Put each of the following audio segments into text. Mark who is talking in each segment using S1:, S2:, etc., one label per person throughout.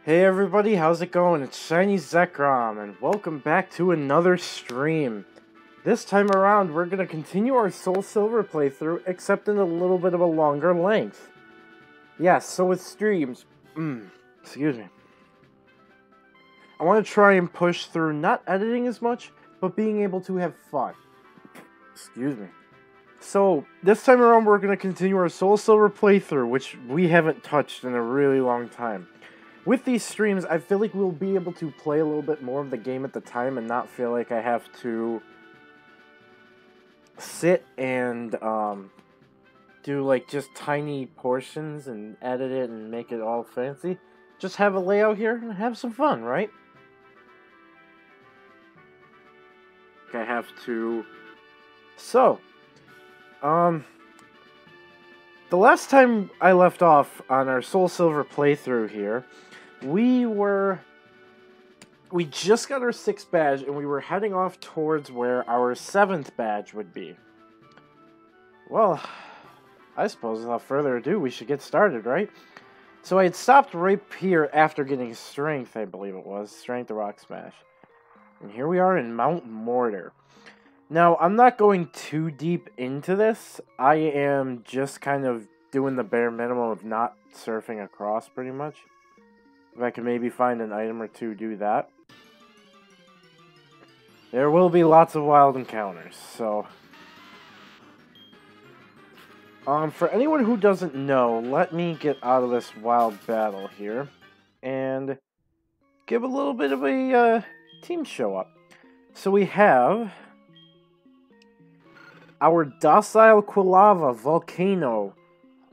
S1: Hey everybody, how's it going? It's Shiny Zekrom, and welcome back to another stream. This time around, we're going to continue our SoulSilver playthrough, except in a little bit of a longer length. Yes, so with streams, excuse me. I want to try and push through not editing as much, but being able to have fun. Excuse me. So, this time around, we're going to continue our SoulSilver playthrough, which we haven't touched in a really long time. With these streams, I feel like we'll be able to play a little bit more of the game at the time and not feel like I have to sit and do like just tiny portions and edit it and make it all fancy. Just have a layout here and have some fun, right? I have to... So, the last time I left off on our SoulSilver playthrough here, we just got our 6th badge, and we were heading off towards where our 7th badge would be. Well, I suppose without further ado, we should get started, right? So I had stopped right here after getting Strength, I believe it was. Strength to Rock Smash. And here we are in Mount Mortar. Now, I'm not going too deep into this. I am just kind of doing the bare minimum of not surfing across, pretty much. If I can maybe find an item or two, do that. There will be lots of wild encounters, so... for anyone who doesn't know, let me get out of this wild battle here, and give a little bit of a team show up. So we have our Docile Quilava Volcano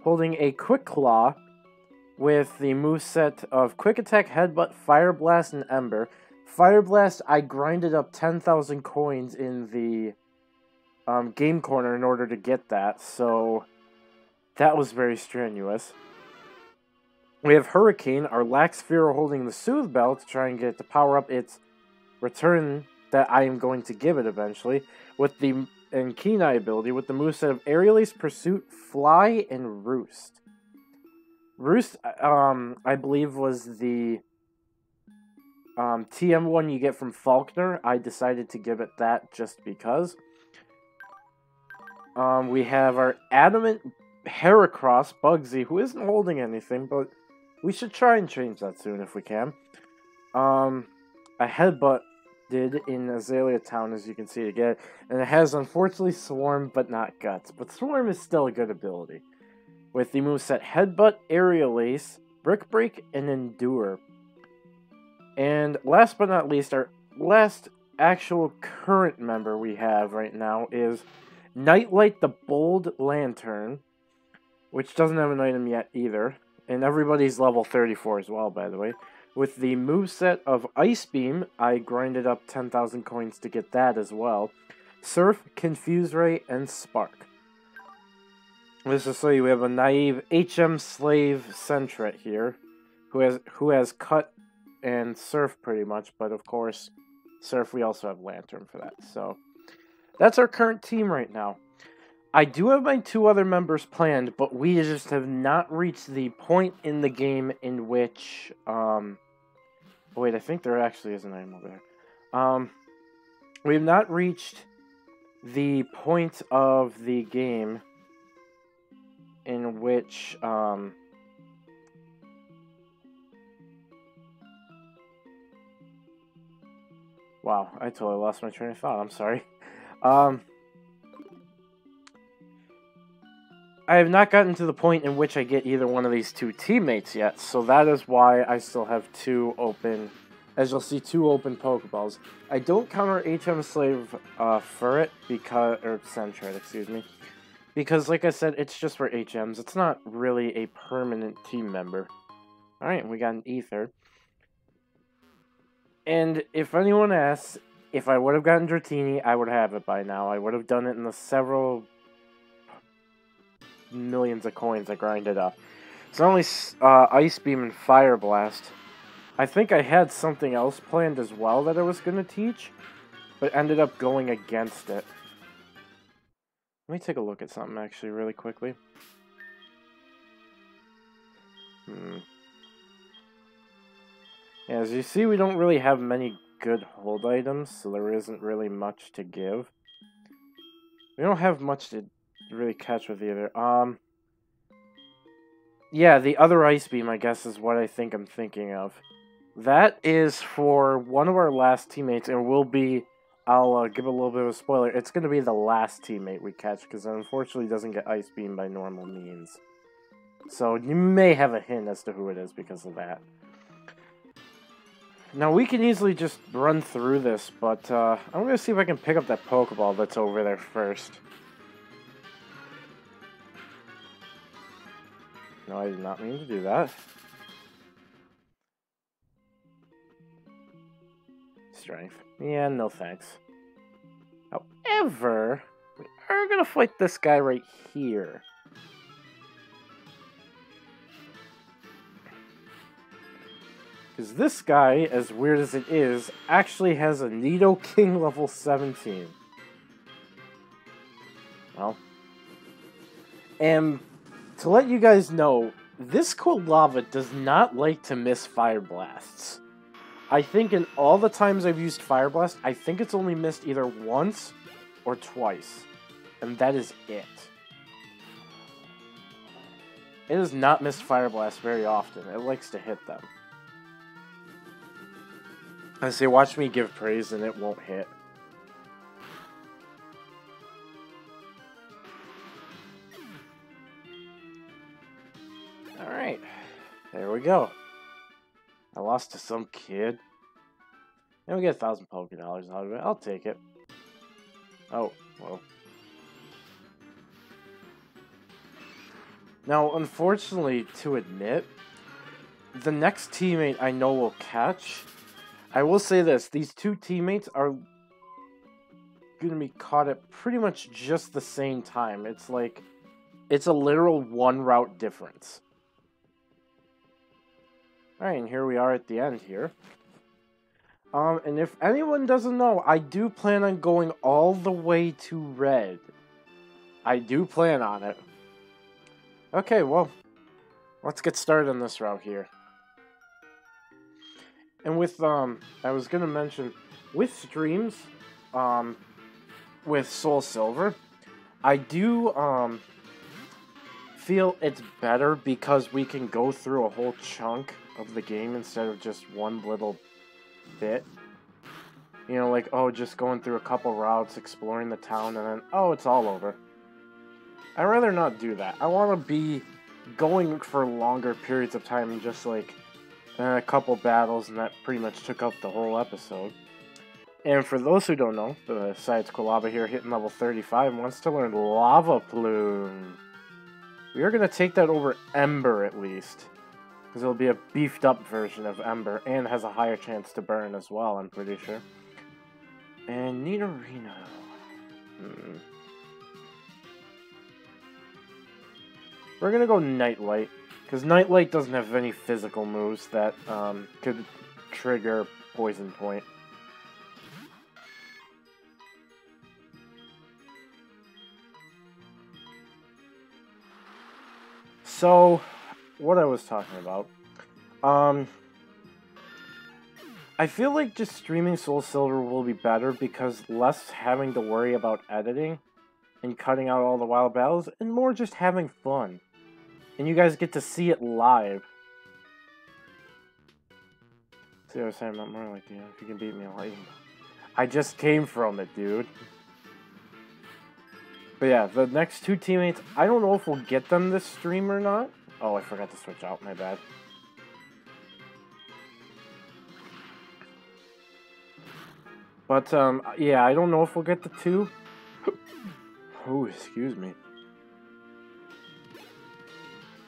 S1: holding a Quick Claw, with the moveset of Quick Attack, Headbutt, Fire Blast, and Ember. Fire Blast, I grinded up 10,000 coins in the game corner in order to get that, so that was very strenuous. We have Hurricane, our Lax Fear holding the Soothe Bell to try and get it to power up its return that I am going to give it eventually, with the Keen Eye ability, with the moveset of Aerial Ace, Pursuit, Fly, and Roost. Roost, I believe, was the TM one you get from Faulkner. I decided to give it that just because. We have our Adamant Heracross Bugsy, who isn't holding anything, but we should try and change that soon if we can. A Headbutt did in Azalea Town, as you can see, to get it. And it has, unfortunately, Swarm, but not Guts. But Swarm is still a good ability, with the moveset Headbutt, Aerial Ace, Brick Break, and Endure. And last but not least, our last actual current member we have right now is Nightlight the Bold Lantern, which doesn't have an item yet either. And everybody's level 34 as well, by the way. With the moveset of Ice Beam, I grinded up 10,000 coins to get that as well. Surf, Confuse Ray, and Spark. Let's just show you, we have a naive HM Slave Sentret here, who has Cut and Surf pretty much, but of course, Surf we also have Lantern for that. So, that's our current team right now. I do have my 2 other members planned, but we just have not reached the point in the game in which, wait, I think there actually is an item over there. We have not reached the point of the game in which, wow, I totally lost my train of thought, I'm sorry. I have not gotten to the point in which I get either one of these 2 teammates yet, so that is why I still have 2 open, as you'll see, 2 open Pokeballs. I don't count our HM Slave Ferret, or Sentret, excuse me, because, like I said, it's just for HMs. It's not really a permanent team member. Alright, we got an Ether. And if anyone asks, if I would have gotten Dratini, I would have it by now. I would have done it in the several millions of coins I grinded up. It's only Ice Beam and Fire Blast. I think I had something else planned as well that I was going to teach, but ended up going against it. Let me take a look at something actually really quickly. As you see, we don't really have many good hold items, so there isn't really much to give. We don't have much to really catch with either. Yeah, the other Ice Beam, I guess, is what I think I'm thinking of. That is for one of our last teammates, and will be... I'll give a little bit of a spoiler. It's going to be the last teammate we catch, because it unfortunately doesn't get Ice Beam by normal means. So you may have a hint as to who it is because of that. Now, we can easily just run through this, but I'm going to see if I can pick up that Pokeball that's over there first. No, I did not mean to do that. Strength. Yeah, no thanks. However, we are going to fight this guy right here. Because this guy, as weird as it is, actually has a Nidoking level 17. Well. And to let you guys know, this Quilava does not like to miss Fire Blasts. I think in all the times I've used Fire Blast, I think it's only missed either once or twice. And that is it. It does not miss Fire Blast very often. It likes to hit them. I say, watch me give praise and it won't hit. Alright. There we go. I lost to some kid. And we get 1,000 Pokédollars out of it. I'll take it. Oh, well. Now, unfortunately, to admit, the next teammate I know will catch... I will say this, these two teammates are going to be caught at pretty much just the same time. It's like, it's a literal one route difference. Alright, and here we are at the end here. And if anyone doesn't know, I do plan on going all the way to red. I do plan on it. Okay, well, let's get started on this route here. And with, I was gonna mention, with streams, with SoulSilver, I do, feel it's better because we can go through a whole chunk of the game instead of just one little bit. You know, like, oh, just going through a couple routes, exploring the town, and then, oh, it's all over. I'd rather not do that. I want to be going for longer periods of time and just, like, a couple battles, and that pretty much took up the whole episode. And for those who don't know, besides Quilava here hitting level 35 wants to learn Lava Plume. We are going to take that over Ember at least. Because it'll be a beefed up version of Ember, and has a higher chance to burn as well, I'm pretty sure. And Nidorino. We're going to go Nightlight. Because Nightlight doesn't have any physical moves that could trigger Poison Point. So, what I was talking about. I feel like just streaming SoulSilver will be better because less having to worry about editing and cutting out all the wild battles, and more just having fun. And you guys get to see it live. See what I was saying? I'm more like, if you can beat me, I'll let you. I just came from it, dude. But yeah, the next two teammates, I don't know if we'll get them this stream or not. Oh, I forgot to switch out, my bad. But, yeah, I don't know if we'll get the two. Oh, excuse me.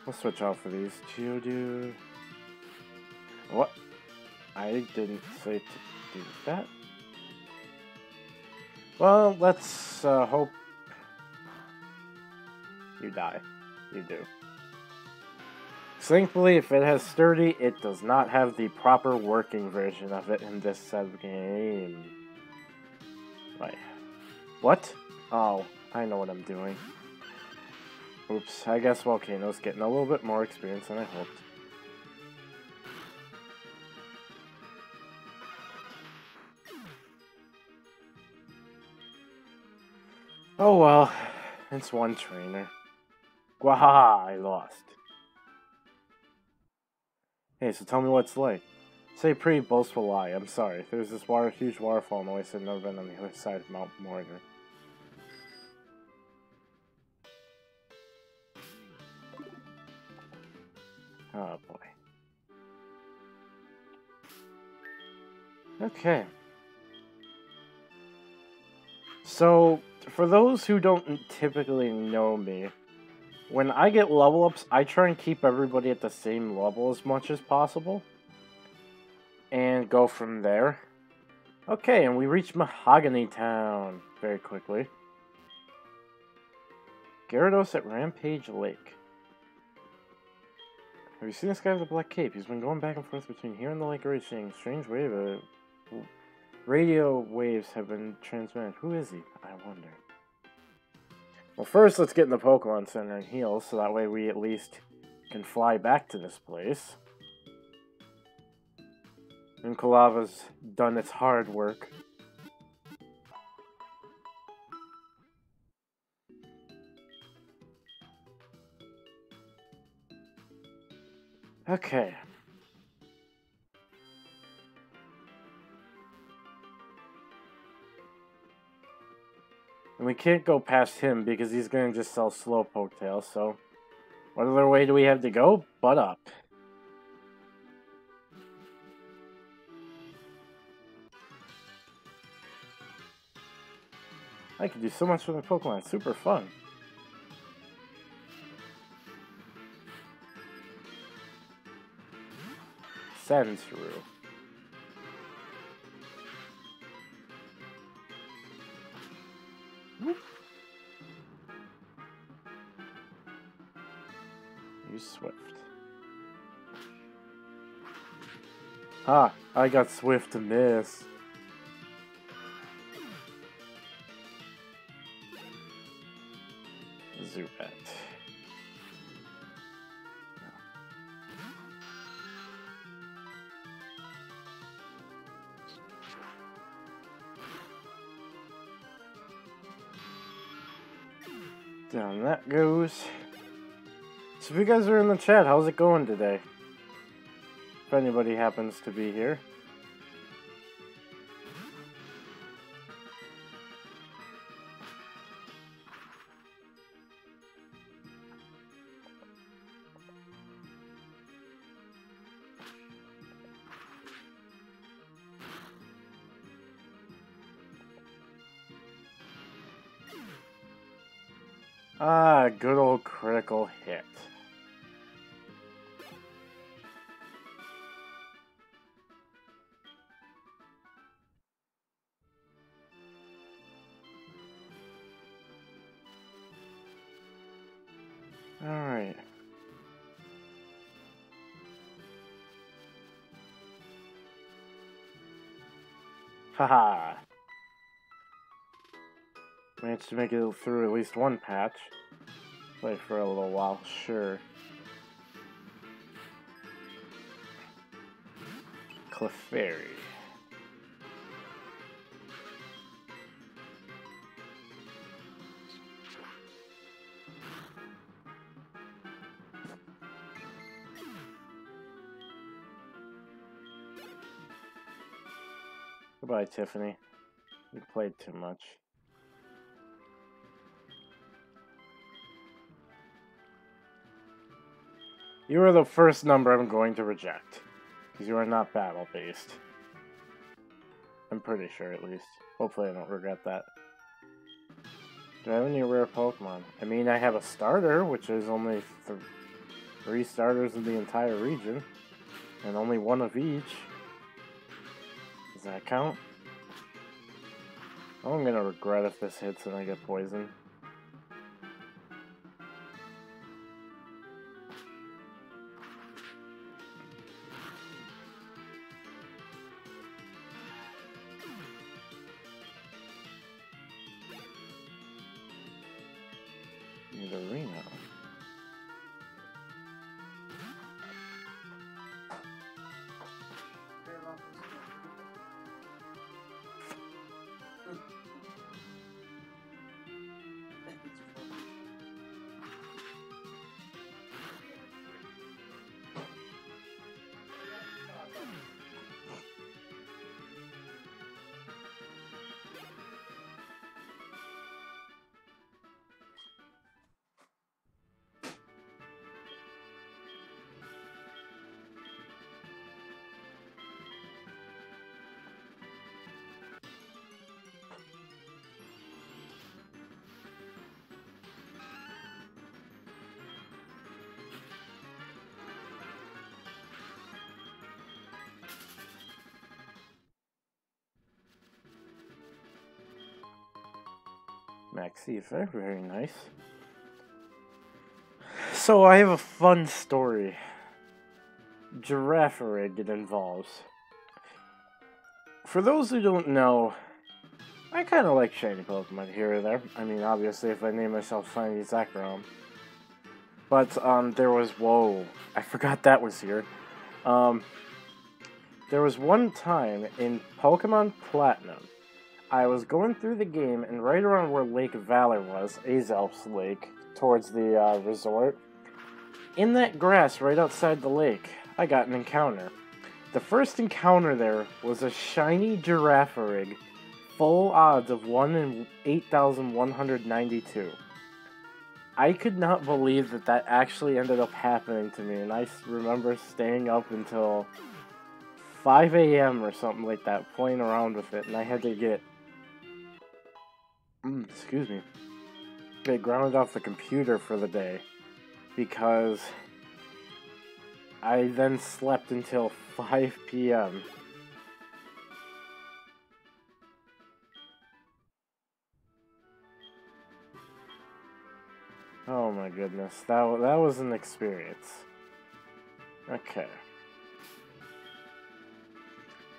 S1: I'll switch out for these. Geodude. What? I didn't say to do that. Well, let's hope you die. You do. Thankfully, if it has Sturdy, it does not have the proper working version of it in this game. Wait. What? Oh, I know what I'm doing. Oops, I guess Volcano's getting a little bit more experience than I hoped. Oh well, it's one trainer. Wahaha, I lost. Hey, so tell me what it's like. Say a pretty boastful lie, I'm sorry. There's this huge waterfall in the way, so I've never been on the other side of Mount Mortar. Oh boy. Okay. So, for those who don't typically know me, when I get level ups, I try and keep everybody at the same level as much as possible. And go from there. Okay, and we reach Mahogany Town very quickly. Gyarados at Rampage Lake. Have you seen this guy with the black cape? He's been going back and forth between here and the lake reaching strange radio waves have been transmitted. Who is he? I wonder. Well, first let's get in the Pokemon Center and heal, so that way we at least can fly back to this place. And Kalava's done its hard work. Okay. And we can't go past him because he's going to just sell Slowpoke Tail, so what other way do we have to go but up? I can do so much with my Pokemon, it's super fun. Sandshrew. Use Swift. Ah, I got Swift to miss. Zubat. Down that goes. So if you guys are in the chat, how's it going today? If anybody happens to be here. Ah, good old critical hit. Alright. Haha. Managed to make it through at least one patch. Play for a little while, sure. Clefairy. Goodbye, Tiffany. You played too much. You are the first number I'm going to reject. Because you are not battle-based. I'm pretty sure, at least. Hopefully I don't regret that. Do I have any rare Pokemon? I mean, I have a starter, which is only 3 starters in the entire region. And only 1 of each. Does that count? Oh, I'm gonna regret if this hits and I get poisoned. Arena. Maxi, very, very nice. So I have a fun story. Giraffe rig it involves. For those who don't know, I kind of like shiny Pokemon here or there. I mean, obviously, if I name myself Shiny Zekrom. But, there was... Whoa. I forgot that was here. There was one time in Pokemon Platinum, I was going through the game, and right around where Lake Valor was, Azelf's Lake, towards the, resort, in that grass right outside the lake, I got an encounter. The first encounter there was a shiny Girafarig, full odds of 1 in 8,192. I could not believe that that actually ended up happening to me, and I remember staying up until 5 a.m. or something like that, playing around with it, and I had to get... excuse me. Get grounded off the computer for the day, because I then slept until 5 p.m. Oh my goodness, that was an experience. Okay.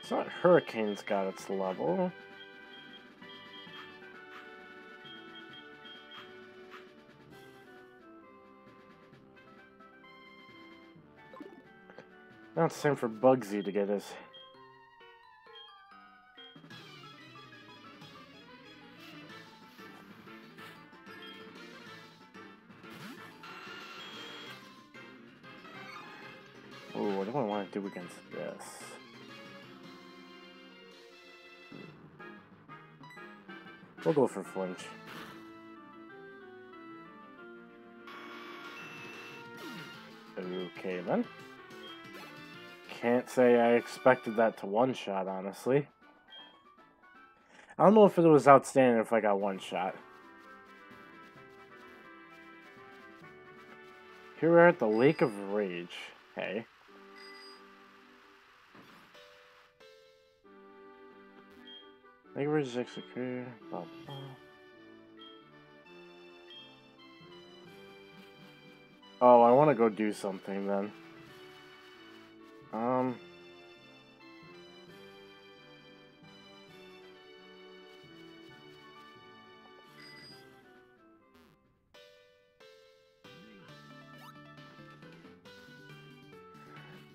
S1: It's not Hurricane's got its level. Now it's time for Bugsy to get his... Ooh, what do I want to do against this? We'll go for Flinch. Okay then. Can't say I expected that to one-shot, honestly. I don't know if it was outstanding if I got one-shot. Here we're at the Lake of Rage. Hey. Lake of Rage is executed. Blah, blah. Oh, I want to go do something then.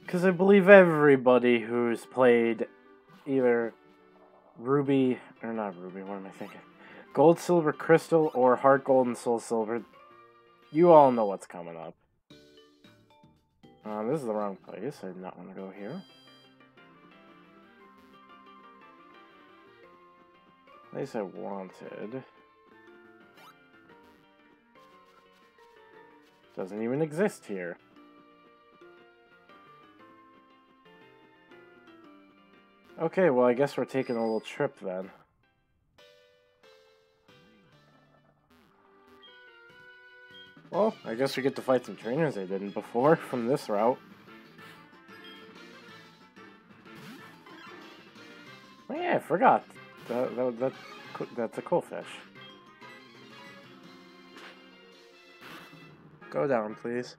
S1: Because I believe everybody who's played either Ruby, or not Ruby, what am I thinking? Gold, Silver, Crystal, or Heart Gold and Soul Silver, you all know what's coming up. This is the wrong place. I did not want to go here. Place I wanted. Doesn't even exist here. Okay, well I guess we're taking a little trip then. Well, I guess we get to fight some trainers I didn't before from this route. Oh yeah, I forgot. That's a cool fish. Go down, please.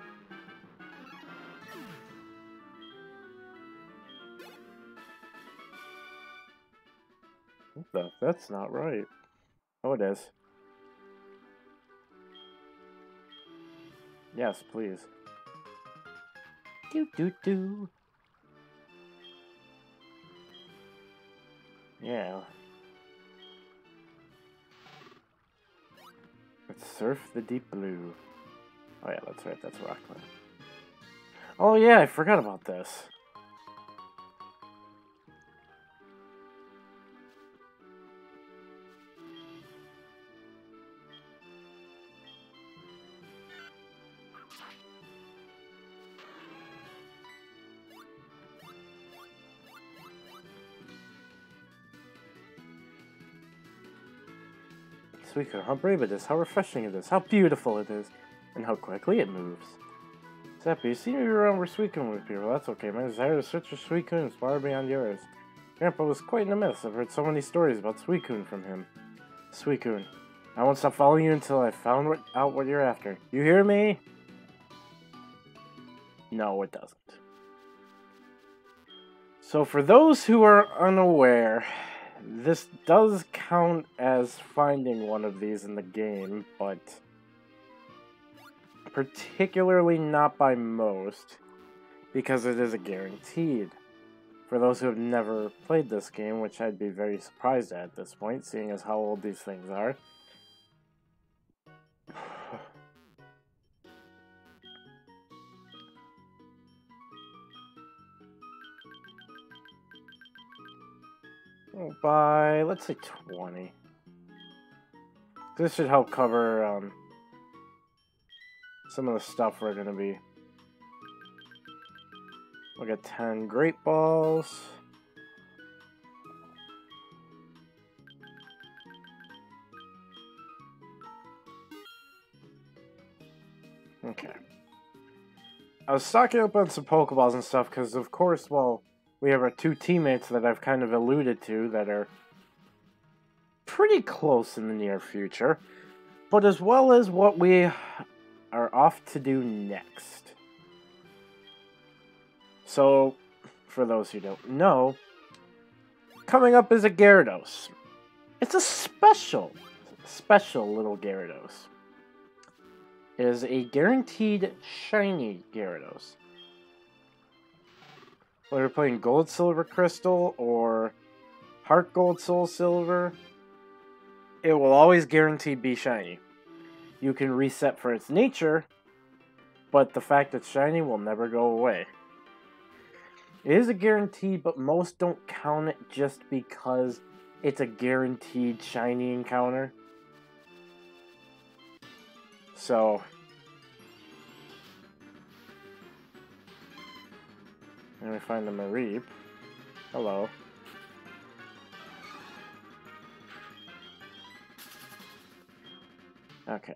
S1: That's not right. Oh, it is. Yes, please. Do. Yeah. Let's surf the deep blue. Oh yeah, that's right, that's Rockland. Oh yeah, I forgot about this. Suicune, how brave it is, how refreshing it is, how beautiful it is, and how quickly it moves. Zappy, you see me around where Suicune would be. Well, that's okay. My desire to search for Suicune is far beyond yours. Grandpa was quite in a mess. I've heard so many stories about Suicune from him. Suicune. I won't stop following you until I found out what you're after. You hear me? No, it doesn't. So for those who are unaware, this does count as finding one of these in the game, but particularly not by most, because it is a guaranteed. For those who have never played this game, which I'd be very surprised at this point, seeing as how old these things are. By, let's say 20. This should help cover some of the stuff we're going to be. We'll get 10 Great Balls. Okay. I was stocking up on some Pokeballs and stuff because, of course, well, we have our two teammates that I've kind of alluded to that are pretty close in the near future, but as well as what we are off to do next. So, for those who don't know, coming up is a Gyarados. It's a special little Gyarados. It is a guaranteed shiny Gyarados. Whether you're playing Gold, Silver, Crystal, or Heart Gold, Soul Silver, it will always guaranteed be shiny. You can reset for its nature, but the fact it's shiny will never go away. It is a guaranteed, but most don't count it just because it's a guaranteed shiny encounter. So, let me find a Mareep. Hello. Okay.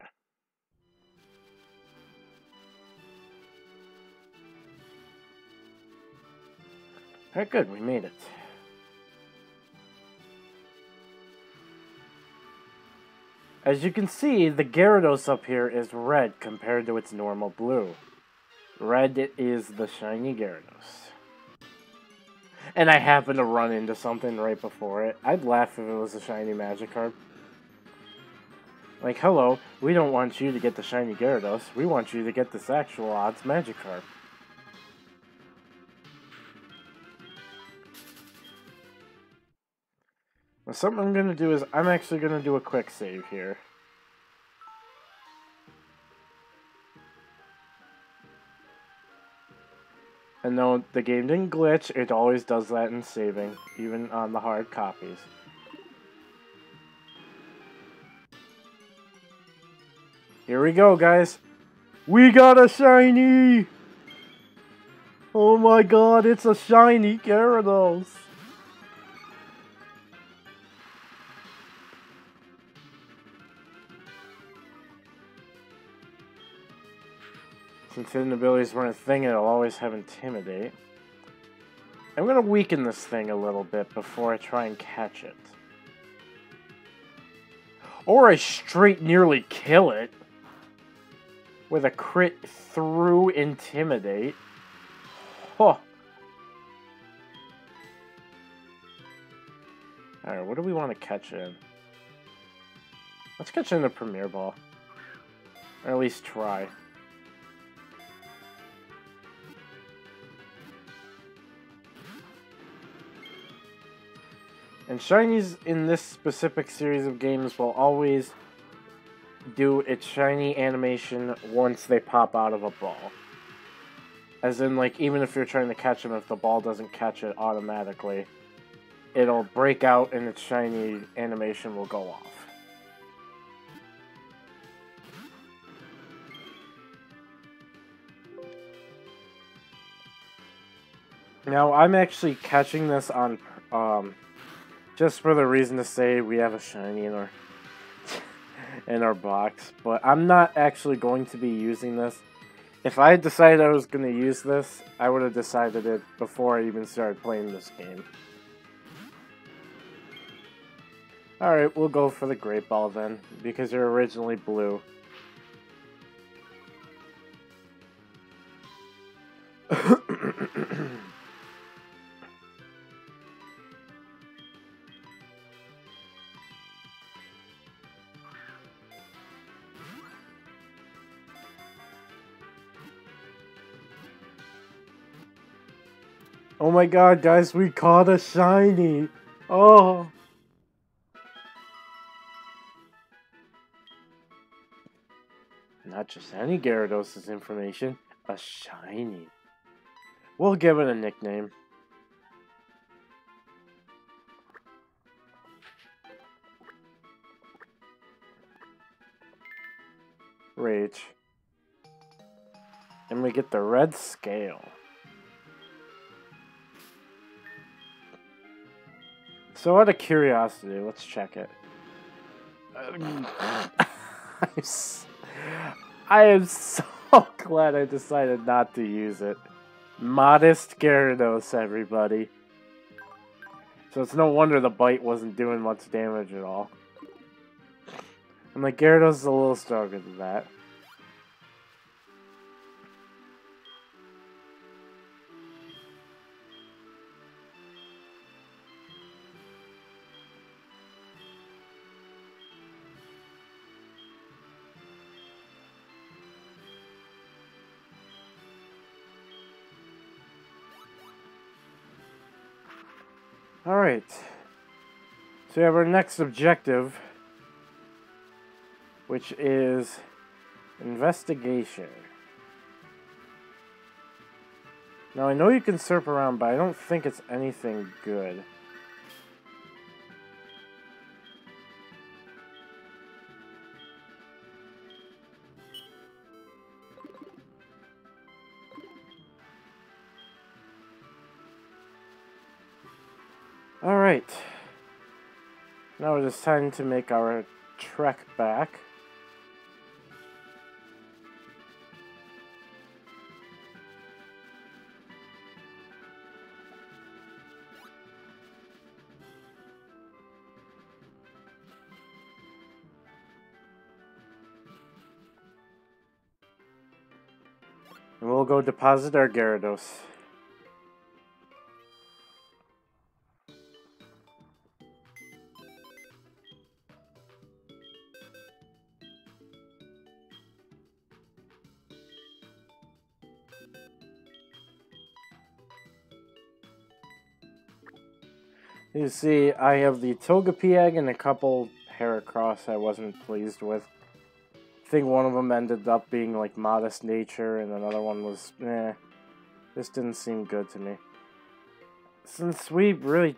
S1: Alright, good, we made it. As you can see, the Gyarados up here is red compared to its normal blue. Red is the shiny Gyarados. And I happen to run into something right before it. I'd laugh if it was a shiny Magikarp. Like, hello, we don't want you to get the shiny Gyarados. We want you to get this actual odds Magikarp. Well, something I'm going to do is, I'm actually going to do a quick save here. And no, the game didn't glitch, it always does that in saving, even on the hard copies. Here we go, guys. We got a shiny! Oh my god, it's a shiny Gyarados! Since hidden abilities weren't a thing, it'll always have Intimidate. I'm gonna weaken this thing a little bit before I try and catch it. Or I straight nearly kill it with a crit through Intimidate. Huh. Alright, what do we want to catch in? Let's catch in the Premier Ball. Or at least try. And shinies in this specific series of games will always do its shiny animation once they pop out of a ball. As in, like, even if you're trying to catch them, if the ball doesn't catch it automatically, it'll break out and its shiny animation will go off. Now, I'm actually catching this on, just for the reason to say we have a shiny in our in our box, but I'm not actually going to be using this. If I had decided I was going to use this, I would have decided it before I even started playing this game. Alright, we'll go for the Great Ball then, because you're originally blue. Oh my god, guys, we caught a shiny! Oh! Not just any Gyarados' information, a shiny. We'll give it a nickname. Rage. And we get the red scale. So out of curiosity, let's check it. I am so glad I decided not to use it. Modest Gyarados, everybody. So it's no wonder the bite wasn't doing much damage at all. And like Gyarados is a little stronger than that. Alright, so we have our next objective, which is investigation. Now I know you can surf around, but I don't think it's anything good. Alright, now it is time to make our trek back. And we'll go deposit our Gyarados. You see, I have the Togepi egg and a couple Heracross I wasn't pleased with. I think one of them ended up being like modest nature, and another one was, this didn't seem good to me. Since we really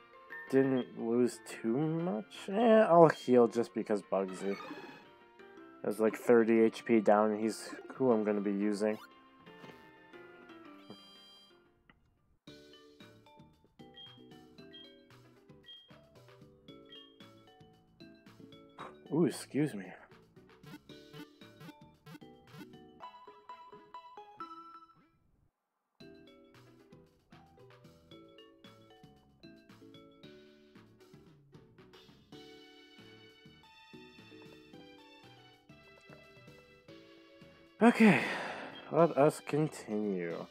S1: didn't lose too much, I'll heal just because Bugsy has like 30 HP down, and he's who I'm going to be using. Ooh, excuse me. Okay, let us continue.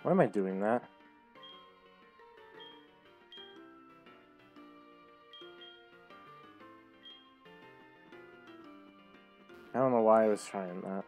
S1: Why am I doing that? I don't know why I was trying that.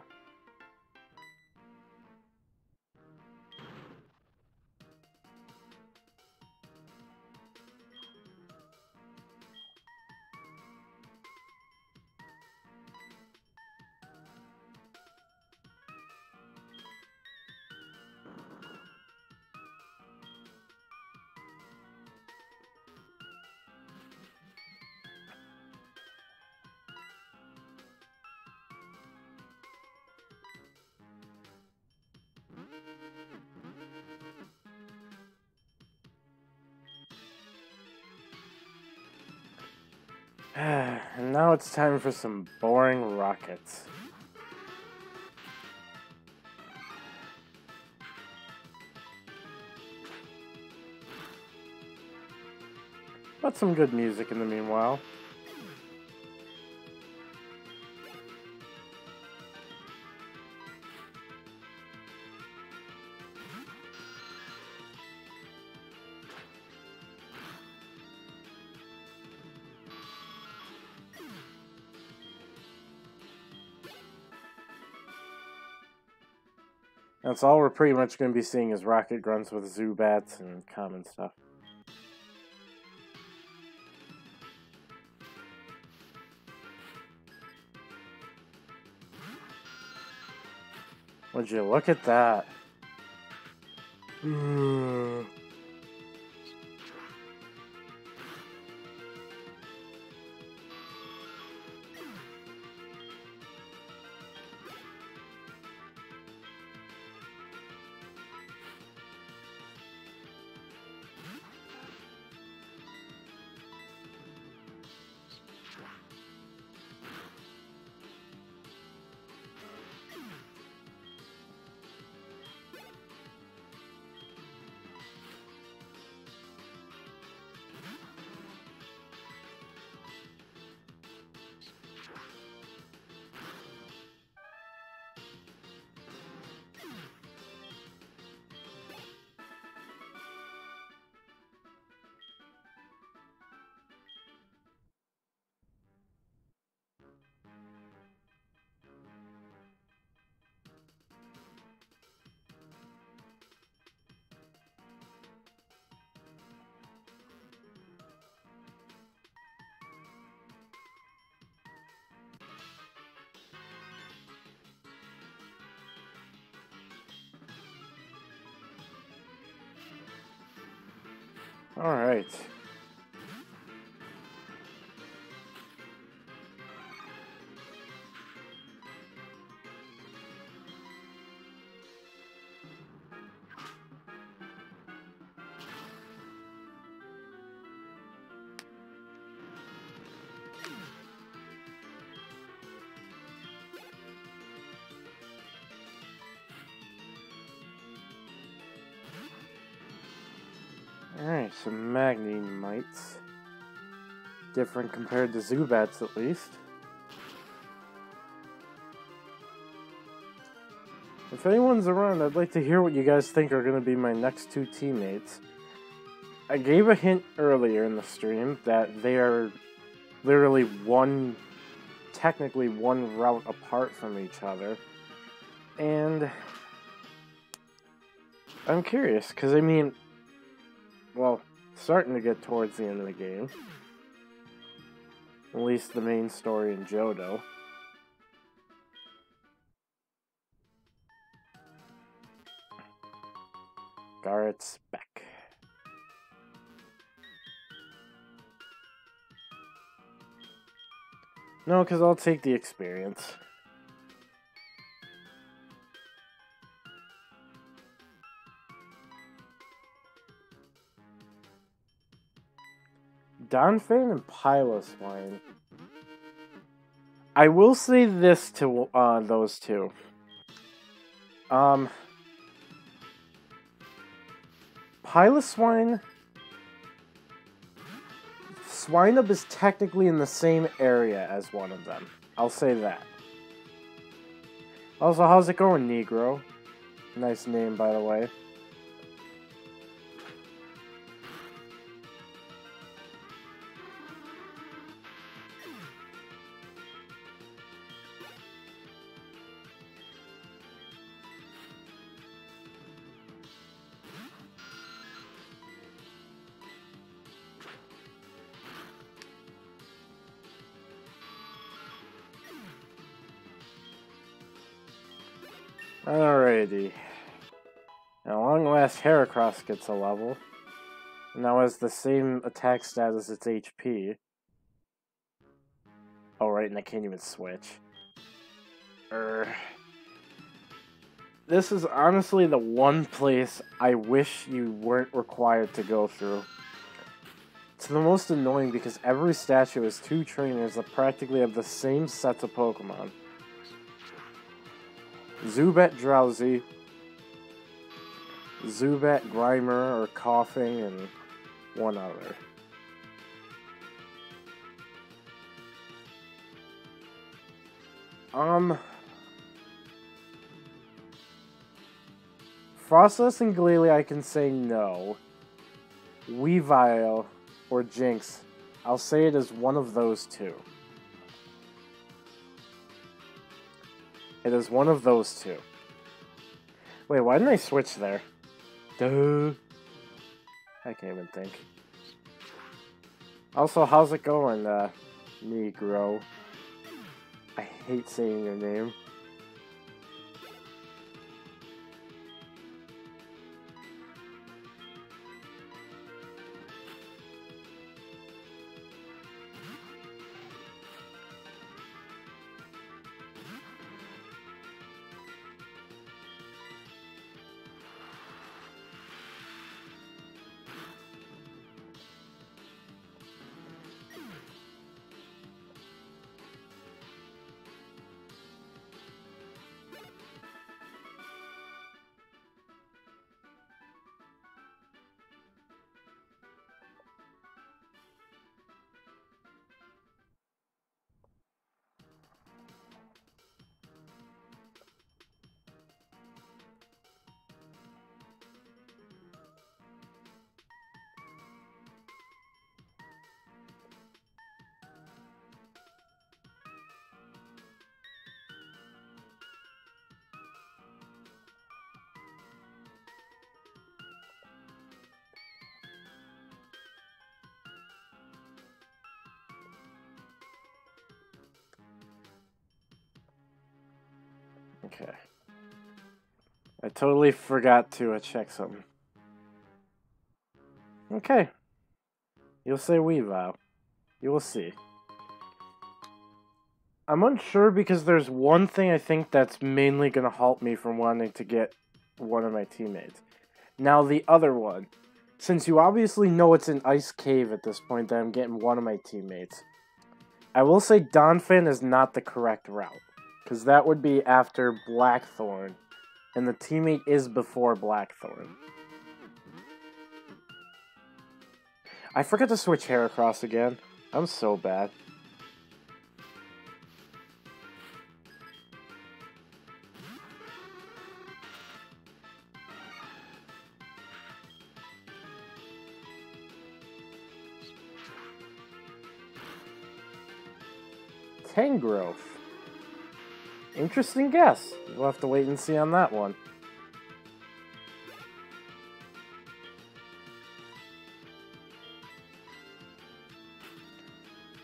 S1: And now it's time for some boring rockets. But some good music in the meanwhile. That's all we're pretty much going to be seeing is rocket grunts with Zubats and common stuff. Would you look at that? Alright. Alright, some Magnemites. Different compared to Zubats, at least. If anyone's around, I'd like to hear what you guys think are going to be my next two teammates. I gave a hint earlier in the stream that they are literally technically one route apart from each other. And I'm curious, because I mean, well, starting to get towards the end of the game. At least the main story in Johto. Garrett's back. No, because I'll take the experience. Donphan and Piloswine. I will say this to those two. Piloswine... Swinub is technically in the same area as one of them. I'll say that. Also, how's it going, Negro? Nice name, by the way. Alrighty. Now, long last, Heracross gets a level. Now has the same attack stat as its HP. Oh, right, and I can't even switch. This is honestly the one place I wish you weren't required to go through. It's the most annoying because every statue has two trainers that practically have the same sets of Pokemon. Zubat Drowsy, Zubat Grimer or Coughing, and one other. Frostless and Glalie, I can say no. Weavile or Jinx, I'll say it is one of those two. It is one of those two. Wait, why didn't I switch there? Duh. I can't even think. Also, how's it going, Negro? I hate saying your name. Okay. I totally forgot to check something. Okay. You'll say Weavile. You will see. I'm unsure because there's one thing I think that's mainly going to halt me from wanting to get one of my teammates. Now the other one. Since you obviously know it's an ice cave at this point that I'm getting one of my teammates. I will say Donphan is not the correct route. Because that would be after Blackthorn. And the teammate is before Blackthorn. I forgot to switch Heracross again. I'm so bad. Tangrowth. Interesting guess. We'll have to wait and see on that one.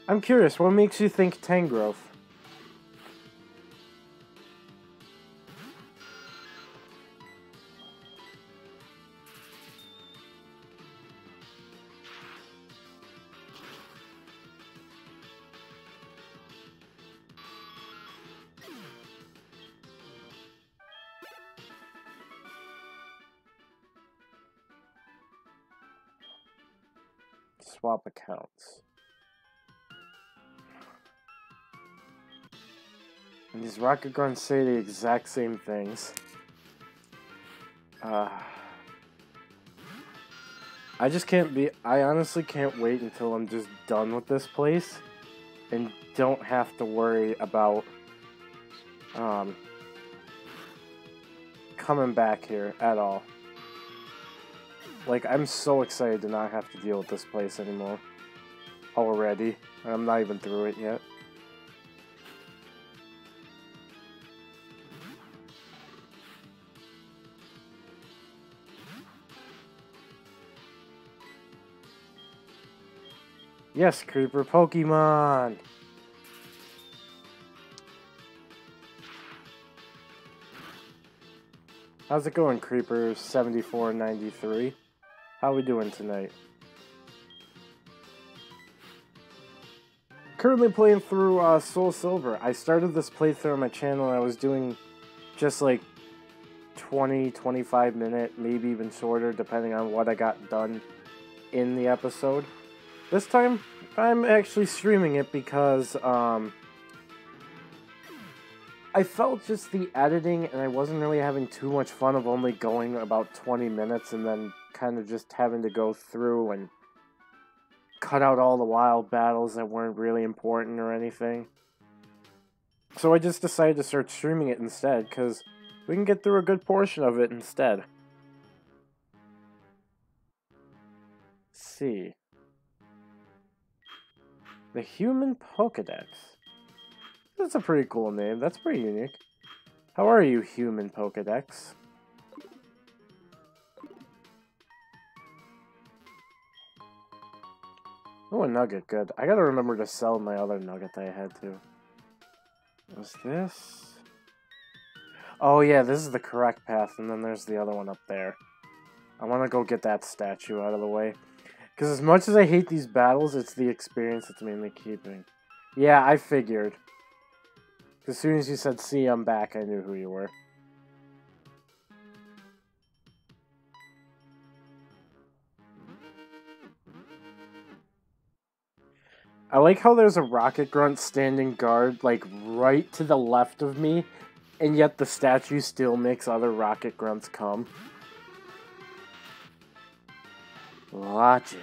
S1: I'm curious, what makes you think Tangrowth? Swap accounts. And these rocket guns say the exact same things. I just can't be... I honestly can't wait until I'm just done with this place. And don't have to worry about... coming back here at all. Like, I'm so excited to not have to deal with this place anymore. Already. And I'm not even through it yet. Yes, Creeper Pokemon! How's it going, Creeper 7493? How we doing tonight? Currently playing through SoulSilver. I started this playthrough on my channel and I was doing just like 20-25 minute, maybe even shorter, depending on what I got done in the episode. This time, I'm actually streaming it because I felt just the editing and I wasn't really having too much fun of only going about 20 minutes and then kind of just having to go through and cut out all the wild battles that weren't really important or anything. So I just decided to start streaming it instead, because we can get through a good portion of it instead. Let's see. The Human Pokédex. That's a pretty cool name. That's pretty unique. How are you, Human Pokédex? Oh, a nugget. Good. I gotta remember to sell my other nugget that I had, too. What's this? Oh, yeah, this is the correct path, and then there's the other one up there. I want to go get that statue out of the way. Because as much as I hate these battles, it's the experience that's mainly keeping. Yeah, I figured. As soon as you said, "See, I'm back," I knew who you were. I like how there's a rocket grunt standing guard, like, right to the left of me, and yet the statue still makes other rocket grunts come. Logic.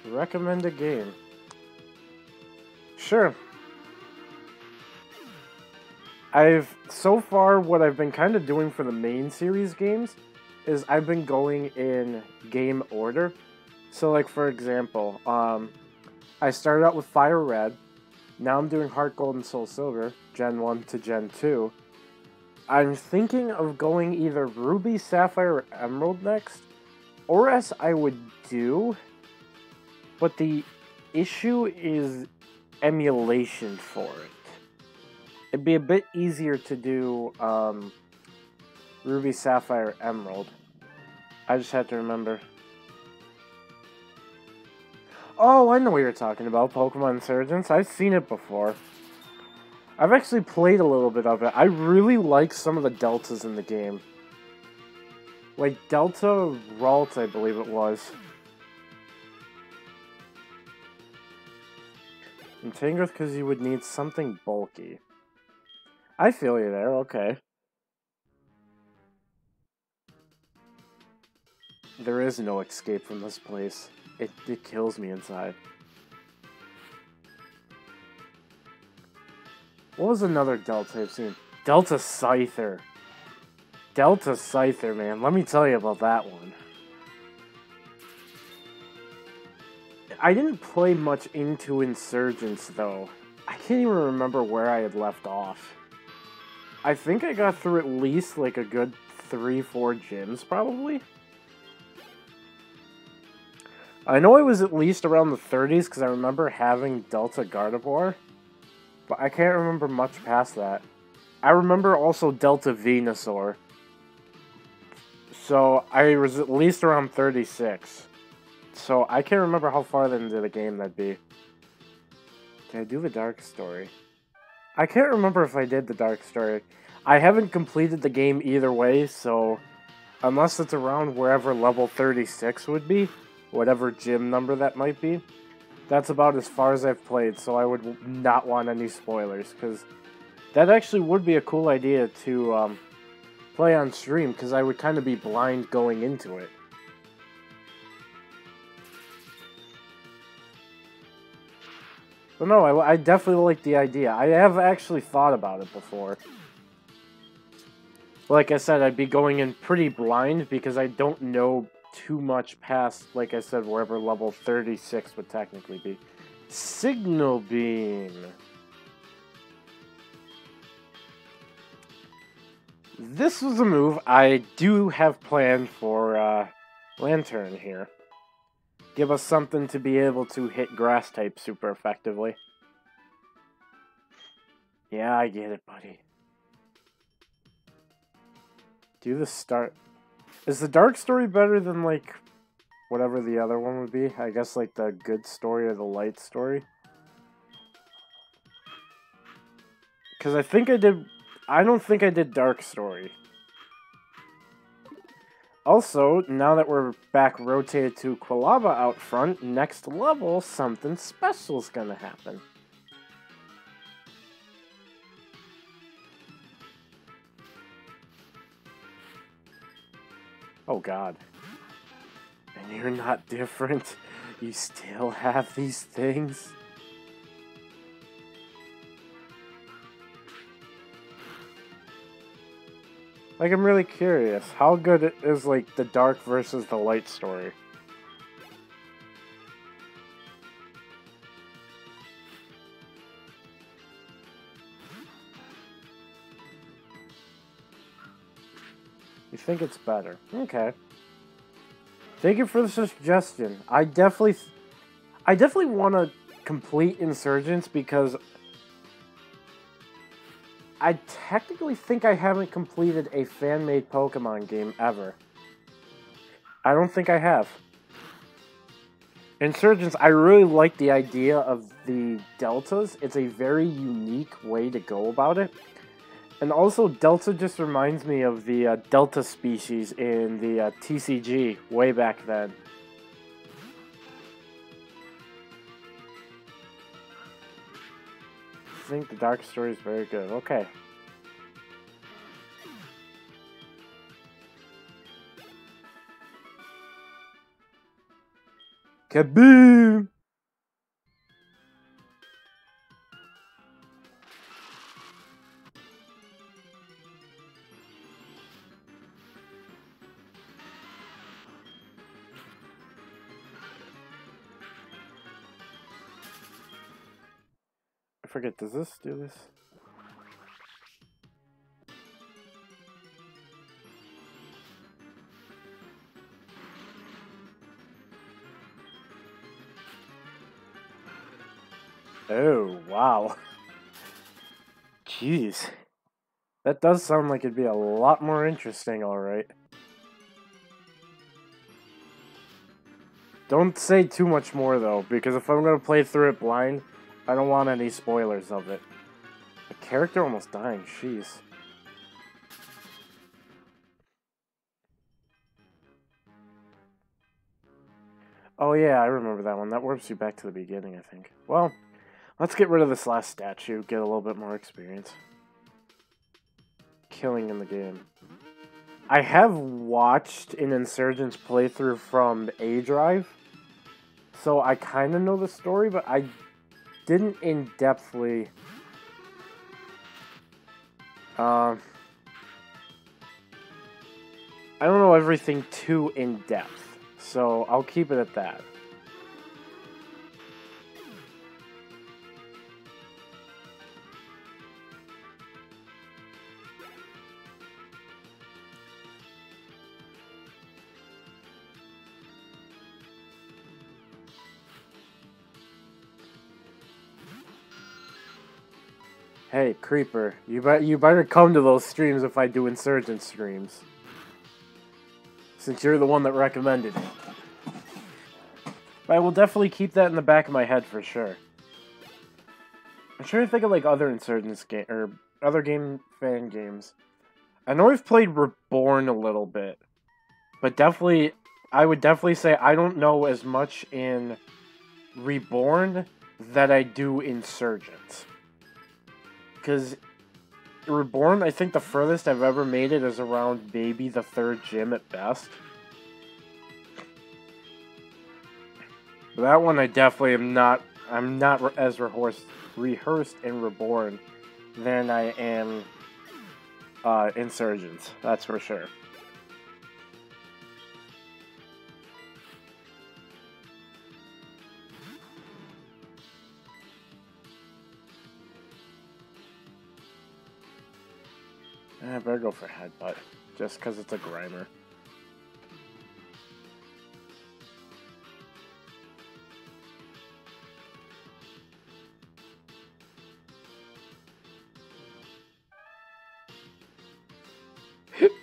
S1: Recommend a game. Sure. So far, what I've been kind of doing for the main series games is I've been going in game order. So, like, for example, I started out with Fire Red. Now I'm doing Heart Gold and Soul Silver, Gen 1 to Gen 2. I'm thinking of going either Ruby, Sapphire, or Emerald next, or else I would do, but the issue is emulation for it. It'd be a bit easier to do Ruby, Sapphire, Emerald. I just have to remember. Oh, I know what you're talking about, Pokemon Insurgence. I've seen it before. I've actually played a little bit of it. I really like some of the deltas in the game. Like Delta Ralt, I believe it was. And Tangrowth because you would need something bulky. I feel you there, okay. There is no escape from this place. It kills me inside. What was another Delta I've seen? Delta Scyther. Delta Scyther, man. Let me tell you about that one. I didn't play much into Insurgents, though. I can't even remember where I had left off. I think I got through at least, like, a good 3-4 gyms, probably. I know it was at least around the 30s, because I remember having Delta Gardevoir. But I can't remember much past that. I remember also Delta Venusaur. So, I was at least around 36. So, I can't remember how far into the game that'd be. Did I do the Dark Story? I can't remember if I did the Dark Story. I haven't completed the game either way, so... Unless it's around wherever level 36 would be, whatever gym number that might be, that's about as far as I've played, so I would not want any spoilers, because that actually would be a cool idea to play on stream, because I would kind of be blind going into it. But no, I definitely like the idea. I have actually thought about it before. Like I said, I'd be going in pretty blind because I don't know too much past, like I said, wherever level 36 would technically be. Signal Beam. This was a move I do have planned for Lantern here. Give us something to be able to hit grass type super effectively. Yeah, I get it, buddy. Do the start. Is the Dark Story better than, like, whatever the other one would be? I guess, like, the Good Story or the Light Story? Because I think I did... I don't think I did Dark Story. Also, now that we're back rotated to Quilava out front, next level, something special's gonna happen. Oh god. And you're not different. You still have these things? Like, I'm really curious. How good is, like, the dark versus the light story? You think it's better? Okay. Thank you for the suggestion. I definitely want to complete Insurgents because I technically think I haven't completed a fan-made Pokemon game ever. I don't think I have. Insurgents, I really like the idea of the deltas. It's a very unique way to go about it. And also, Delta just reminds me of the Delta species in the TCG way back then. I think the dark story is very good. Okay. Kaboom! I forget, does this do this? Oh, wow. Jeez. That does sound like it'd be a lot more interesting, alright. Don't say too much more, though, because if I'm gonna play through it blind, I don't want any spoilers of it. The character almost dying, jeez. Oh yeah, I remember that one. That warps you back to the beginning, I think. Well, let's get rid of this last statue, get a little bit more experience. Killing in the game. I have watched an Insurgents playthrough from A Drive, so I kind of know the story, but I didn't in-depthly... I don't know everything too in-depth, so I'll keep it at that. Hey, Creeper, you better come to those streams if I do Insurgent streams. Since you're the one that recommended it. But I will definitely keep that in the back of my head for sure. I'm trying to think of like other Insurgents game or other fan games. I know I've played Reborn a little bit, but definitely I would definitely say I don't know as much in Reborn that I do Insurgents. Because Reborn, I think the furthest I've ever made it is around maybe the 3rd gym at best. But that one I definitely am not... I'm not as rehearsed in Reborn than I am Insurgents. That's for sure. I better go for Headbutt, just because it's a Grimer.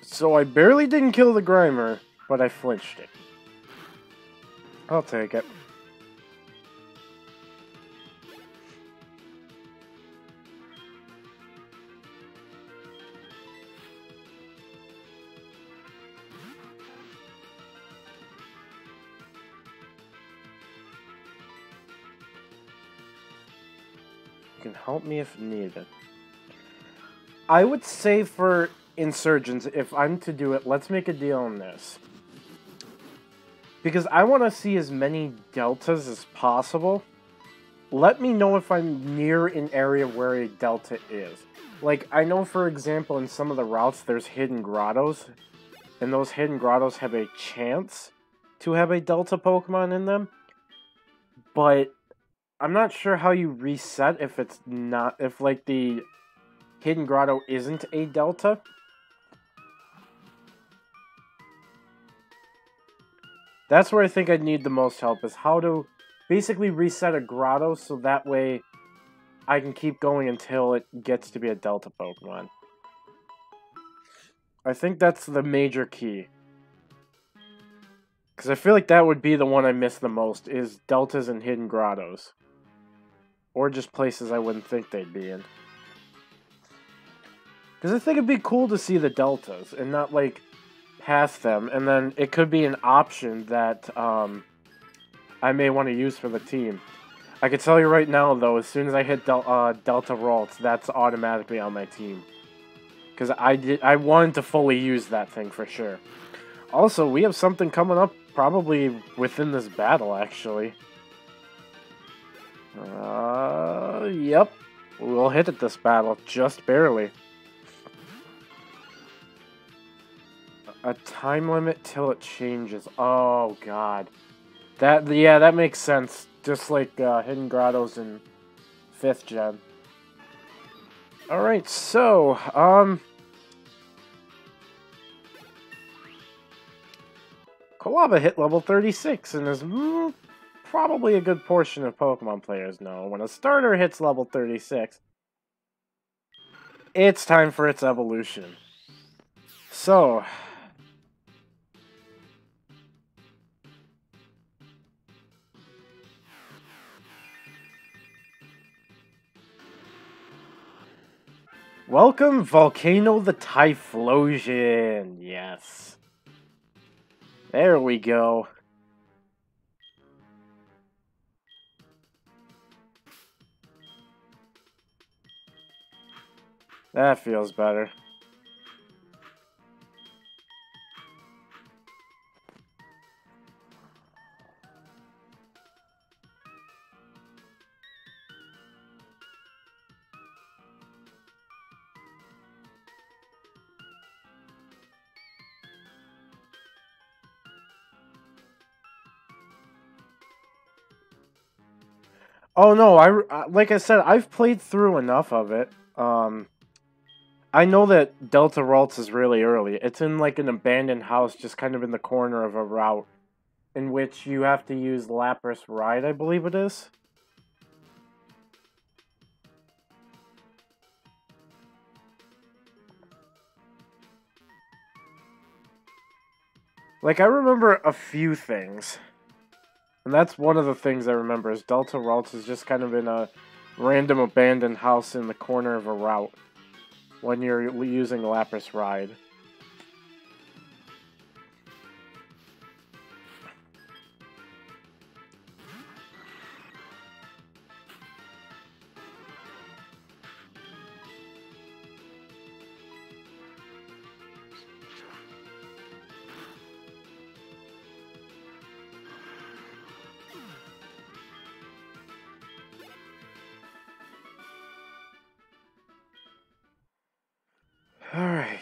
S1: So I barely didn't kill the Grimer, but I flinched it. I'll take it. You can help me if needed. I would say for Insurgents, if I'm to do it, let's make a deal on this. Because I want to see as many deltas as possible. Let me know if I'm near an area where a delta is. Like, I know, for example, in some of the routes, there's hidden grottos. And those hidden grottos have a chance to have a delta Pokemon in them. But I'm not sure how you reset if it's not... If, like, the hidden grotto isn't a delta. That's where I think I'd need the most help, is how to basically reset a grotto so that way I can keep going until it gets to be a delta Pokemon. I think that's the major key. Because I feel like that would be the one I miss the most, is deltas and hidden grottos. Or just places I wouldn't think they'd be in. Because I think it'd be cool to see the deltas, and not, like, past them. And then it could be an option that I may want to use for the team. I can tell you right now, though, as soon as I hit Delta Ralts, that's automatically on my team. Because I wanted to fully use that thing for sure. Also, we have something coming up probably within this battle, actually. Yep. We'll hit it this battle, just barely. A time limit till it changes. Oh, God. Yeah, that makes sense. Just like Hidden Grottos in 5th gen. Alright, so, Kolaba hit level 36, and is probably a good portion of Pokemon players know. When a starter hits level 36, it's time for its evolution. So... Welcome, Volcano the Typhlosion! Yes. There we go. That feels better. Oh no, like I said, I've played through enough of it. I know that Delta Ralts is really early. It's in like an abandoned house just kind of in the corner of a route in which you have to use Lapras Ride, I believe it is. Like, I remember a few things. And that's one of the things I remember, is Delta Ralts is just kind of in a random abandoned house in the corner of a route when you're using Lapras Ride. Alright.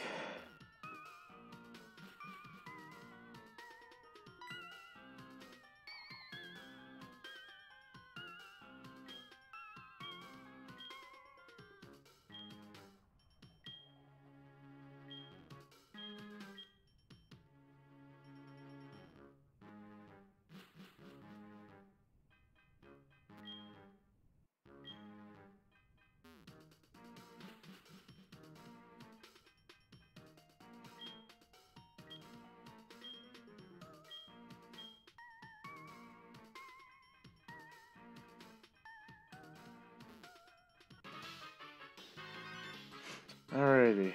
S1: Alrighty.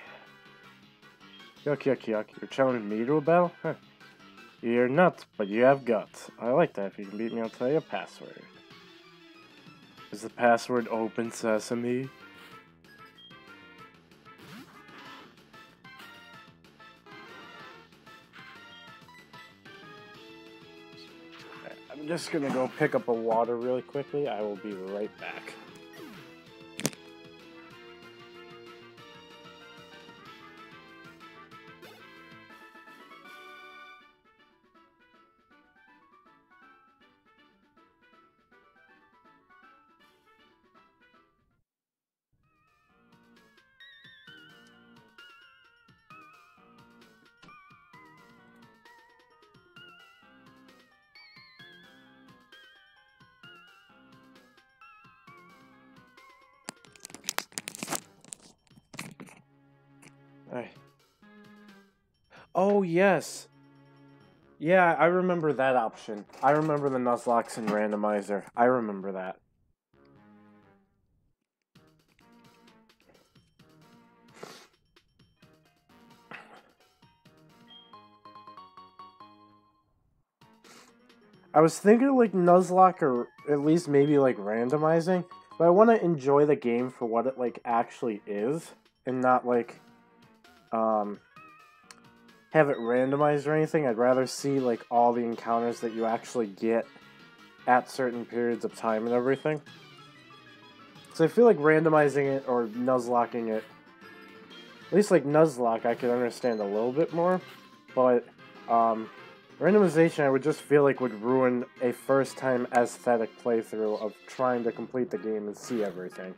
S1: Yuck, yuck, yuck. You're challenging me to a battle? Huh. You're nuts, but you have guts. I like that. If you can beat me, I'll tell you a password. Is the password Open Sesame? I'm just gonna go pick up a water really quickly. I will be right back. Oh, yes. Yeah, I remember that option. I remember the Nuzlocke and randomizer. I remember that. I was thinking like Nuzlocke or at least maybe like randomizing, but I want to enjoy the game for what it like actually is and not like have it randomized or anything. I'd rather see like all the encounters that you actually get at certain periods of time and everything. So I feel like randomizing it or Nuzlocking it, at least like Nuzlocke, I could understand a little bit more, but randomization I would just feel like would ruin a first-time aesthetic playthrough of trying to complete the game and see everything.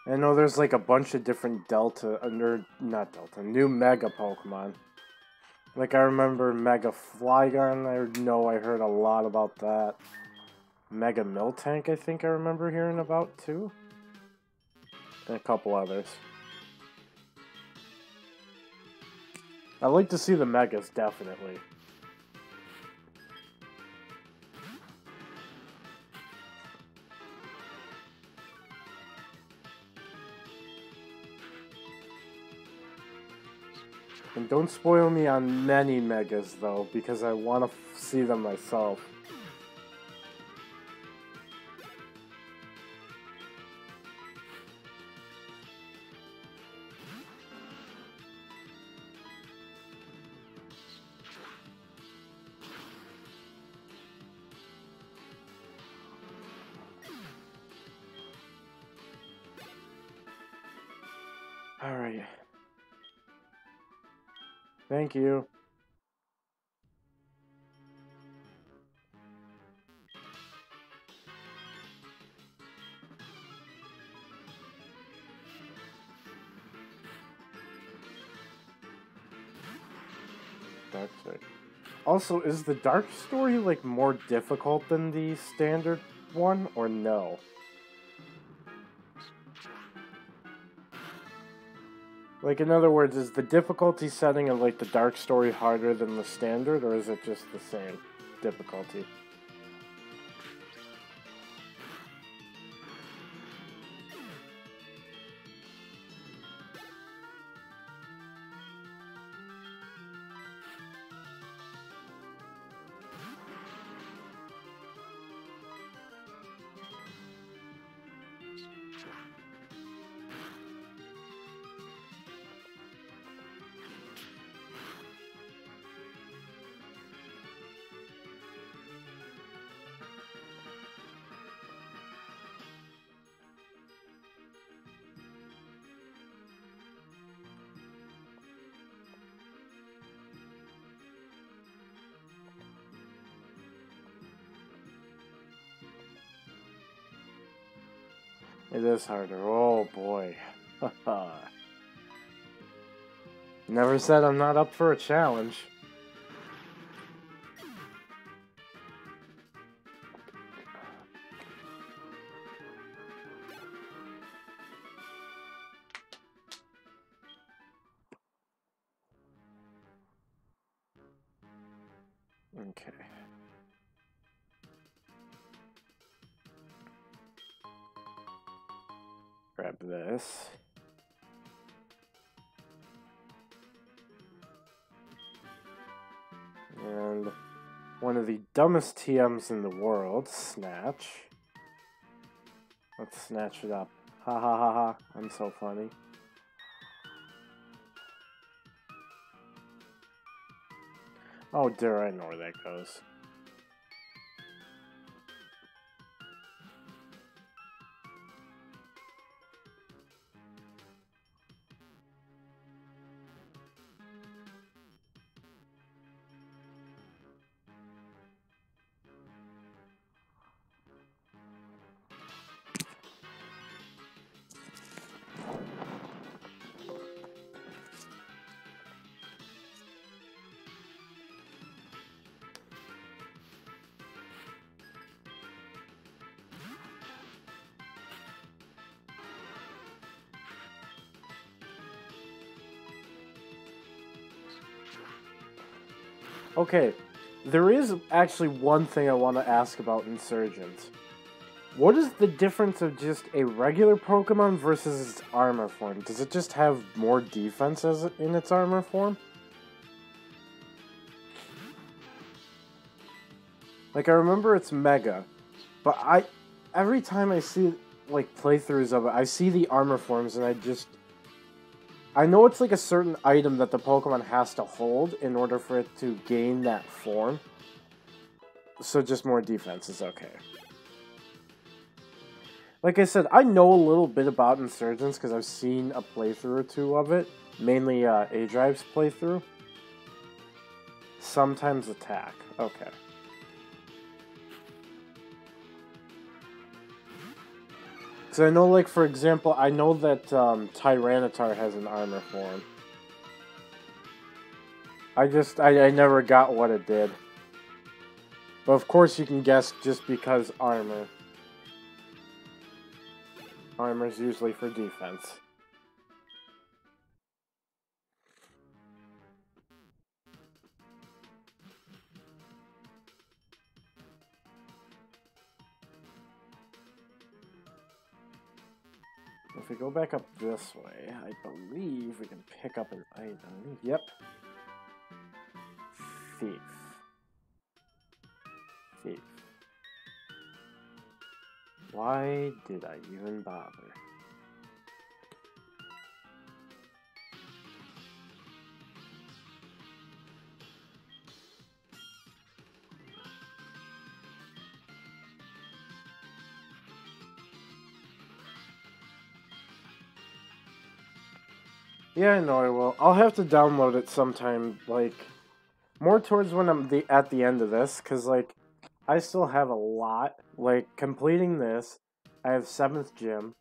S1: I know there's like a bunch of different new Mega Pokemon. Like I remember Mega Flygon, I heard a lot about that. Mega Miltank, I think I remember hearing about too. And a couple others. I'd like to see the Megas, definitely. And don't spoil me on many Megas, though, because I want to see them myself. Alright. Thank you. Dark Story. Also, is the Dark Story, like, more difficult than the standard one, or no? Like, in other words, is the difficulty setting of, like, the Dark Story harder than the standard, or is it just the same difficulty? It is harder. Oh boy. Never said I'm not up for a challenge. Okay. Grab this. And one of the dumbest TMs in the world, Snatch. Let's snatch it up. Ha ha ha ha. I'm so funny. Oh dear, I know where that goes. Okay, there is actually one thing I want to ask about Insurgents. What is the difference of just a regular Pokemon versus its armor form? Does it just have more defense in its armor form? Like, I remember it's Mega, but every time I see, like, playthroughs of it, I see the armor forms and I know it's like a certain item that the Pokemon has to hold in order for it to gain that form. So just more defense is okay. Like I said, I know a little bit about Insurgents because I've seen a playthrough or two of it. Mainly A-Drive's playthrough. Sometimes attack. Okay. Because I know, like, for example, I know that Tyranitar has an armor form. I never got what it did. But of course you can guess just because armor. Armor's usually for defense. If we go back up this way, I believe we can pick up an item. Yep. Thief. Thief. Why did I even bother? Yeah, I know I will. I'll have to download it sometime, like, more towards when I'm at the end of this, because, like, I still have a lot. Like, completing this, I have 7th gym.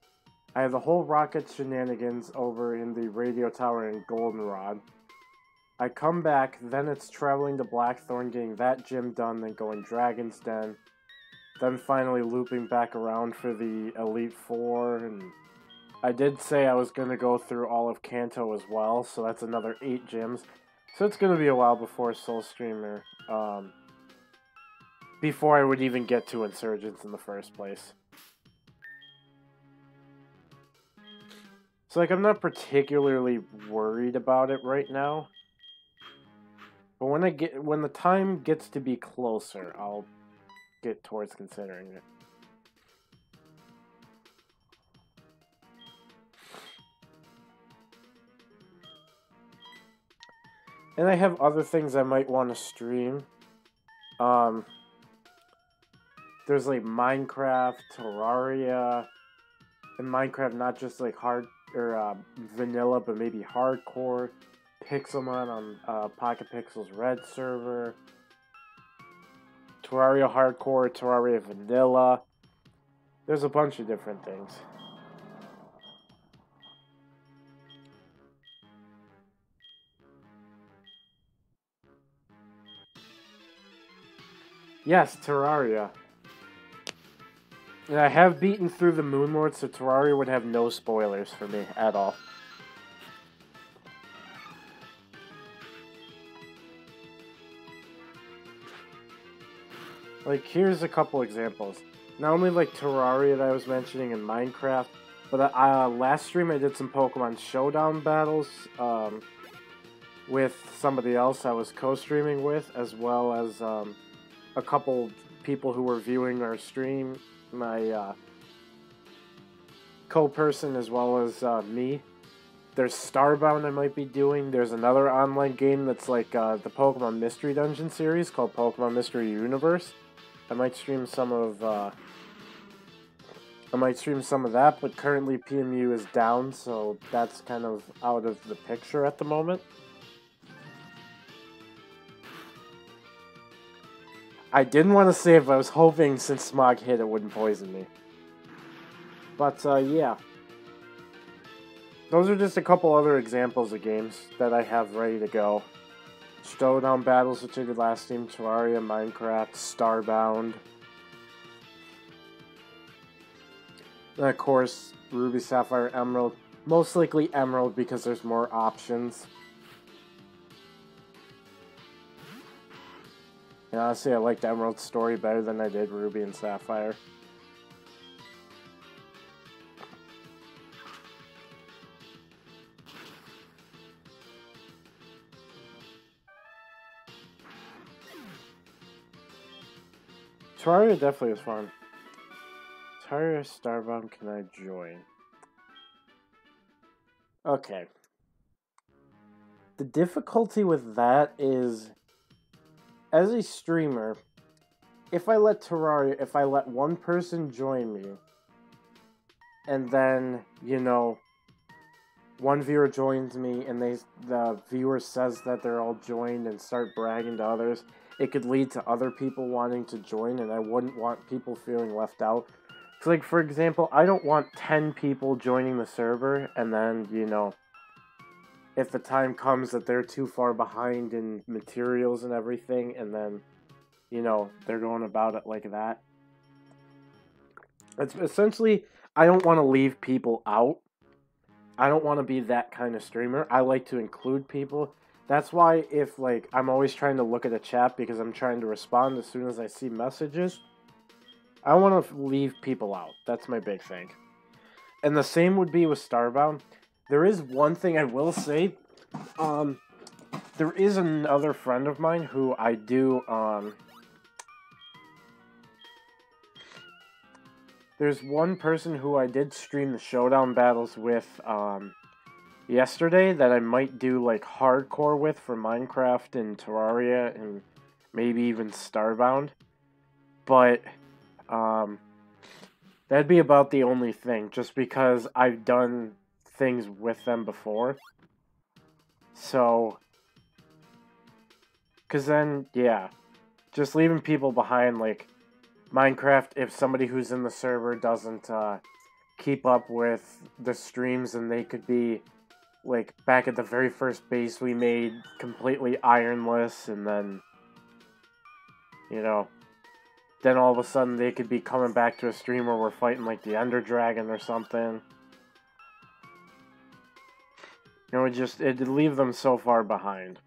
S1: I have the whole Rocket shenanigans over in the Radio Tower and Goldenrod. I come back, then it's traveling to Blackthorn, getting that gym done, then going Dragon's Den. Then finally looping back around for the Elite Four, and I did say I was going to go through all of Kanto as well, so that's another 8 gyms. So it's going to be a while before SoulStreamer, before I would even get to Insurgents in the first place. So, like, I'm not particularly worried about it right now. But when the time gets to be closer, I'll get towards considering it. And I have other things I might want to stream. There's like Minecraft, Terraria, and Minecraft not just like hard or vanilla, but maybe hardcore. Pixelmon on Pocket Pixel's Red server. Terraria hardcore, Terraria vanilla. There's a bunch of different things. Yes, Terraria. And I have beaten through the Moonlord, so Terraria would have no spoilers for me at all. Like, here's a couple examples. Not only like Terraria that I was mentioning in Minecraft, but last stream I did some Pokemon Showdown battles with somebody else I was co-streaming with, as well as a couple people who were viewing our stream. My co-person as well as me. There's Starbound I might be doing. There's another online game that's like the Pokemon Mystery Dungeon series called Pokemon Mystery Universe. I might stream some of that, but currently PMU is down, so that's kind of out of the picture at the moment. I didn't want to save, I was hoping since Smog hit it wouldn't poison me. But yeah. Those are just a couple other examples of games that I have ready to go. Showdown Battles, which I did last stream, Terraria, Minecraft, Starbound. And of course, Ruby, Sapphire, Emerald. Most likely Emerald because there's more options. And honestly, I liked Emerald's story better than I did Ruby and Sapphire. Terraria definitely was fun. Terraria Starbound, can I join? Okay. The difficulty with that is, as a streamer, if I let one person join me, and then, you know, one viewer joins me and the viewer says that they're all joined and start bragging to others, it could lead to other people wanting to join, and I wouldn't want people feeling left out. So, like, for example, I don't want 10 people joining the server, and then, you know, if the time comes that they're too far behind in materials and everything, and then, you know, they're going about it like that. It's essentially, I don't want to leave people out. I don't want to be that kind of streamer. I like to include people. That's why if, like, I'm always trying to look at a chat because I'm trying to respond as soon as I see messages. I don't want to leave people out. That's my big thing. And the same would be with Starbound. There is one thing I will say. There is another friend of mine who I do, there's one person who I did stream the Showdown Battles with, yesterday that I might do, like, hardcore with for Minecraft and Terraria and maybe even Starbound. But, that'd be about the only thing, just because I've done things with them before. So, because then, yeah, just leaving people behind, like, Minecraft, if somebody who's in the server doesn't, keep up with the streams, and they could be, like, back at the very first base we made, completely ironless, and then, you know, then all of a sudden they could be coming back to a stream where we're fighting, like, the Ender Dragon or something. It would just, it'd leave them so far behind.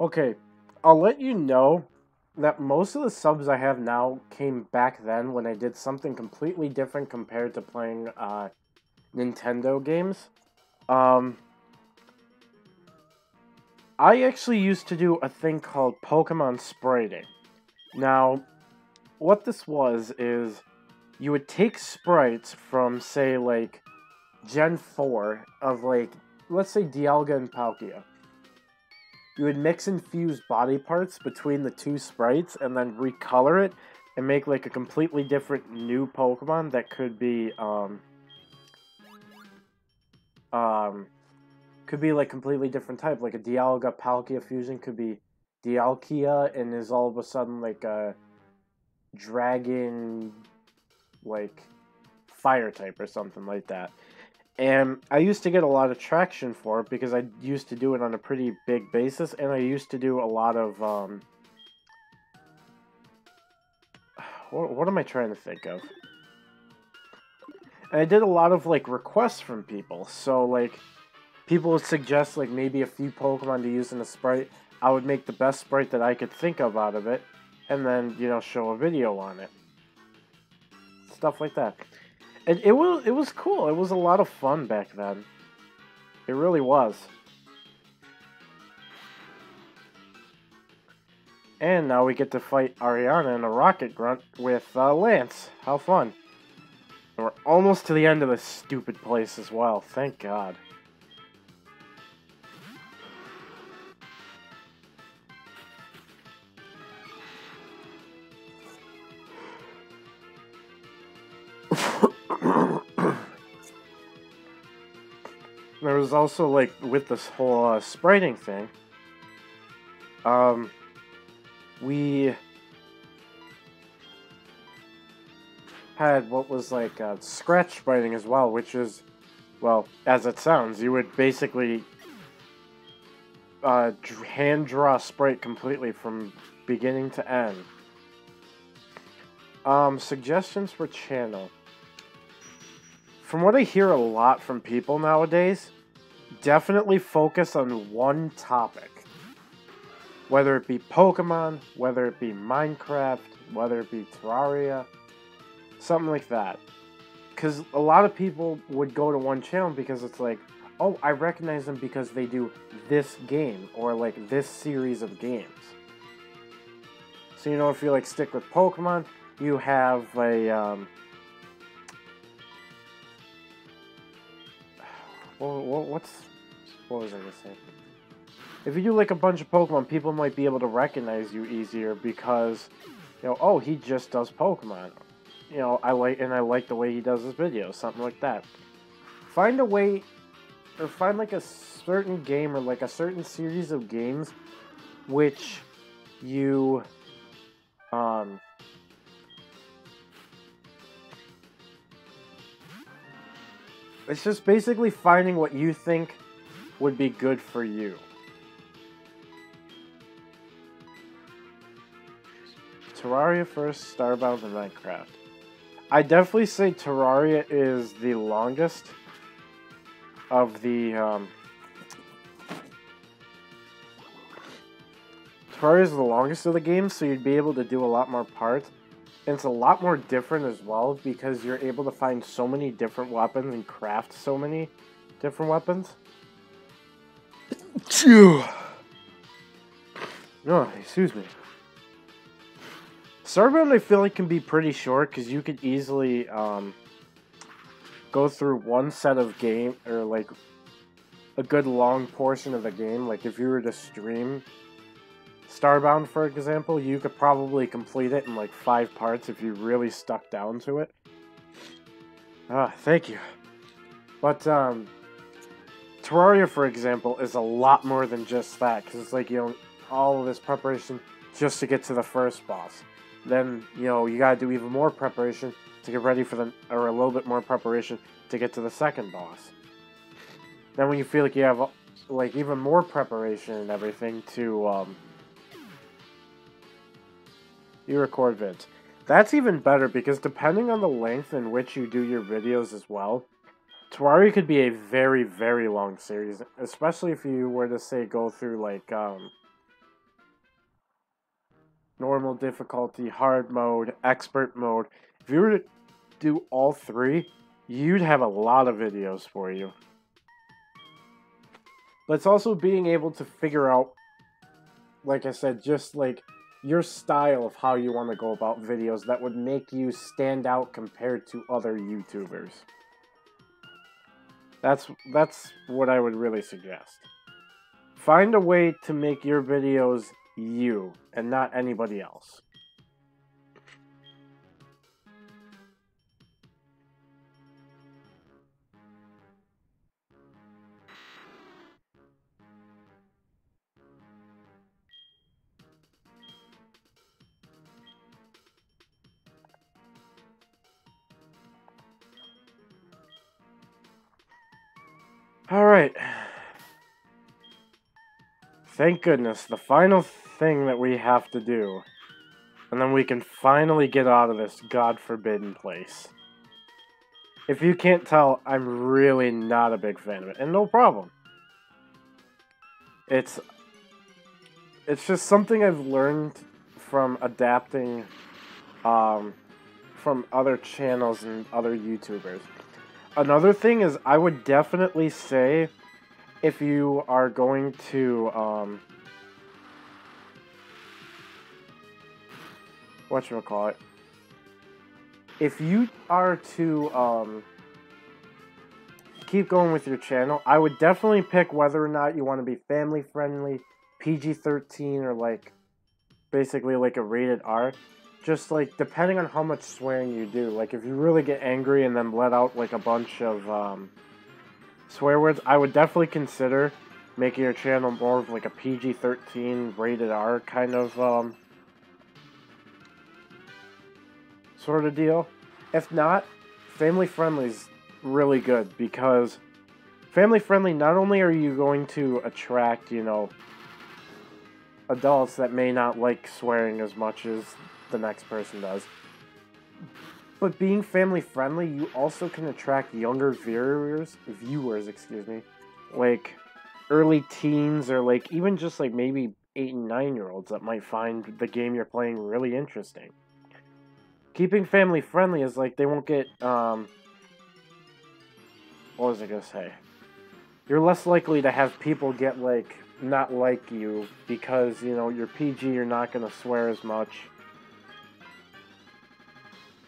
S1: Okay, I'll let you know that most of the subs I have now came back then when I did something completely different compared to playing Nintendo games. I actually used to do a thing called Pokemon spriting. Now, what this was is you would take sprites from, say, like, Gen 4 of, like, let's say Dialga and Palkia. You would mix and fuse body parts between the two sprites and then recolor it and make, like, a completely different new Pokemon that could be, could be, like, completely different type. Like, a Dialga Palkia fusion could be Dialkia and is all of a sudden, like, a dragon, like, fire type or something like that. And I used to get a lot of traction for it because I used to do it on a pretty big basis, and I used to do a lot of, what am I trying to think of? And I did a lot of, like, requests from people, so, like, people would suggest, like, maybe a few Pokemon to use in a sprite. I would make the best sprite that I could think of out of it, and then, you know, show a video on it. Stuff like that. And it was cool. It was a lot of fun back then. It really was. And now we get to fight Ariana and a Rocket Grunt with Lance. How fun. And we're almost to the end of this stupid place as well. Thank God. There was also, like, with this whole spriting thing, we had what was like scratch spriting as well, which is, well, as it sounds, you would basically hand draw a sprite completely from beginning to end. Suggestions for channel. From what I hear a lot from people nowadays, definitely focus on one topic. Whether it be Pokemon, whether it be Minecraft, whether it be Terraria, something like that. Because a lot of people would go to one channel because it's like, oh, I recognize them because they do this game, or like this series of games. So, you know, if you like stick with Pokemon, you have a, what was I gonna say? If you do like a bunch of Pokemon, people might be able to recognize you easier because, you know, oh, he just does Pokemon. You know, I like the way he does his videos, something like that. Find a way, or find like a certain game or like a certain series of games which you, it's just basically finding what you think would be good for you. Terraria first, Starbound, and Minecraft. I definitely say Terraria is the longest of the, Terraria is the longest of the games, so you'd be able to do a lot more parts. And it's a lot more different as well, because you're able to find so many different weapons and craft so many different weapons. Phew. Oh, excuse me. Starbound, I feel like, can be pretty short, because you could easily go through one set of game, or like a good long portion of the game. Like if you were to stream Starbound, for example, you could probably complete it in like 5 parts if you really stuck down to it. Ah, thank you. But Terraria, for example, is a lot more than just that, because it's like, you know, all of this preparation just to get to the first boss. Then, you know, you gotta do even more preparation to get ready for the, or a little bit more preparation to get to the second boss. Then when you feel like you have, like, even more preparation and everything to, you record vids. That's even better, because depending on the length in which you do your videos as well, Terraria could be a very, very long series, especially if you were to, say, go through, like, normal difficulty, hard mode, expert mode. If you were to do all 3, you'd have a lot of videos for you. But it's also being able to figure out, like I said, just like your style of how you want to go about videos that would make you stand out compared to other YouTubers. That's what I would really suggest. Find a way to make your videos you, and not anybody else. Alright. Thank goodness, the final thing that we have to do. And then we can finally get out of this God-forbidden place. If you can't tell, I'm really not a big fan of it. And no problem. It's just something I've learned from adapting from other channels and other YouTubers. Another thing is, I would definitely say, if you are going to whatchamacallit, if you are to keep going with your channel, I would definitely pick whether or not you want to be family friendly, PG-13, or like basically like a rated R. Just like depending on how much swearing you do. Like if you really get angry and then let out like a bunch of swear words, I would definitely consider making your channel more of like a PG-13 rated R kind of sort of deal. If not, family friendly is really good, because family friendly, not only are you going to attract, you know, adults that may not like swearing as much as the next person does, but being family friendly, you also can attract younger viewers, excuse me, like early teens, or like even just like maybe 8 and 9-year-olds that might find the game you're playing really interesting. Keeping family friendly is like they won't get what was I gonna say? You're less likely to have people get like not like you because, you know, you're PG, you're not gonna swear as much.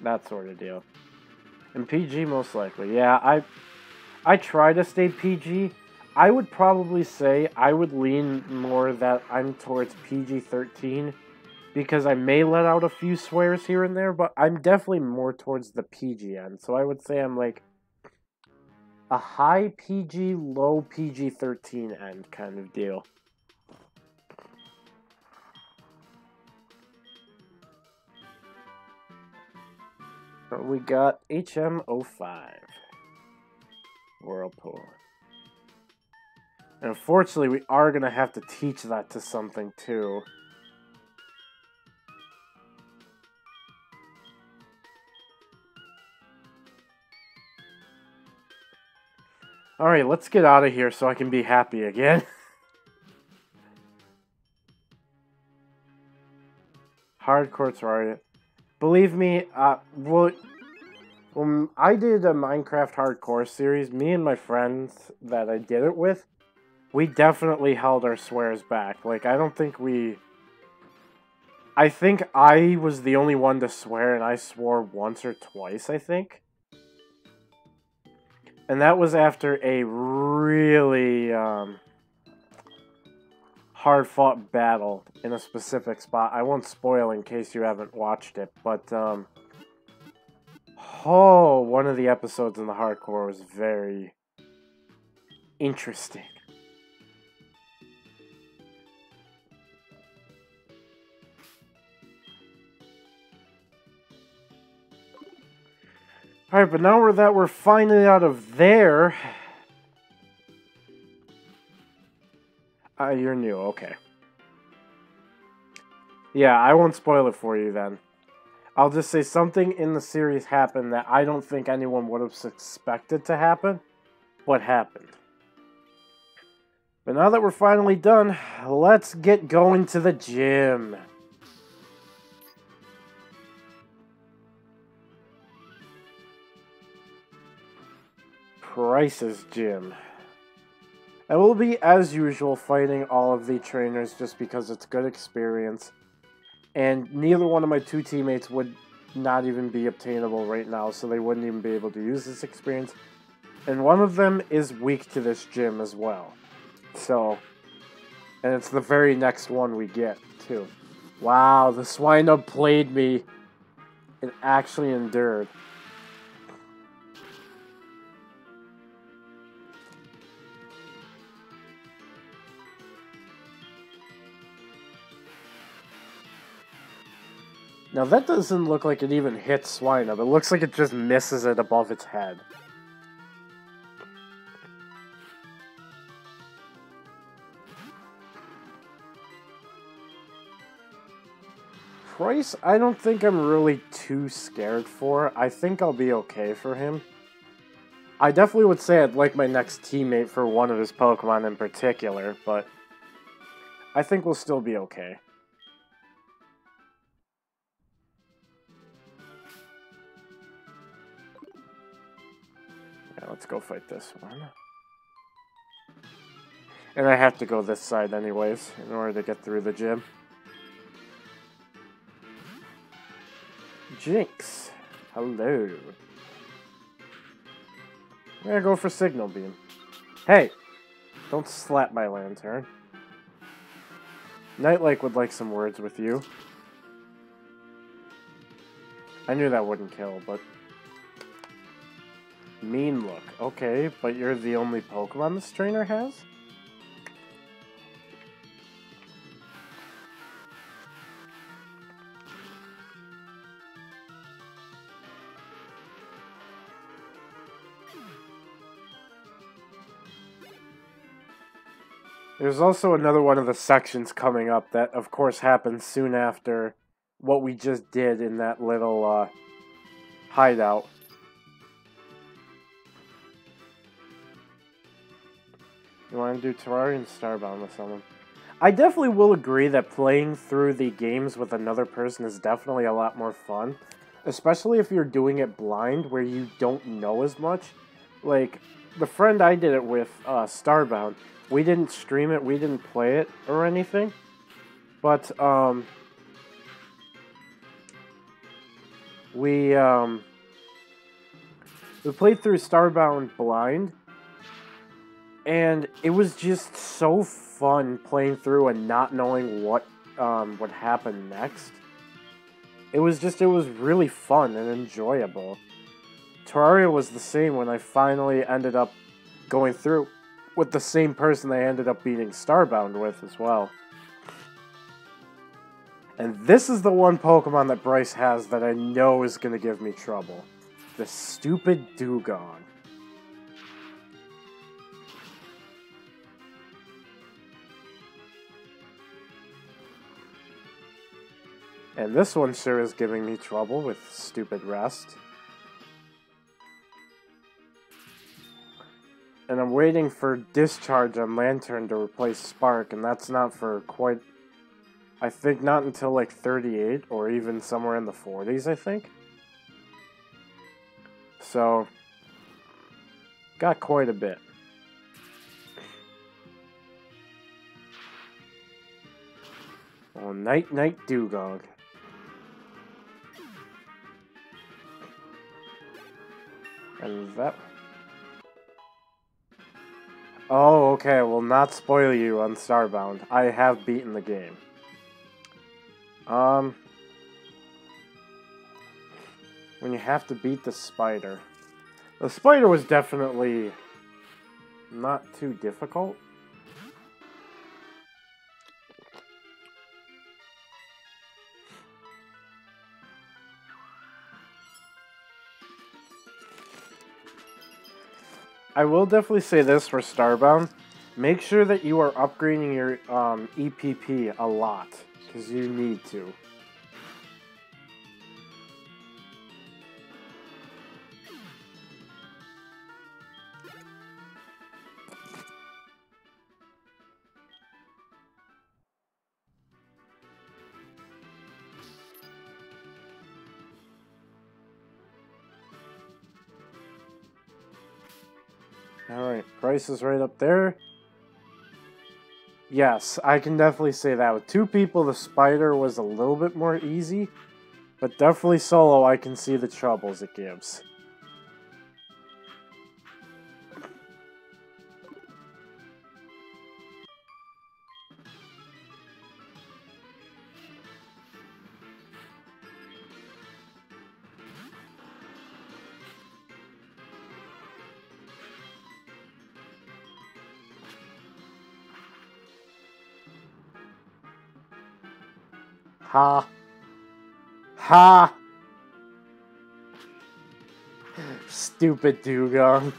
S1: That sort of deal. And PG most likely. Yeah, I try to stay PG. I would probably say I would lean more that I'm towards PG-13, because I may let out a few swears here and there, but I'm definitely more towards the PG end. So I would say I'm like a high PG, low PG-13 end kind of deal. We got HM05. Whirlpool. And unfortunately, we are going to have to teach that to something too. Alright, let's get out of here so I can be happy again. Hardcore Terraria. Believe me, when I did a Minecraft Hardcore series, me and my friends that I did it with, we definitely held our swears back. Like, I don't think we... I think I was the only one to swear, and I swore once or twice, I think. And that was after a really hard-fought battle in a specific spot. I won't spoil in case you haven't watched it, but one of the episodes in the hardcore was very interesting. Alright, but now we're finally out of there. You're new, okay. Yeah, I won't spoil it for you then. I'll just say something in the series happened that I don't think anyone would have suspected to happen, but happened. But now that we're finally done, let's get going to the gym. Price's gym. I will be, as usual, fighting all of the trainers just because it's good experience. And neither one of my two teammates would not even be obtainable right now, so they wouldn't even be able to use this experience. And one of them is weak to this gym as well. So, and it's the very next one we get, too. Wow, the Swinub played me. It actually endured. Now that doesn't look like it even hits Swinub. It looks like it just misses it above its head. Price, I don't think I'm really too scared for. I think I'll be okay for him. I definitely would say I'd like my next teammate for one of his Pokemon in particular, but I think we'll still be okay. Yeah, let's go fight this one. And I have to go this side anyways, in order to get through the gym. Jinx. Hello. I'm gonna go for Signal Beam. Hey! Don't slap my lantern. Nightlight would like some words with you. I knew that wouldn't kill, but... Mean look. Okay, but you're the only Pokemon this trainer has? There's also another one of the sections coming up that, of course, happens soon after what we just did in that little, hideout. You want to do Terraria and Starbound with someone? I definitely will agree that playing through the games with another person is definitely a lot more fun. Especially if you're doing it blind, where you don't know as much. Like, the friend I did it with, Starbound, we didn't stream it, we didn't play it or anything. But, we played through Starbound blind. And it was just so fun playing through and not knowing what would happen next. It was really fun and enjoyable. Terraria was the same when I finally ended up going through with the same person I ended up beating Starbound with as well. And this is the one Pokemon that Bryce has that I know is going to give me trouble. The stupid Dugong. And this one sure is giving me trouble with stupid Rest. And I'm waiting for Discharge on Lantern to replace Spark, and that's not for quite... I think not until like 38, or even somewhere in the 40s, I think. So, got quite a bit. Oh, Night Dugong. And that... Oh, okay, will not spoil you on Starbound. I have beaten the game. When you have to beat the spider. The spider was definitely not too difficult. I will definitely say this for Starbound. Make sure that you are upgrading your EPP a lot, because you need to. Alright, price is right up there. Yes, I can definitely say that. With two people, the spider was a little bit more easy. But definitely solo, I can see the troubles it gives. Ha. Ha! Stupid Dugong.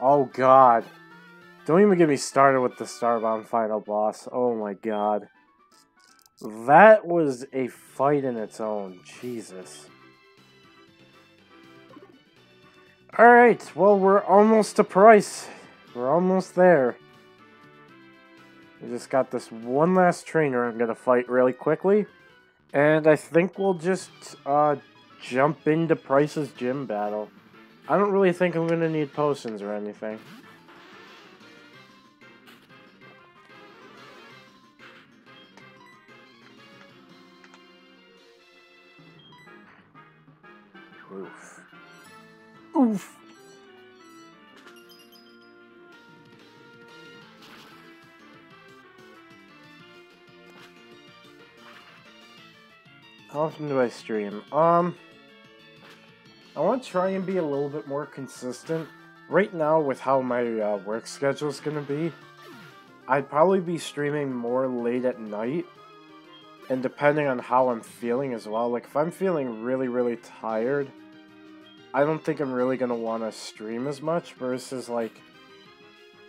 S1: Oh god. Don't even get me started with the Starbound final boss. Oh my god. That was a fight in its own. Jesus. Alright, well, we're almost to price. We're almost there. We just got this one last trainer I'm gonna fight really quickly. And I think we'll just jump into Price's gym battle. I don't really think I'm gonna need potions or anything. Oof. Oof. How often do I stream? I want to try and be a little bit more consistent. Right now, with how my work schedule is going to be, I'd probably be streaming more late at night. And depending on how I'm feeling as well, like if I'm feeling really, really tired, I don't think I'm really going to want to stream as much, versus like,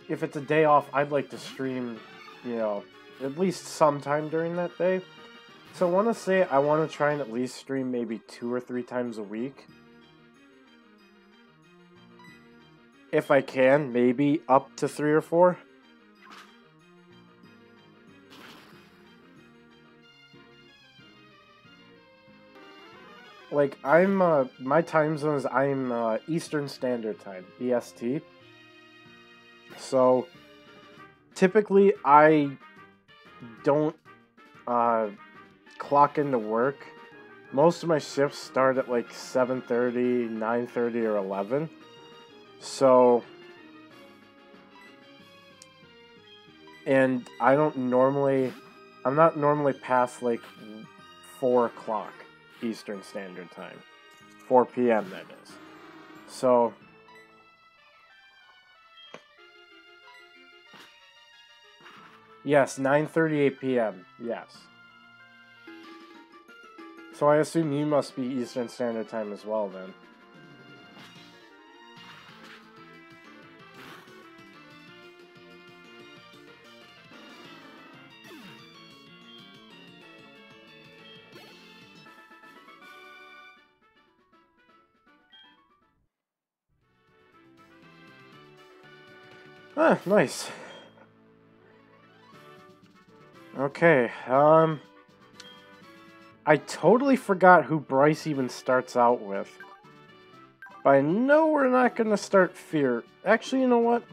S1: if it's a day off, I'd like to stream, you know, at least sometime during that day. So I want to say I want to try and at least stream maybe 2 or 3 times a week. If I can, maybe up to 3 or 4. Like, my time zone is, I'm Eastern Standard Time, EST. So, typically, I don't, clock into work. Most of my shifts start at, like, 7:30, 9:30, or 11. So, and I'm not normally past, like, 4 o'clock. Eastern Standard Time. 4 p.m. that is. So, yes, 9:38 p.m. Yes. So I assume you must be Eastern Standard Time as well then. Ah, nice. Okay, I totally forgot who Bryce even starts out with. But I know we're not gonna start Fear. Actually, you know what?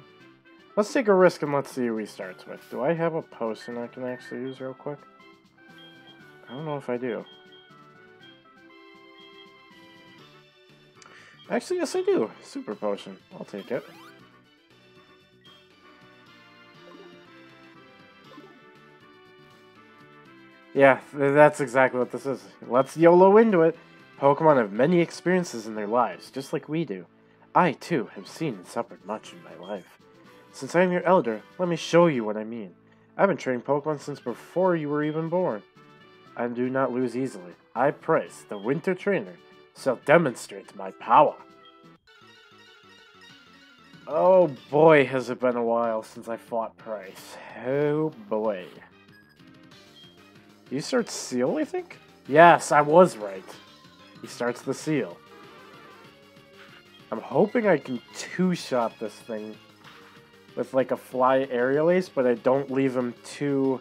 S1: Let's take a risk and let's see who he starts with. Do I have a potion I can actually use real quick? I don't know if I do. Actually, yes I do. Super potion. I'll take it. Yeah, that's exactly what this is. Let's YOLO into it. Pokemon have many experiences in their lives, just like we do. I, too, have seen and suffered much in my life. Since I am your elder, let me show you what I mean. I've been training Pokemon since before you were even born. I do not lose easily. I, Price, the Winter Trainer, shall demonstrate my power. Oh boy, has it been a while since I fought Price. Oh boy. You start Seal, I think? Yes, I was right. He starts the Seal. I'm hoping I can two-shot this thing with like a Fly Aerial Ace, but I don't leave him too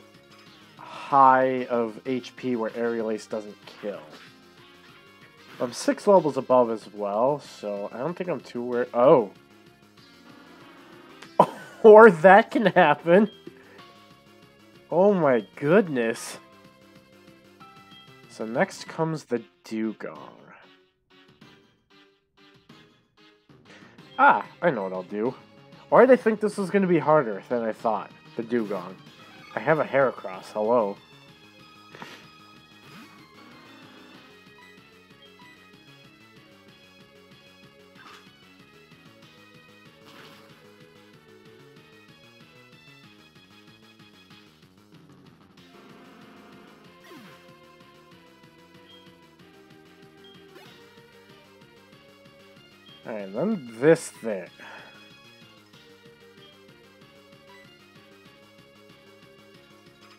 S1: high of HP where Aerial Ace doesn't kill. I'm 6 levels above as well, so I don't think I'm too worried. Oh. Or that can happen. Oh my goodness. So next comes the Dugong. Ah, I know what I'll do. Why did I think this was going to be harder than I thought? The Dugong. I have a Heracross, hello. Alright, then this thing.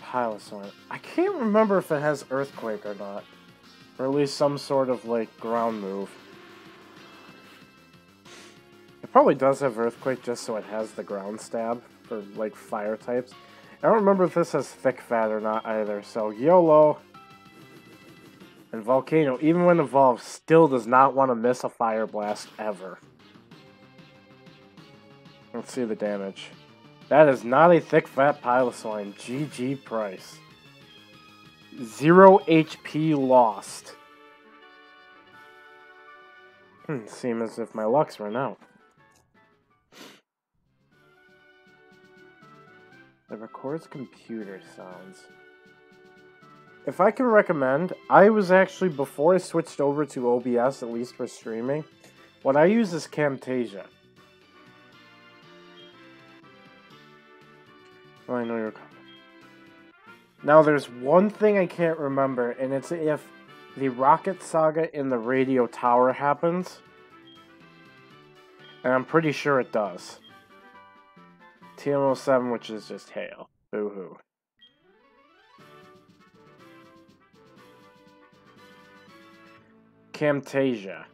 S1: Piloswine. I can't remember if it has Earthquake or not. Or at least some sort of, like, ground move. It probably does have Earthquake just so it has the ground stab for, like, fire types. I don't remember if this has Thick Fat or not either, so YOLO. And Volcano, even when evolved, still does not want to miss a Fire Blast ever. Let's see the damage. That is not a Thick Fat Piloswine. GG Price. 0 HP lost. Seems as if my luck's run out. It records computer sounds. If I can recommend, I was actually, before I switched over to OBS, at least for streaming, what I use is Camtasia. Oh, I know you're coming. Now, there's one thing I can't remember, and it's if the Rocket Saga in the radio tower happens. And I'm pretty sure it does. TM07, which is just hail. Boo-hoo. Camtasia.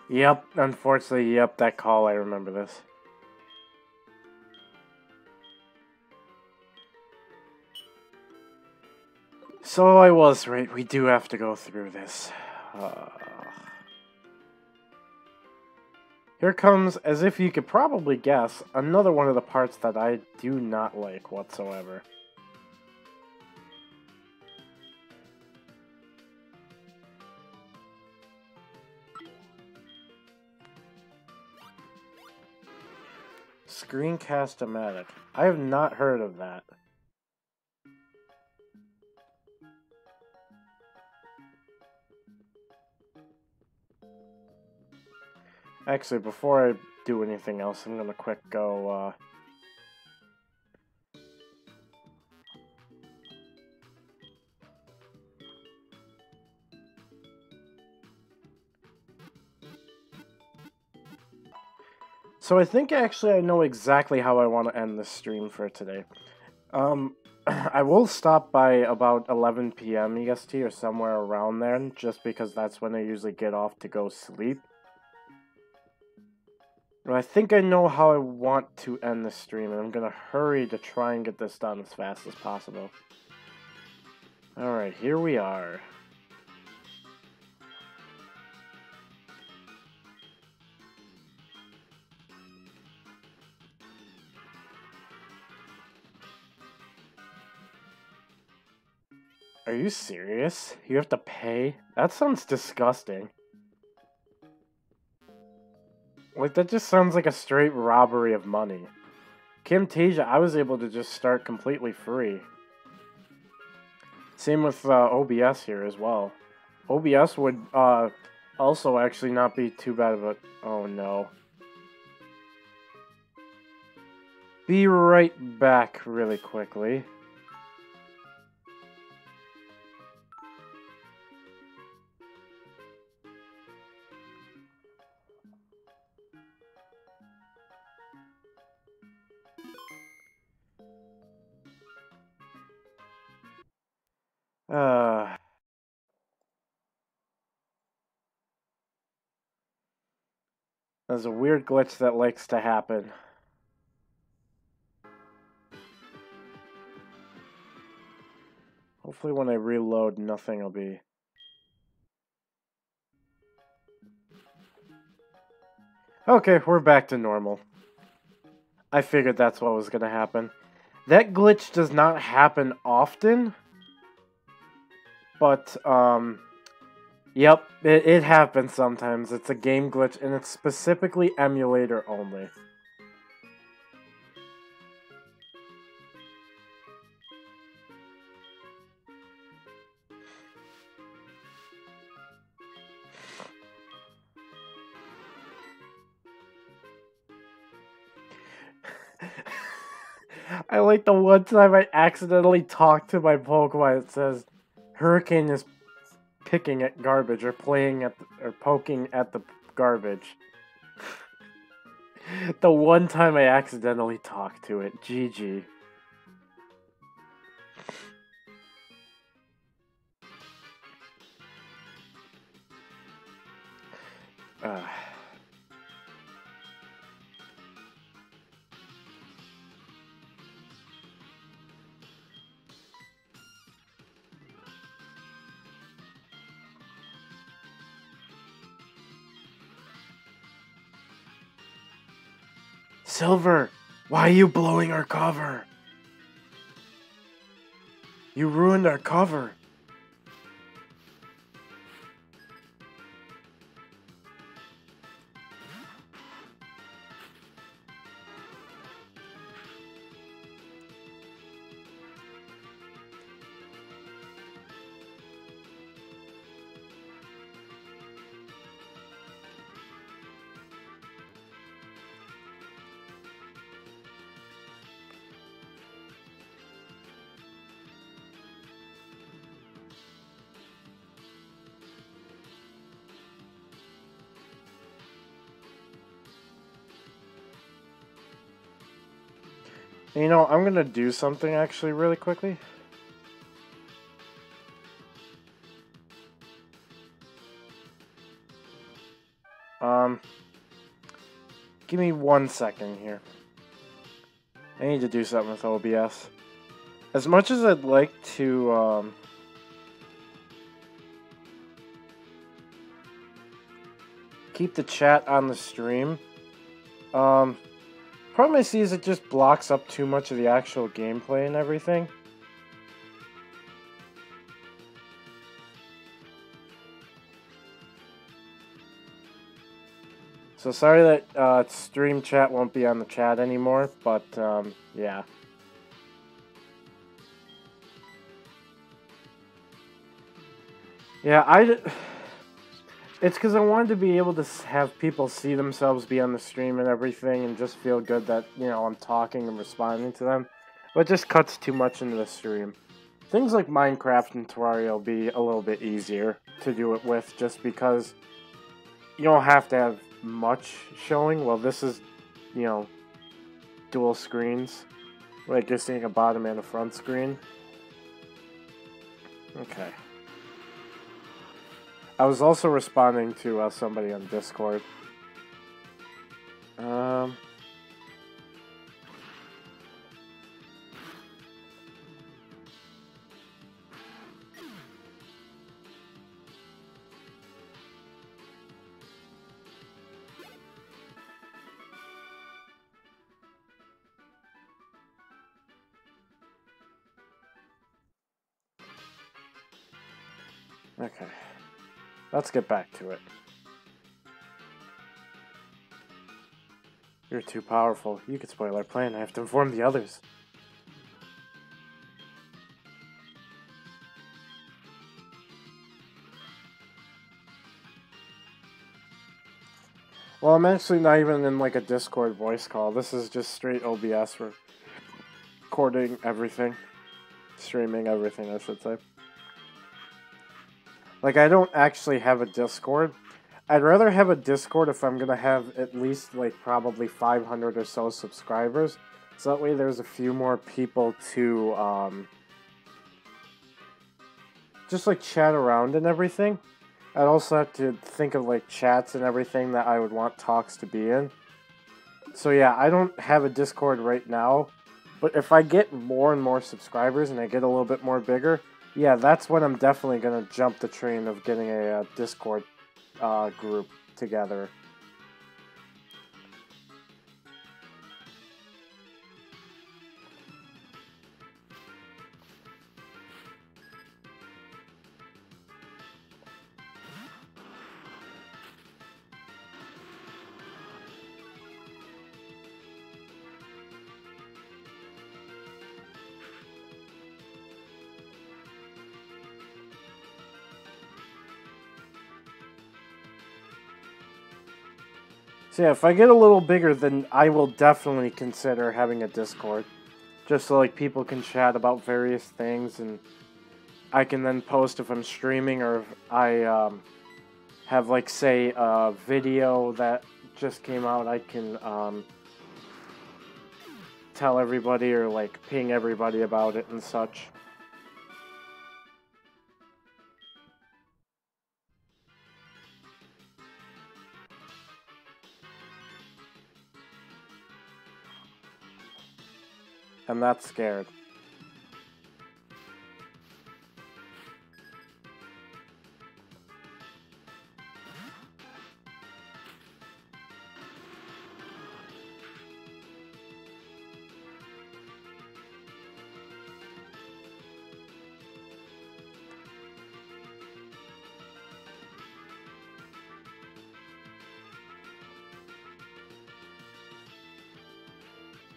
S1: Yep, unfortunately, yep, that call, I remember this. So I was right, we do have to go through this. Here comes, as if you could probably guess, another one of the parts that I do not like whatsoever. Screencast-o-matic. I have not heard of that. Actually, before I do anything else, I'm gonna quick go, So I think actually I know exactly how I want to end this stream for today. I will stop by about 11 p.m. EST or somewhere around there, just because that's when I usually get off to go sleep. But I think I know how I want to end the stream, and I'm gonna hurry to try and get this done as fast as possible. Alright, here we are. Are you serious? You have to pay? That sounds disgusting. Like, that just sounds like a straight robbery of money. Camtasia, I was able to just start completely free. Same with OBS here as well. OBS would also actually not be too bad of a... Oh no. Be right back really quickly. There's a weird glitch that likes to happen. Hopefully when I reload, nothing will be... Okay, we're back to normal. I figured that's what was gonna happen. That glitch does not happen often. But, yep, it happens sometimes. It's a game glitch, and it's specifically emulator only. I like the one time I accidentally talked to my Pokemon. It says, Hurricane is picking at garbage, or playing at, or poking at the garbage. The one time I accidentally talked to it. GG. Silver, why are you blowing our cover? You ruined our cover. You know, I'm gonna do something actually really quickly. Give me 1 second here. I need to do something with OBS. As much as I'd like to, keep the chat on the stream, problem I see is it just blocks up too much of the actual gameplay and everything. So sorry that stream chat won't be on the chat anymore, but yeah. Yeah, it's because I wanted to be able to have people see themselves be on the stream and everything and just feel good that, you know, I'm talking and responding to them. But it just cuts too much into the stream. Things like Minecraft and Terraria will be a little bit easier to do it with just because you don't have to have much showing. Well, this is, you know, dual screens. Like you're seeing a bottom and a front screen. Okay. I was also responding to somebody on Discord. Okay. Let's get back to it. You're too powerful. You could spoil our plan. I have to inform the others. Well, I'm actually not even in like a Discord voice call. This is just straight OBS recording everything. Streaming everything, I should say. Like, I don't actually have a Discord. I'd rather have a Discord if I'm gonna have at least, like, probably 500 or so subscribers. So that way there's a few more people to, just, like, chat around and everything. I'd also have to think of, like, chats and everything that I would want talks to be in. So, yeah, I don't have a Discord right now. But if I get more and more subscribers and I get a little bit more bigger, yeah, that's when I'm definitely going to jump the train of getting a Discord group together. So yeah, if I get a little bigger, then I will definitely consider having a Discord. Just so like people can chat about various things, and I can then post if I'm streaming or if I have like say a video that just came out, I can tell everybody or like ping everybody about it and such. I'm not scared.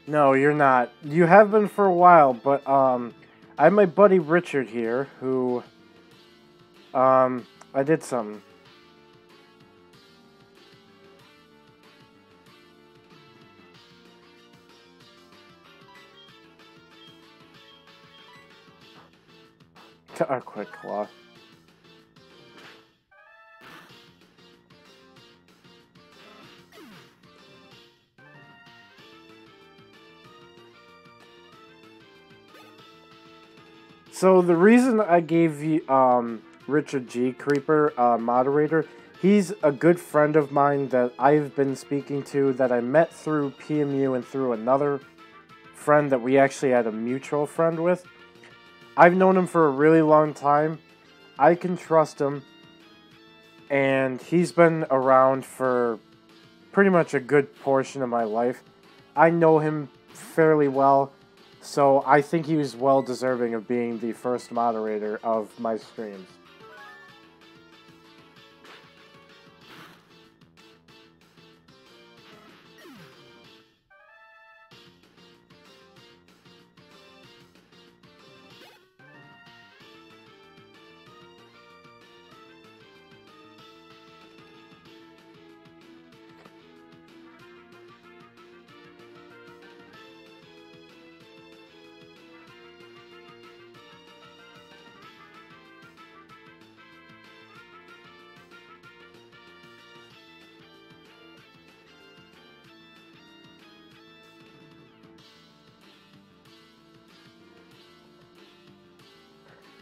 S1: No, you're not. You have been for a while, but I have my buddy Richard here, who I did something. A quick claw. So the reason I gave you Richard G. Creeper moderator, he's a good friend of mine that I've been speaking to, that I met through PMU and through another friend that we actually had a mutual friend with. I've known him for a really long time. I can trust him, and he's been around for pretty much a good portion of my life. I know him fairly well. So I think he was well deserving of being the first moderator of my streams.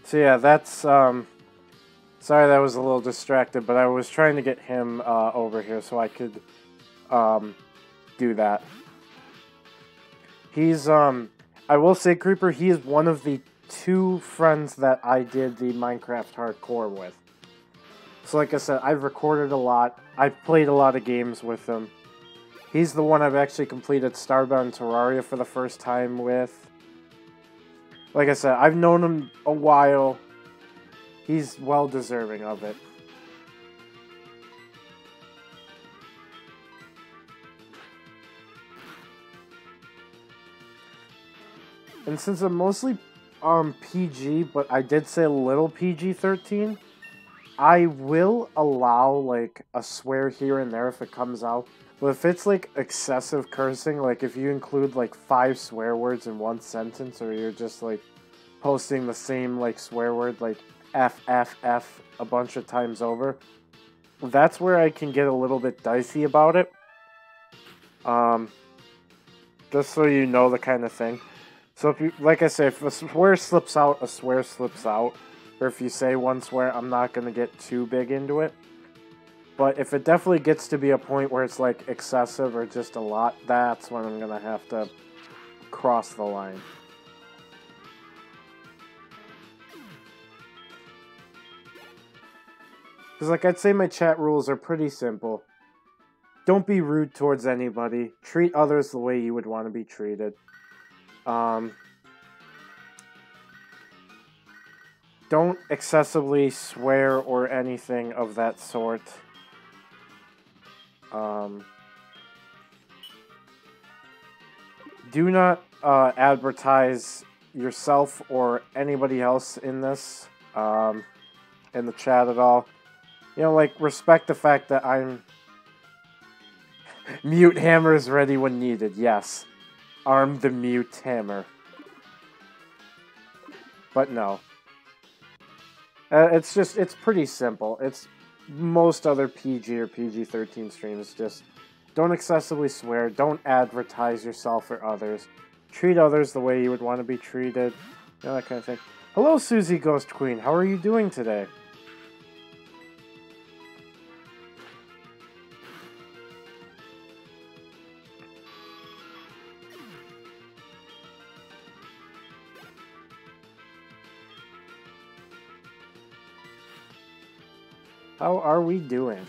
S1: So yeah, that's, sorry that was a little distracted, but I was trying to get him, over here so I could, do that. He's, I will say, Creeper, he is one of the 2 friends that I did the Minecraft Hardcore with. So like I said, I've recorded a lot, I've played a lot of games with him. He's the one I've actually completed Starbound Terraria for the first time with. Like I said, I've known him a while. He's well deserving of it. And since I'm mostly PG, but I did say a little PG-13, I will allow like a swear here and there if it comes out. But if it's like excessive cursing, like if you include like 5 swear words in one sentence, or you're just like posting the same like swear word like F F F a bunch of times over, that's where I can get a little bit dicey about it. Just so you know the kind of thing. So if you, like I say, if a swear slips out, a swear slips out. Or if you say one swear, I'm not gonna get too big into it. But if it definitely gets to be a point where it's like excessive or just a lot, that's when I'm gonna have to cross the line. Because like I'd say my chat rules are pretty simple. Don't be rude towards anybody. Treat others the way you would want to be treated. Don't excessively swear or anything of that sort. Do not advertise yourself or anybody else in this, in the chat at all. You know, like, respect the fact that I'm... Mute hammer is ready when needed, yes. Arm the mute hammer. But no. It's just, it's pretty simple. It's most other PG or PG-13 streams. Just don't excessively swear. Don't advertise yourself or others. Treat others the way you would want to be treated. You know, that kind of thing. Hello, Susie Ghost Queen. How are you doing today? How are we doing?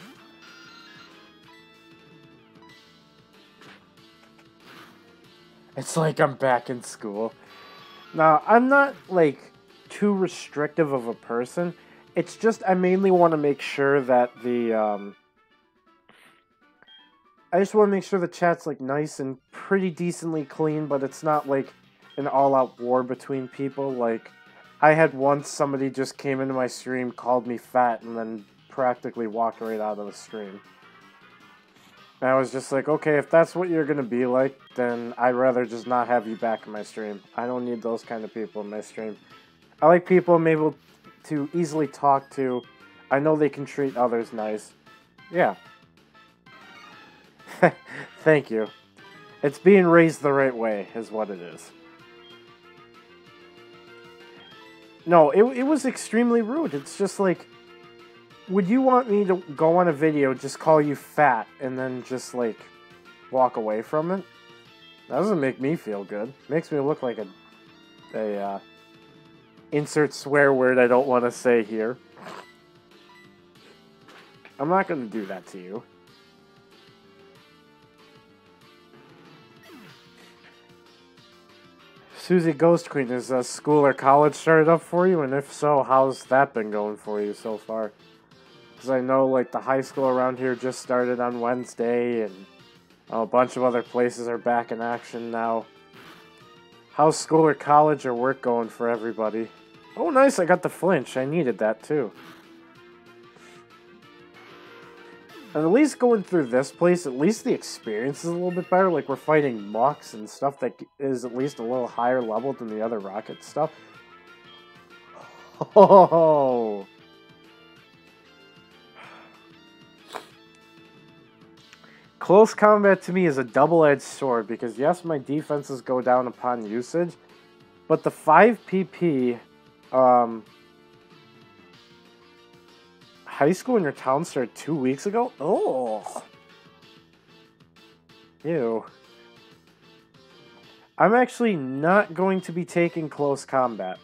S1: It's like I'm back in school. Now, I'm not, like, too restrictive of a person. It's just I mainly want to make sure that I just want to make sure the chat's, like, nice and pretty decently clean, but it's not, like, an all-out war between people. Like, I had once somebody just came into my stream, called me fat, and then practically walked right out of the stream. And I was just like, okay, if that's what you're gonna be like, then I'd rather just not have you back in my stream. I don't need those kind of people in my stream. I like people I'm able to easily talk to. I know they can treat others nice. Yeah. Thank you. It's being raised the right way, is what it is. No, it was extremely rude. It's just like, would you want me to go on a video, just call you fat, and then just, like, walk away from it? That doesn't make me feel good. Makes me look like a insert swear word I don't want to say here. I'm not going to do that to you. Susie Ghost Queen, is school or college started up for you? And if so, how's that been going for you so far? Because I know, like, the high school around here just started on Wednesday, and a bunch of other places are back in action now. How's school or college or work going for everybody? Oh, nice, I got the flinch. I needed that, too. And at least going through this place, at least the experience is a little bit better. Like, we're fighting mucks and stuff that is at least a little higher level than the other rocket stuff. Oh! Close combat to me is a double-edged sword, because yes, my defenses go down upon usage, but the 5 PP, high school in your town started 2 weeks ago? Oh! Ew. I'm actually not going to be taking close combat.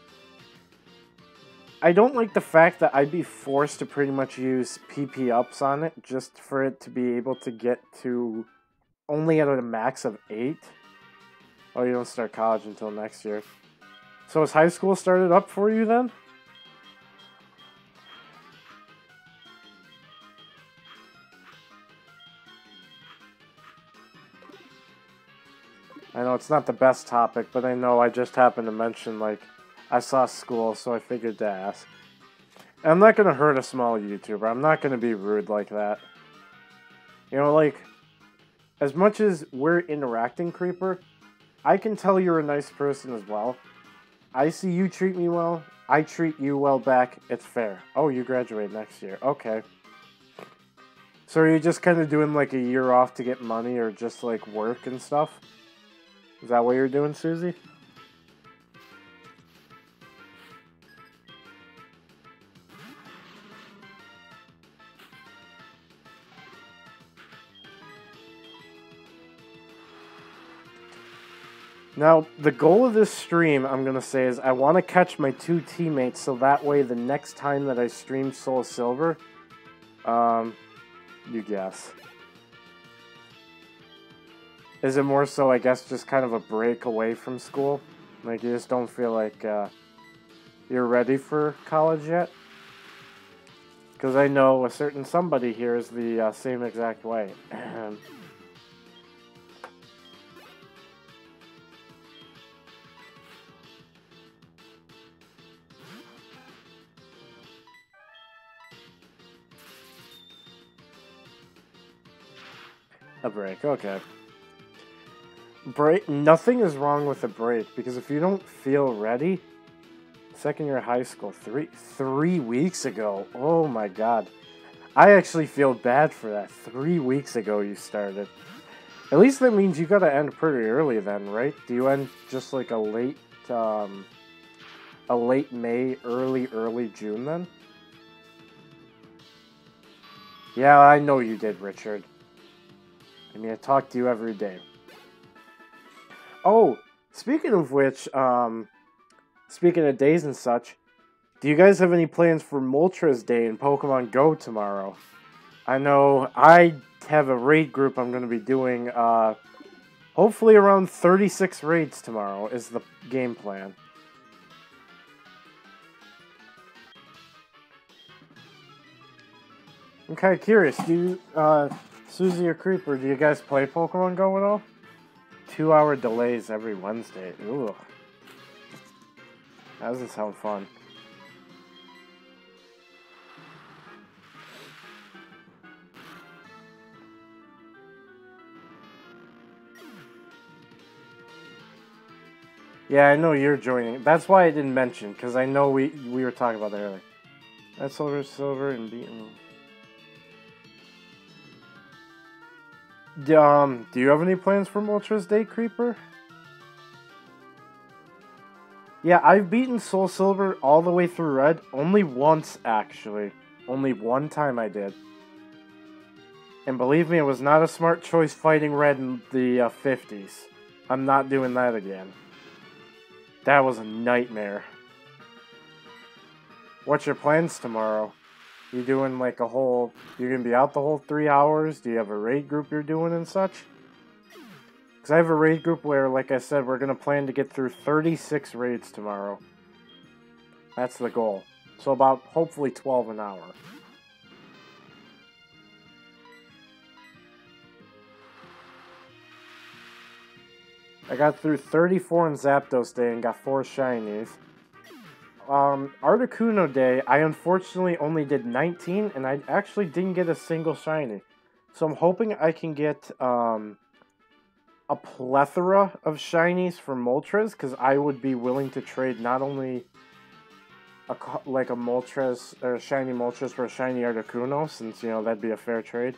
S1: I don't like the fact that I'd be forced to pretty much use PP ups on it just for it to be able to get to only at a max of 8. Oh, you don't start college until next year. So is high school started up for you then? I know it's not the best topic, but I know I just happened to mention, like, I saw school, so I figured to ask. And I'm not going to hurt a small YouTuber. I'm not going to be rude like that. You know, like, as much as we're interacting, Creeper, I can tell you're a nice person as well. I see you treat me well. I treat you well back. It's fair. Oh, you graduate next year. Okay. So are you just kind of doing, like, a year off to get money or just, like, work and stuff? Is that what you're doing, Susie? Now, the goal of this stream, I'm going to say, is I want to catch my 2 teammates so that way the next time that I stream SoulSilver, you guess. Is it more so, I guess, just kind of a break away from school? Like, you just don't feel like you're ready for college yet? Because I know a certain somebody here is the same exact way. A break, okay. Break. Nothing is wrong with a break, because if you don't feel ready, second year of high school, three weeks ago, oh my god. I actually feel bad for that. 3 weeks ago you started. At least that means you gotta end pretty early then, right? Do you end just like a late May, early June then? Yeah, I know you did, Richard. I mean, I talk to you every day. Oh, speaking of which, speaking of days and such, Do you guys have any plans for Moltres Day in Pokemon Go tomorrow? I know I have a raid group I'm going to be doing, hopefully around 36 raids tomorrow is the game plan. I'm kind of curious, do you, Susie or Creeper, do you guys play Pokemon Go at all? 2-hour delays every Wednesday. Ooh. That doesn't sound fun. Yeah, I know you're joining. That's why I didn't mention, because I know we were talking about that earlier. That's Silver, and beaten. Do you have any plans for Moltres Day, Creeper? Yeah, I've beaten SoulSilver all the way through Red. Only once, actually. Only one time I did. And believe me, it was not a smart choice fighting Red in the 50s. I'm not doing that again. That was a nightmare. What's your plans tomorrow? You doing like a whole... You're going to be out the whole 3 hours? Do you have a raid group you're doing and such? Because I have a raid group where, like I said, we're going to plan to get through 36 raids tomorrow. That's the goal. So about, hopefully, 12 an hour. I got through 34 on Zapdos Day and got 4 shinies. Articuno Day, I unfortunately only did 19, and I actually didn't get a single shiny. So I'm hoping I can get a plethora of shinies for Moltres, because I would be willing to trade not only like a Moltres, or a shiny Moltres for a shiny Articuno, since, you know, that'd be a fair trade.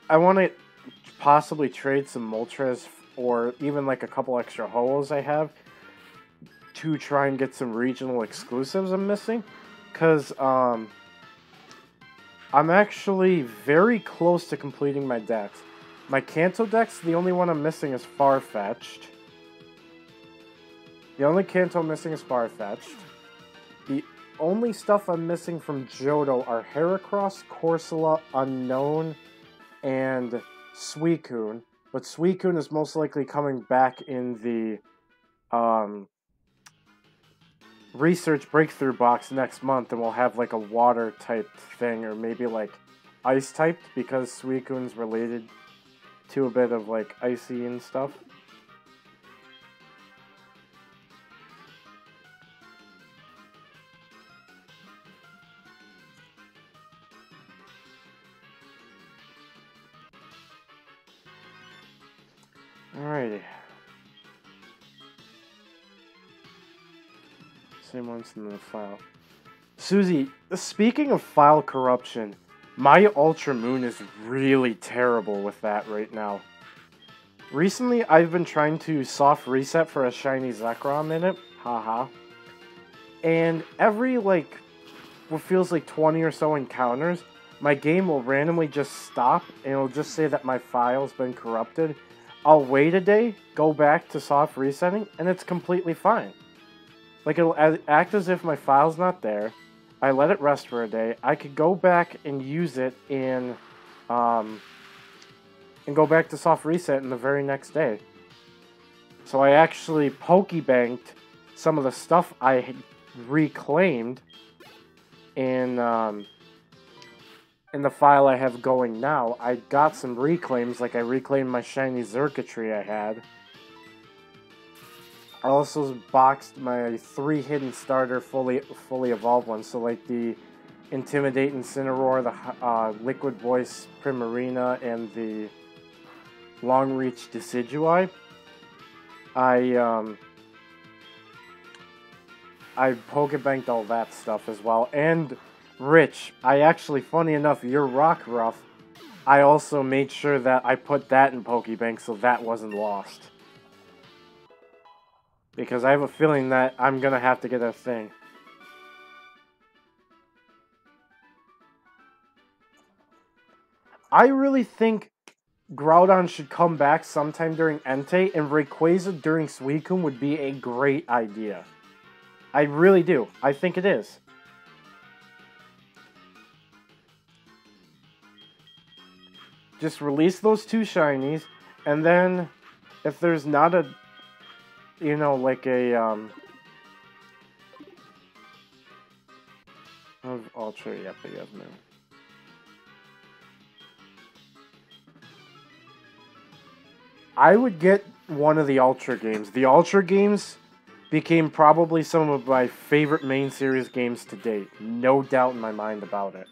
S1: I want to possibly trade some Moltres or even like a couple extra Ho-Ohs I have to try and get some regional exclusives I'm missing. Because I'm actually very close to completing my decks. My Kanto deck's the only one I'm missing is Farfetch'd. The only Kanto I'm missing is Farfetch'd. The only stuff I'm missing from Johto are Heracross, Corsola, Unknown, and Suicune. But Suicune is most likely coming back in the research breakthrough box next month, and we'll have like a water type thing, or maybe like ice typed, because Suicune's related to a bit of like icy and stuff. Alrighty. Same ones in the file. Susie, speaking of file corruption, my Ultra Moon is really terrible with that right now. Recently, I've been trying to soft reset for a shiny Zekrom in it. Haha. And every, like, what feels like 20 or so encounters, my game will randomly just stop, and it'll just say that my file's been corrupted. I'll wait a day, go back to soft resetting, and it's completely fine. Like, it'll act as if my file's not there. I let it rest for a day. I could go back and use it in, and go back to soft reset in the very next day. So I actually Pokebanked some of the stuff I had reclaimed in the file I have going now. I got some reclaims, like I reclaimed my shiny Xurkitree I had. I also boxed my 3 hidden starter fully evolved ones, so like the Intimidate Incineroar, the Liquid Voice Primarina, and the Long Reach Decidueye. I Pokebanked all that stuff as well. And Rich, I actually, funny enough, your Rockruff, I also made sure that I put that in Pokebank so that wasn't lost. Because I have a feeling that I'm gonna have to get a thing. I really think Groudon should come back sometime during Entei, and Rayquaza during Suicune would be a great idea. I really do. I think it is. Just release those two shinies, and then if there's not a, you know, like a, of Ultra, yep, I guess, man. I would get one of the Ultra games. The Ultra games became probably some of my favorite main series games to date. No doubt in my mind about it.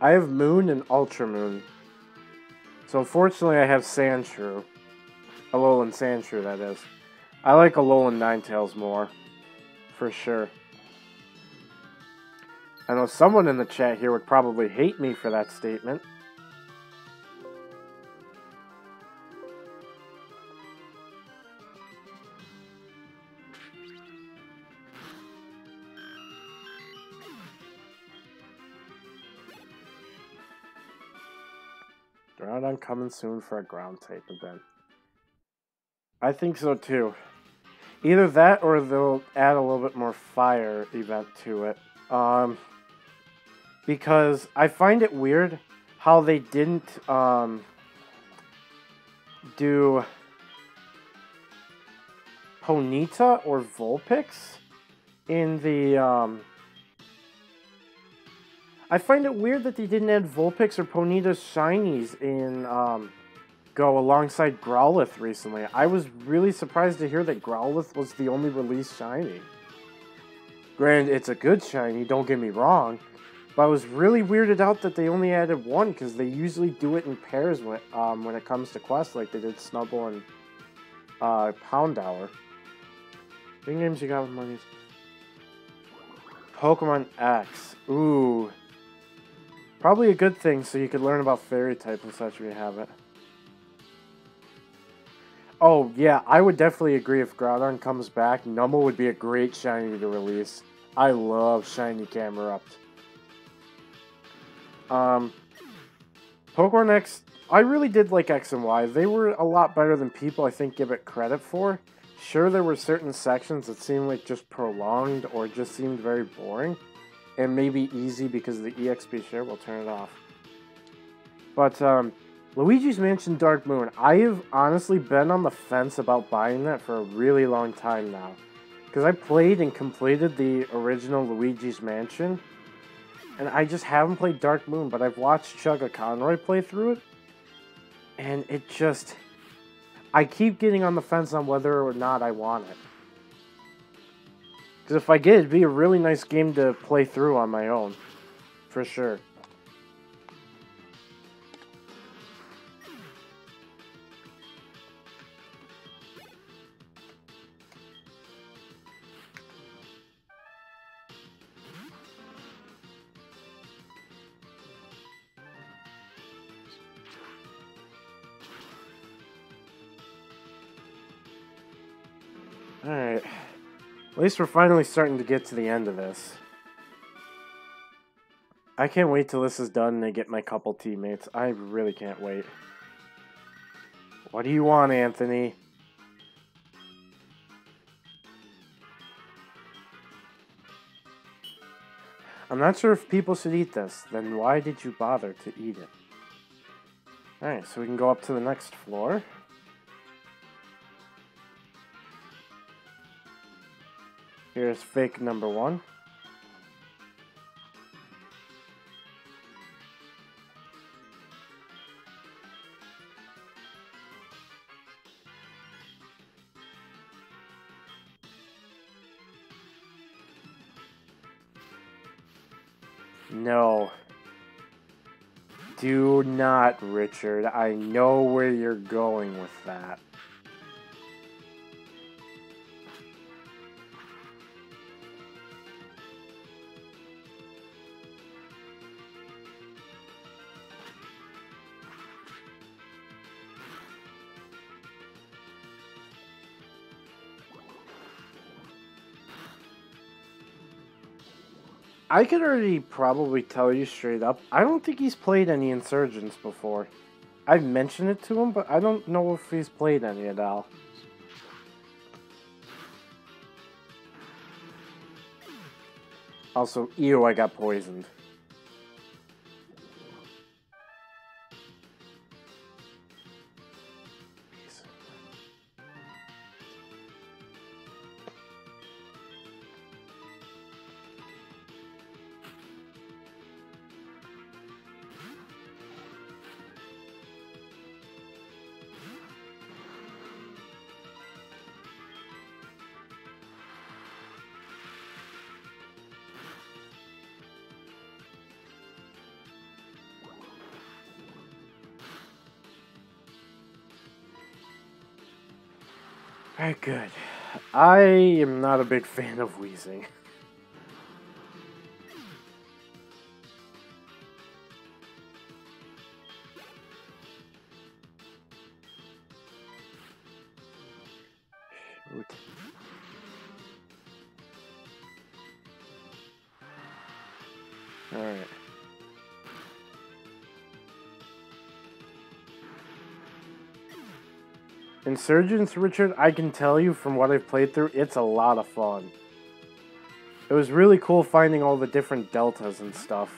S1: I have Moon and Ultra Moon. So unfortunately I have Sandshrew. Alolan Sandshrew, that is. I like Alolan Ninetales more. For sure. I know someone in the chat here would probably hate me for that statement. Groudon coming soon for a ground type event. I think so too. Either that or they'll add a little bit more fire event to it. Because I find it weird how they didn't do Ponyta or Vulpix in the I find it weird that they didn't add Vulpix or Ponyta's shinies in Go alongside Growlithe recently. I was really surprised to hear that Growlithe was the only released shiny. Granted, it's a good shiny, don't get me wrong, but I was really weirded out that they only added one because they usually do it in pairs when it comes to quests, like they did Snubbull and Poundour. What games you got with monies? Pokemon X. Ooh. Probably a good thing, so you could learn about Fairy type and such if you have it. Oh, yeah, I would definitely agree if Groudon comes back. Numble would be a great shiny to release. I love shiny Camerupt. Pokemon X, I really did like X and Y. They were a lot better than people, I think, give it credit for. Sure, there were certain sections that seemed like just prolonged or just seemed very boring. And maybe easy because of the EXP share. We'll turn it off. But, Luigi's Mansion Dark Moon. I have honestly been on the fence about buying that for a really long time now. Because I played and completed the original Luigi's Mansion. And I just haven't played Dark Moon, but I've watched Chugga Conroy play through it. And it just... I keep getting on the fence on whether or not I want it. Because if I get it, it'd be a really nice game to play through on my own. For sure. Alright. At least we're finally starting to get to the end of this. I can't wait till this is done and I get my couple teammates. I really can't wait. What do you want, Anthony? I'm not sure if people should eat this. Then why did you bother to eat it? Alright, so we can go up to the next floor. Here's fake number 1. No. Do not, Richard. I know where you're going with that. I could already probably tell you straight up, I don't think he's played any Insurgents before. I've mentioned it to him, but I don't know if he's played any at all. Also, ew, I got poisoned. Alright, good. I am not a big fan of wheezing. Shoot. Alright. Insurgents, Richard, I can tell you from what I've played through, it's a lot of fun. It was really cool finding all the different deltas and stuff.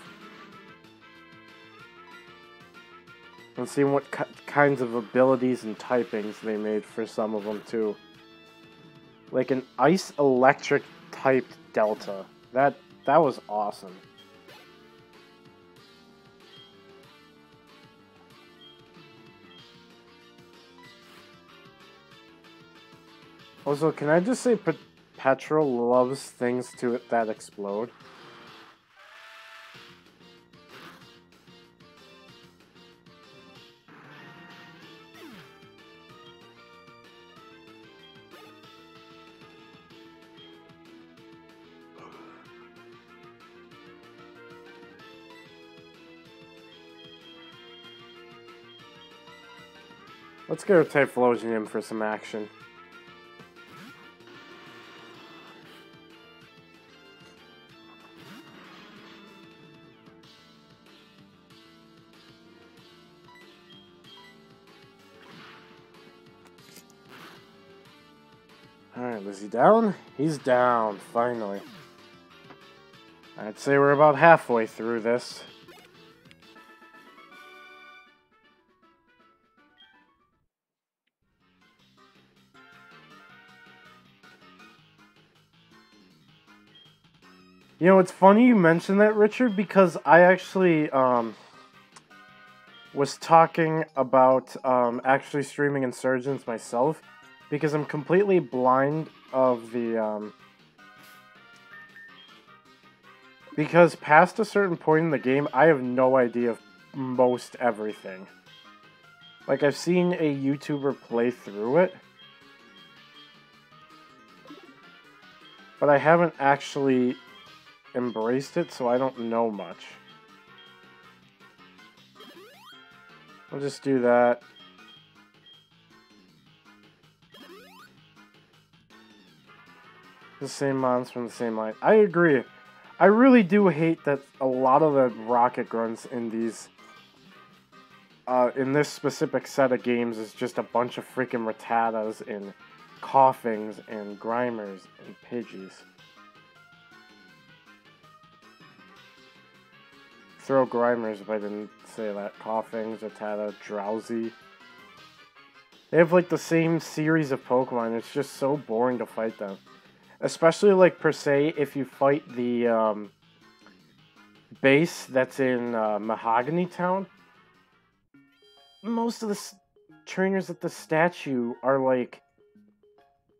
S1: And seeing what kinds of abilities and typings they made for some of them, too. Like an ice-electric typed delta. That was awesome. Also, can I just say Petrol loves things that explode? Let's get our Typhlosion in for some action. Alright, is he down? He's down, finally. I'd say we're about halfway through this. You know, it's funny you mentioned that, Richard, because I actually, was talking about, actually streaming Insurgents myself, because I'm completely blind of the, because past a certain point in the game, I have no idea of most everything. Like, I've seen a YouTuber play through it, but I haven't actually embraced it, so I don't know much. I'll just do that. The same mons from the same line. I agree. I really do hate that a lot of the rocket grunts in these, in this specific set of games is just a bunch of freaking Rattatas and Coughings and Grimers and Pidgeys. Throw Grimers if I didn't say that. Coughings, Rattata, Drowsy. They have like the same series of Pokemon. It's just so boring to fight them. Especially like per se if you fight the base that's in Mahogany Town. Most of the trainers at the statue are like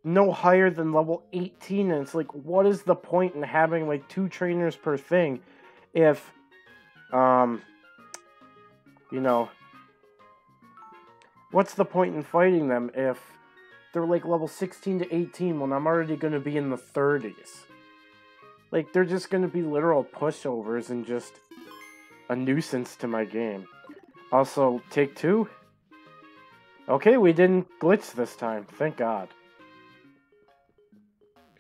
S1: no higher than level 18, and it's like, what is the point in having like 2 trainers per thing if you know, what's the point in fighting them if they're like level 16 to 18 when I'm already going to be in the 30s? Like, they're just going to be literal pushovers and just a nuisance to my game. Also, take 2. Okay, we didn't glitch this time. Thank God.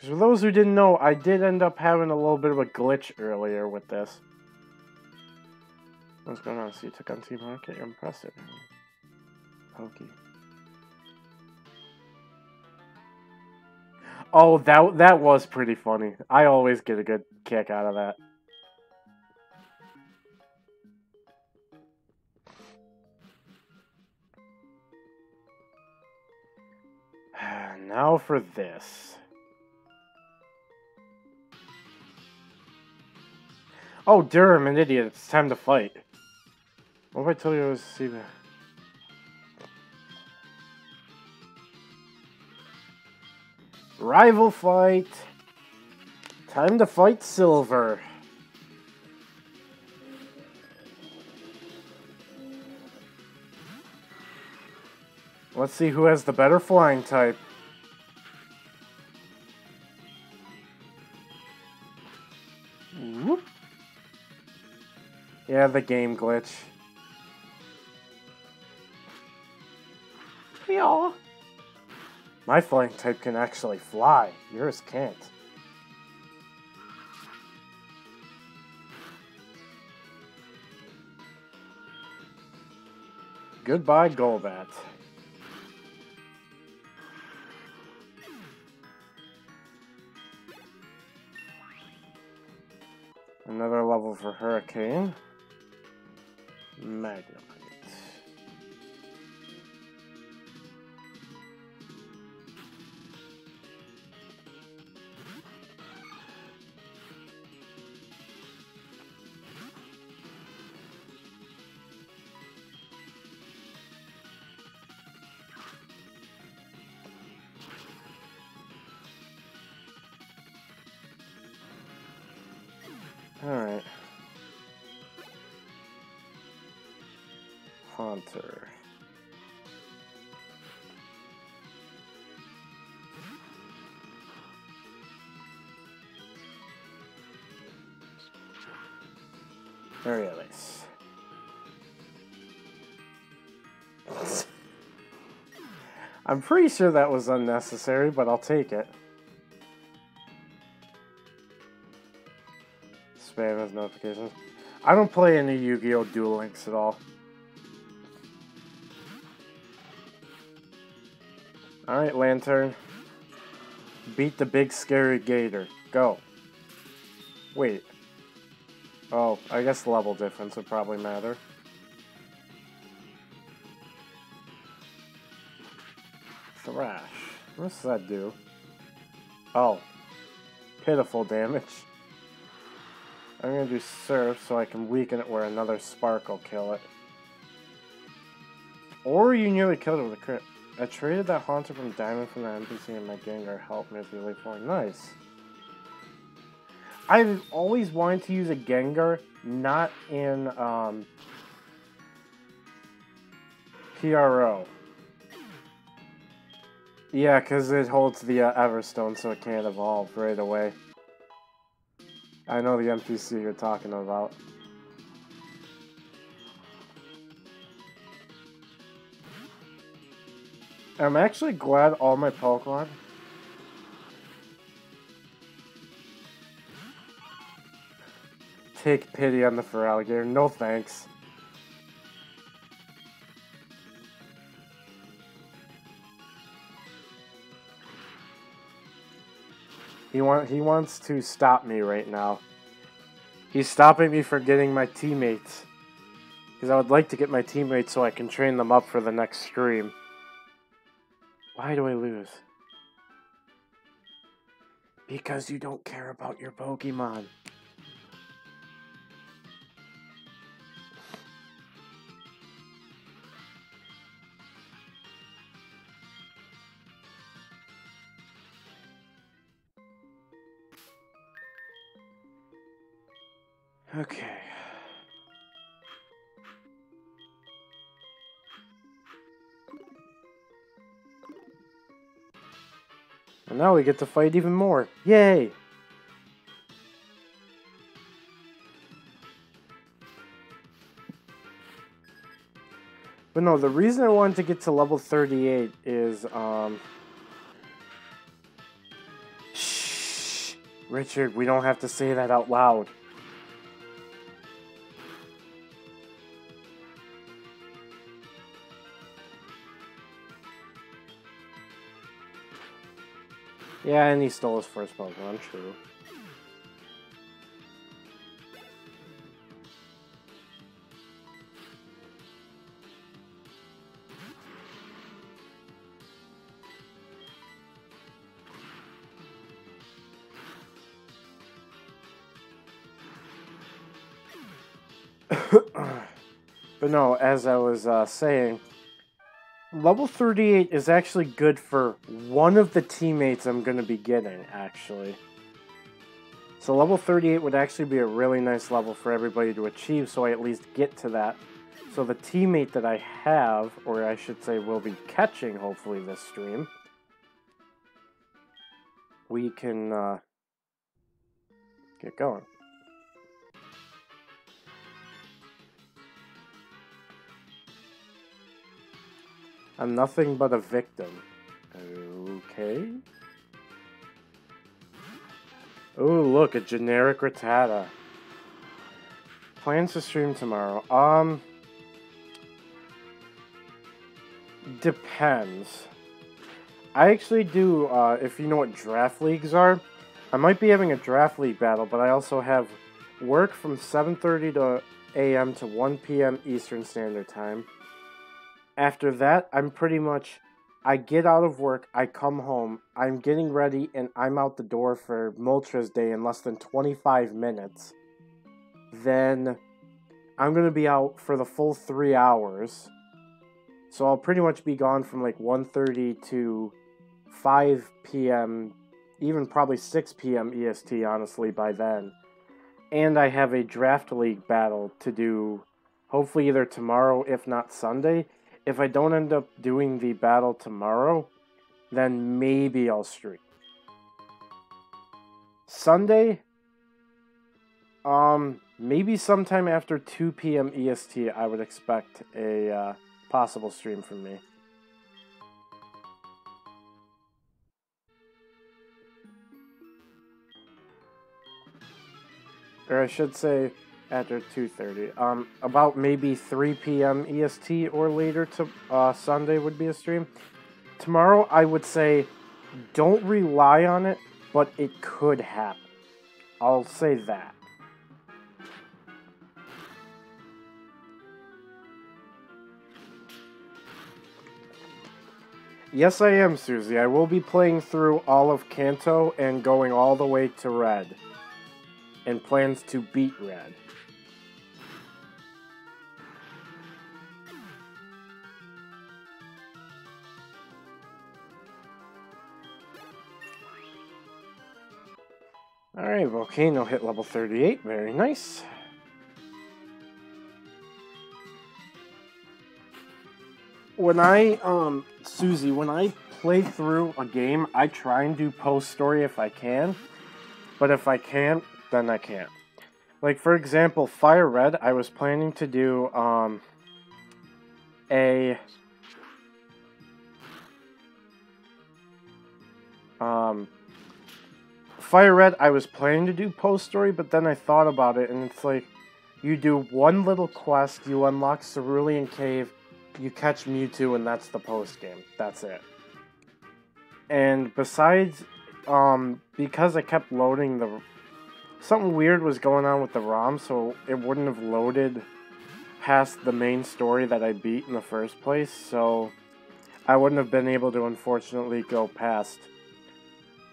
S1: Because for those who didn't know, I did end up having a little bit of a glitch earlier with this. What's going on? So you took on Team Rocket? You're impressive. Pokey. Oh, that was pretty funny. I always get a good kick out of that. Now for this. Oh, Durham, an idiot. It's time to fight. What if I told you I was Steven? Rival fight. Time to fight Silver. Let's see who has the better flying type. Whoop. Yeah, the game glitch. Yeah. My flying type can actually fly. Yours can't. Goodbye, Golbat. Another level for Hurricane. Magnemite. Alright. Haunter. Very nice. I'm pretty sure that was unnecessary, but I'll take it. Spam as notifications. I don't play any Yu-Gi-Oh! Duel Links at all. Alright, Lantern. Beat the big scary gator. Go. Wait. Oh, I guess level difference would probably matter. Thrash. What does that do? Oh. Pitiful damage. I'm gonna do Surf so I can weaken it where another Spark will kill it. Or you nearly killed it with a crit. I traded that Haunter from Diamond from the NPC and my Gengar helped me with really falling. Nice. I've always wanted to use a Gengar, not in PRO. Yeah, because it holds the Everstone, so it can't evolve right away. I know the NPC you're talking about. I'm actually glad all my Pokemon... Take pity on the Feraligatr. No thanks. He wants to stop me right now. He's stopping me from getting my teammates. Because I would like to get my teammates so I can train them up for the next stream. Why do I lose? Because you don't care about your Pokemon. Okay. And now we get to fight even more. Yay! But no, the reason I wanted to get to level 38 is, Richard, we don't have to say that out loud. Yeah, and he stole his first Pokemon, true. But no, as I was saying, level 38 is actually good for one of the teammates I'm going to be getting, actually. So level 38 would actually be a really nice level for everybody to achieve, so I at least get to that. So the teammate that I have, or I should say will be catching, hopefully, this stream, we can get going. I'm nothing but a victim. Okay. Oh, look, a generic Rattata. Plans to stream tomorrow. Depends. I actually do, if you know what draft leagues are, I might be having a draft league battle, but I also have work from 7:30 a.m. to 1 p.m. Eastern Standard Time. After that, I'm pretty much, I get out of work, I come home, I'm getting ready, and I'm out the door for Moltres Day in less than 25 minutes. Then, I'm going to be out for the full 3 hours. So I'll pretty much be gone from like 1:30 to 5 p.m., even probably 6 p.m. EST, honestly, by then. And I have a draft league battle to do, hopefully either tomorrow, if not Sunday. If I don't end up doing the battle tomorrow, then maybe I'll stream. Sunday, maybe sometime after 2 p.m. EST, I would expect a possible stream from me. Or I should say after 2:30. About maybe 3 p.m. EST or later to Sunday would be a stream. Tomorrow, I would say don't rely on it, but it could happen. I'll say that. Yes, I am, Susie. I will be playing through all of Kanto and going all the way to Red. And plans to beat Red. Alright, Volcano hit level 38. Very nice. When Susie, when I play through a game, I try and do post-story if I can. But if I can't, then I can't. Like, for example, Fire Red, I was planning to do, Fire Red, I was planning to do post-story, but then I thought about it, and it's like, you do one little quest, you unlock Cerulean Cave, you catch Mewtwo, and that's the post-game. That's it. And besides, because I kept loading something weird was going on with the ROM, so it wouldn't have loaded past the main story that I beat in the first place, so I wouldn't have been able to, unfortunately, go past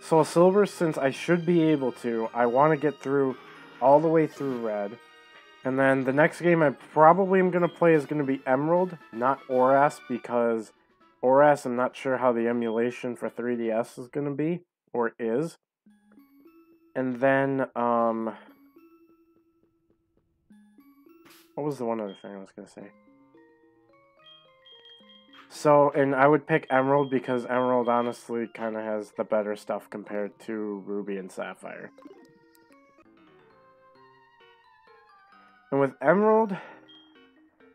S1: SoulSilver. Since I should be able to, I want to get through all the way through Red. And then the next game I probably am going to play is going to be Emerald, not Oras, because Oras, I'm not sure how the emulation for 3DS is going to be, or is. And then, what was the one other thing I was going to say? So, and I would pick Emerald because Emerald honestly kind of has the better stuff compared to Ruby and Sapphire. And with Emerald,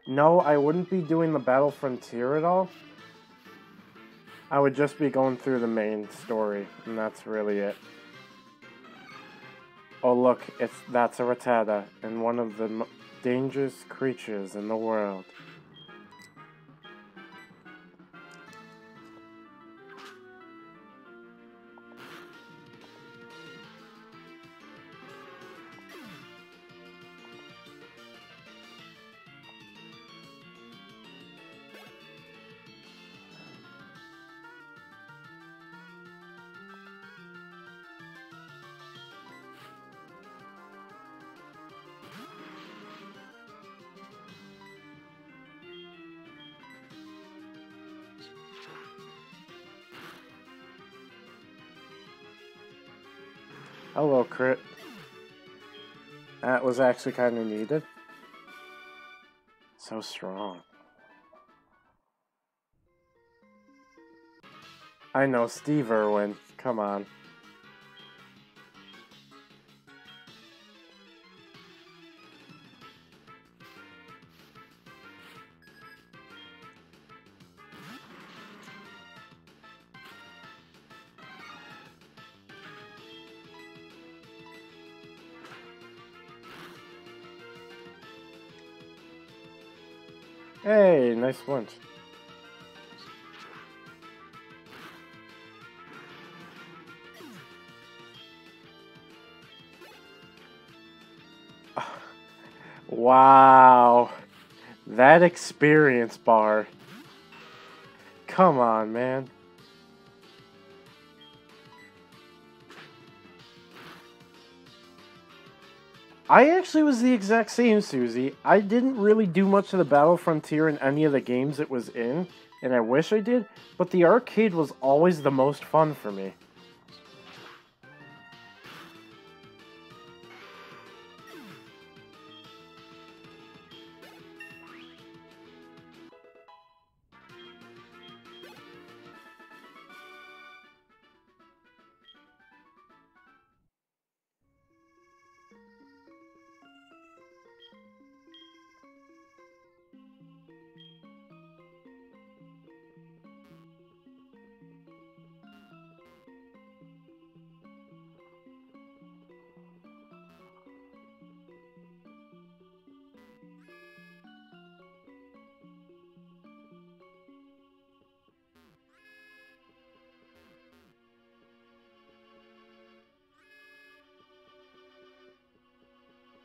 S1: no, I wouldn't be doing the Battle Frontier at all. I would just be going through the main story, and that's really it. Oh look, that's a Rattata, and one of the dangerous creatures in the world. Hello, crit. That was actually kind of needed. So strong. I know, Steve Irwin. Come on. Hey, nice one. Wow. That experience bar. Come on, man. I actually was the exact same, Susie. I didn't really do much of the Battle Frontier in any of the games it was in, and I wish I did, but the arcade was always the most fun for me.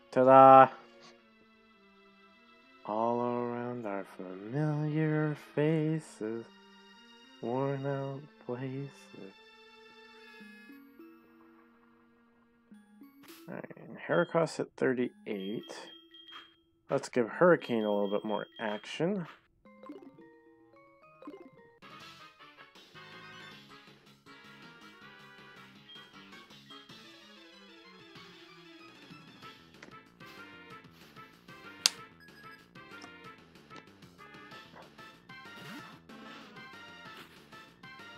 S1: Ta-da! All around are familiar faces, worn out places. Alright, Heracross at 38. Let's give Hurricane a little bit more action.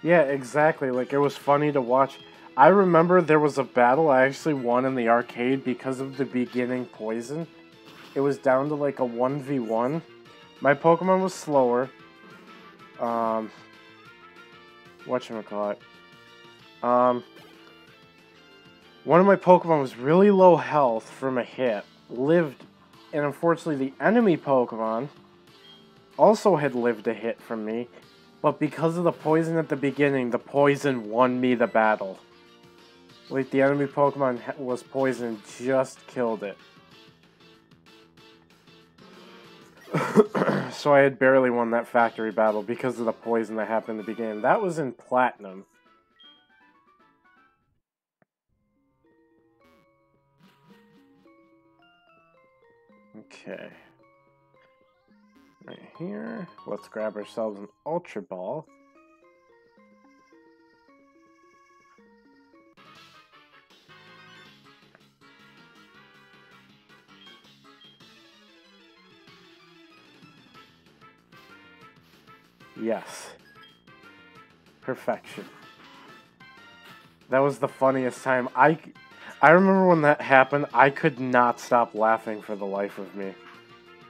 S1: Yeah, exactly. Like, it was funny to watch. I remember there was a battle I actually won in the arcade because of the beginning poison. It was down to like a 1v1. My Pokemon was slower. Whatchamacallit. One of my Pokemon was really low health from a hit. Lived, and unfortunately the enemy Pokemon also had lived a hit from me. But because of the poison at the beginning, the poison won me the battle. Like, the enemy Pokemon was poisoned, just killed it. So I had barely won that factory battle because of the poison that happened in the beginning. That was in Platinum. Okay. Right here. Let's grab ourselves an Ultra Ball. Yes. Perfection. That was the funniest time. I remember when that happened, I could not stop laughing for the life of me.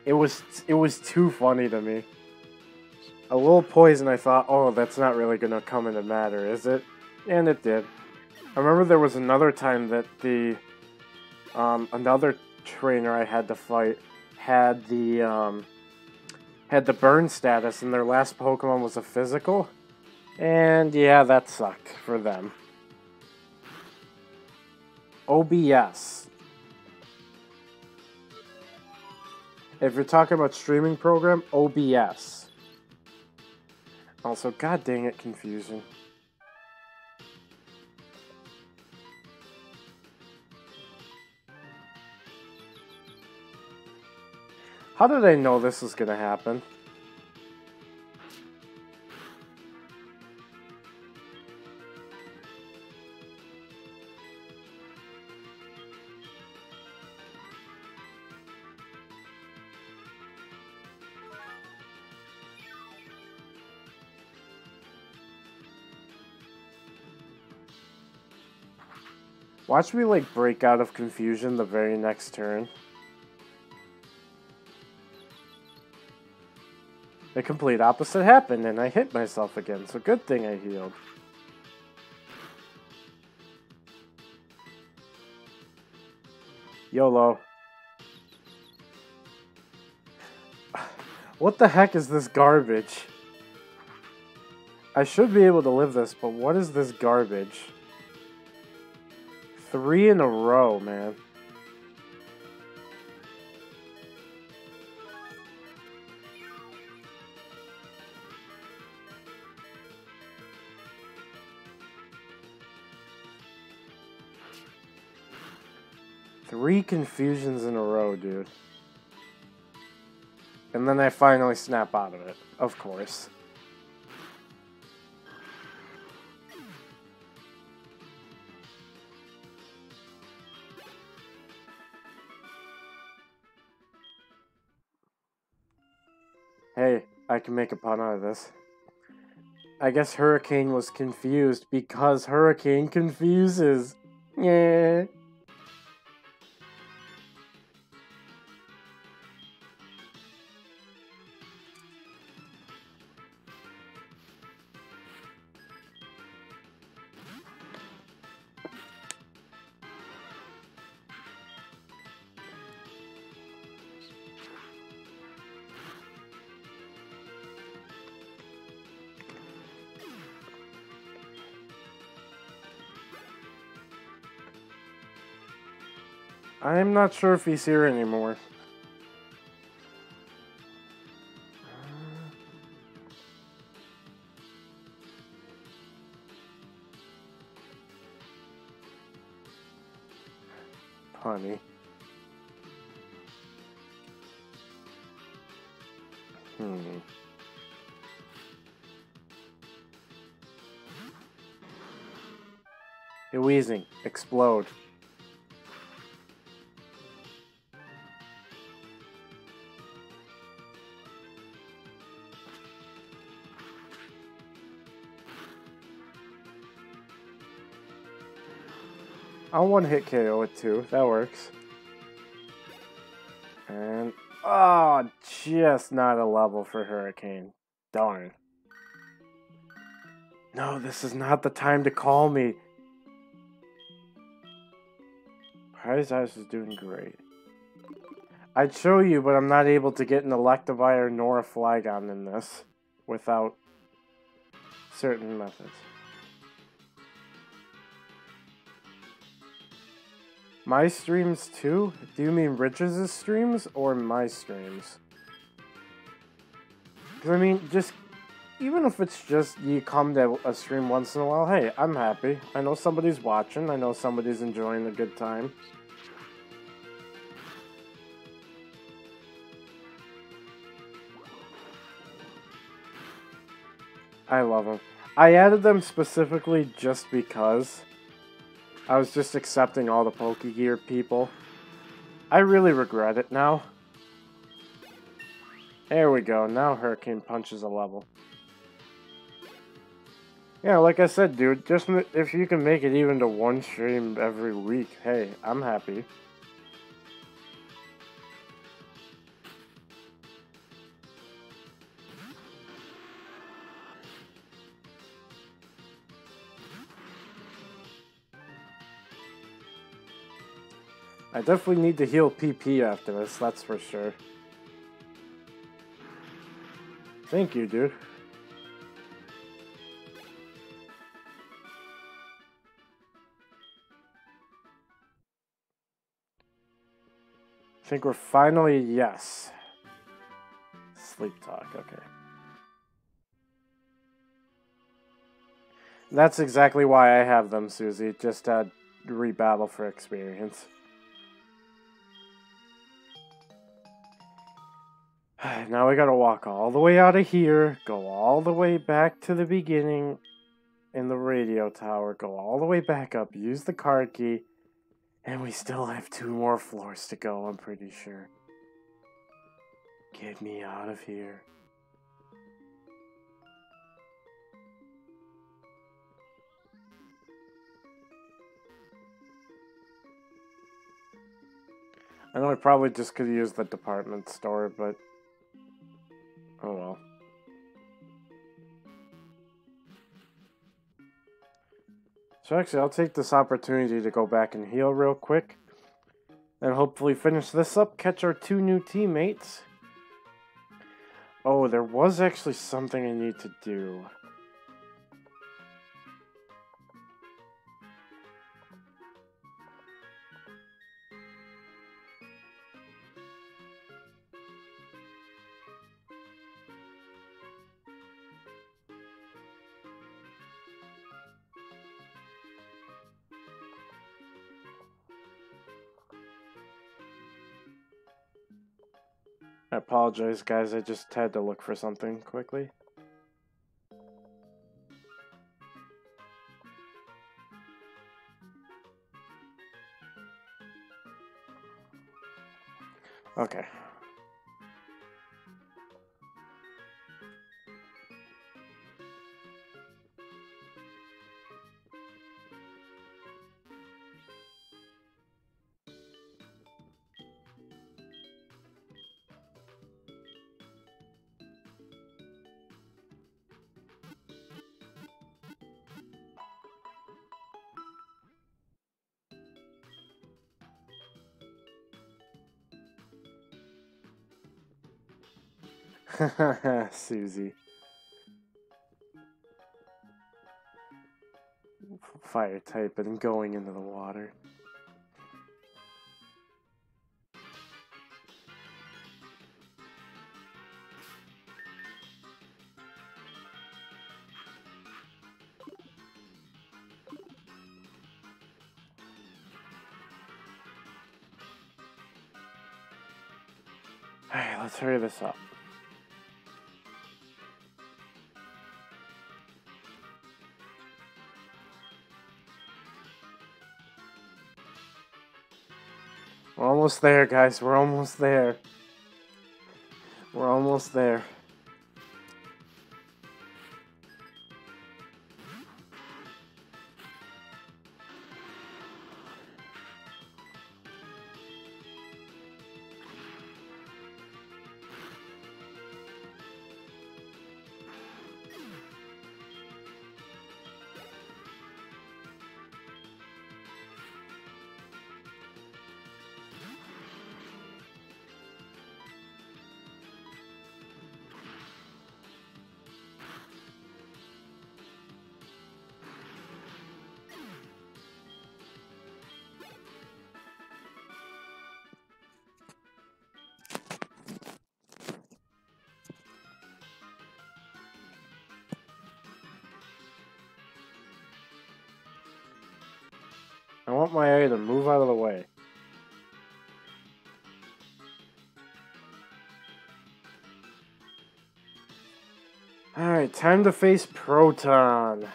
S1: It was too funny to me. A little poison, I thought, oh, that's not really gonna come into matter, is it? And it did. I remember there was another time that the another trainer I had to fight had the burn status, and their last Pokemon was a physical. And yeah, that sucked for them. OBS. If you're talking about streaming program, OBS. Also, god dang it, confusion. How did I know this was gonna happen? Watch me, like, break out of confusion the very next turn. The complete opposite happened, and I hit myself again, so good thing I healed. YOLO. What the heck is this garbage? I should be able to live this, but what is this garbage? 3 in a row, man. Three confusions in a row, dude. And then I finally snap out of it, of course. Hey, I can make a pun out of this. I guess Hurricane was confused because Hurricane confuses. Yeah. I'm not sure if he's here anymore. Honey. Hey, Wheezing, explode. I'll one-hit KO it too. That works. And... oh, just not a level for Hurricane. Darn. No, this is not the time to call me. Prize Ice is doing great. I'd show you, but I'm not able to get an Electivire nor a Flygon in this without certain methods. My streams too? Do you mean Rich's streams or my streams? Because I mean, just even if it's just you come to a stream once in a while, hey, I'm happy. I know somebody's watching. I know somebody's enjoying a good time. I love them. I added them specifically just because I was just accepting all the Pokegear people. I really regret it now. There we go. Now Hurricane punches a level. Yeah, like I said, dude, just if you can make it even to one stream every week, hey, I'm happy. I definitely need to heal PP after this, that's for sure. Thank you, dude. I think we're finally, yes. Sleep talk, okay. That's exactly why I have them, Susie. Just to rebattle for experience. Now we gotta walk all the way out of here, go all the way back to the beginning in the radio tower, go all the way back up, use the card key, and we still have 2 more floors to go, I'm pretty sure. Get me out of here. I know I probably just could use the department store, but oh well. So actually, I'll take this opportunity to go back and heal real quick. And hopefully finish this up, catch our 2 new teammates. Oh, there was actually something I need to do. I apologize, guys. I just had to look for something quickly. Okay. Susie. Fire type and going into the water. Alright, let's hurry this up. We're almost there, guys. We're almost there. We're almost there. I want my item. Move out of the way. Alright, time to face Proton.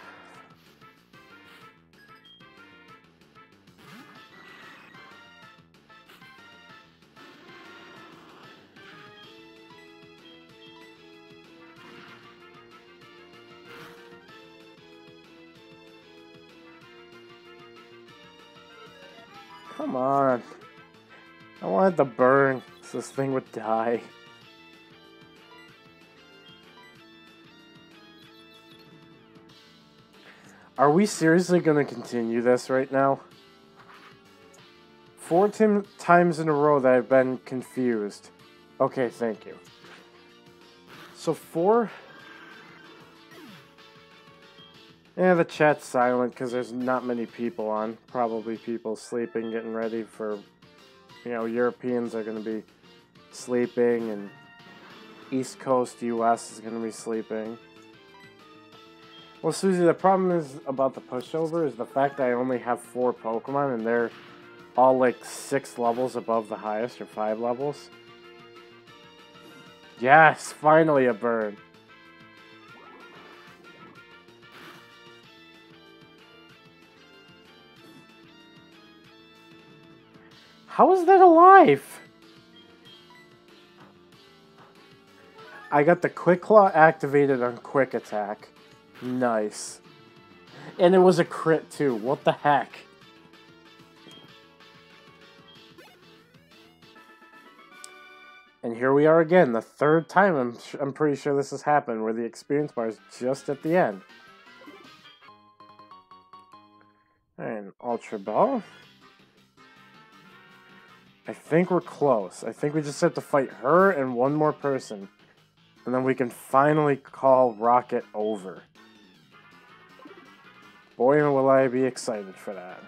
S1: Come on. I wanted to burn so this thing would die. Are we seriously gonna continue this right now? 4 times in a row that I've been confused. Okay, thank you. So 4... Yeah, the chat's silent because there's not many people on. Probably people sleeping, getting ready for... You know, Europeans are going to be sleeping, and East Coast US is going to be sleeping. Well, Susie, the problem is about the pushover is the fact that I only have 4 Pokemon, and they're all like 6 levels above the highest, or 5 levels. Yes, finally a bird. How is that alive? I got the Quick Claw activated on Quick Attack. Nice. And it was a crit too. What the heck? And here we are again, the 3rd time I'm pretty sure this has happened, where the experience bar is just at the end. And Ultra Ball. I think we're close. I think we just have to fight her and one more person. And then we can finally call Rocket over. Boy, will I be excited for that.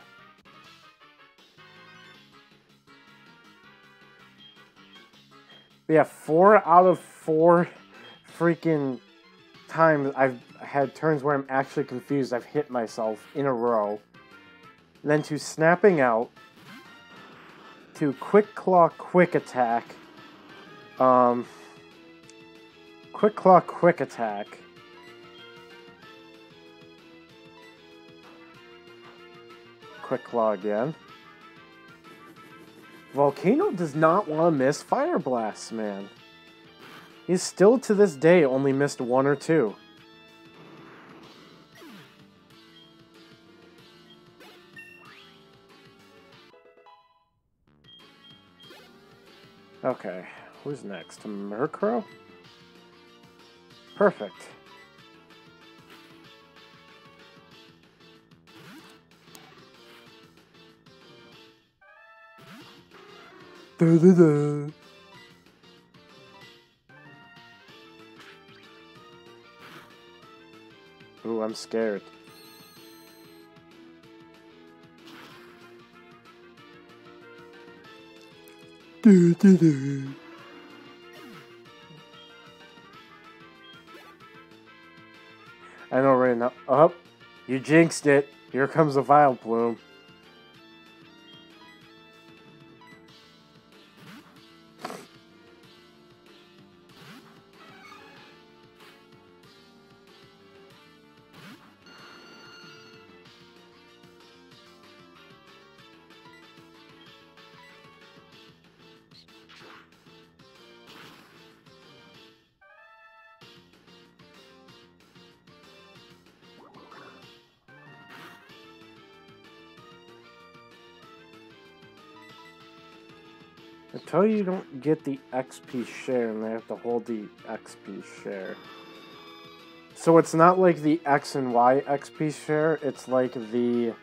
S1: But yeah, 4 out of 4 freaking times I've had turns where I'm actually confused. I've hit myself in a row. And then to snapping out. To Quick Claw, Quick Attack. Quick Claw, Quick Attack. Quick Claw again. Volcano does not want to miss Fire Blasts, man. He's still to this day only missed 1 or 2. Okay, who's next? Murkrow? Perfect. Da-da-da. Ooh, I'm scared. Da-da-da. I know right now. Oh, you jinxed it. Here comes a Vileplume. Until you don't get the XP share, and they have to hold the XP share. So it's not like the X and Y XP share, it's like the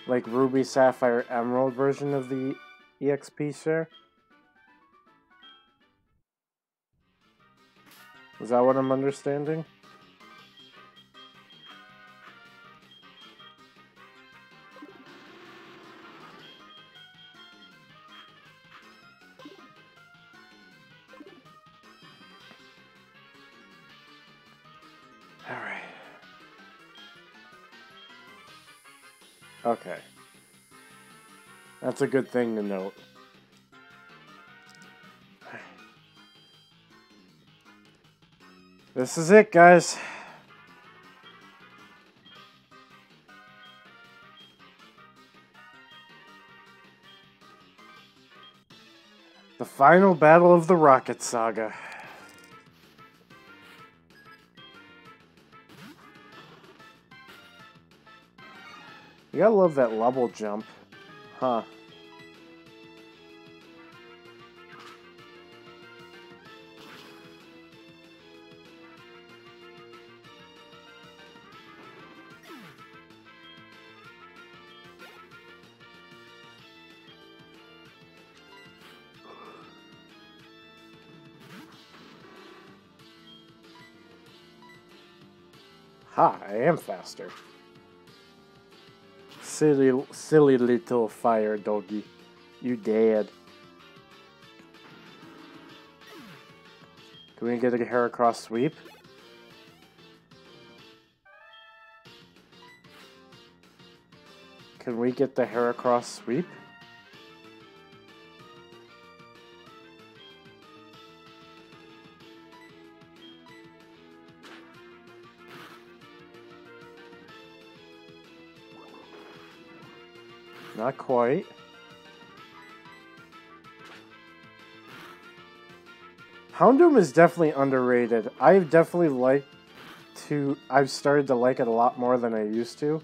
S1: Ruby, Sapphire, Emerald version of the EXP share. Is that what I'm understanding? Alright. Okay. That's a good thing to note. This is it, guys. The final battle of the Rocket Saga. You gotta love that level jump. Huh. Ha, I am faster. Silly little fire doggy. You dead. Can we get a Heracross sweep? Can we get the Heracross sweep? Not quite. Houndoom is definitely underrated. I've started to like it a lot more than I used to.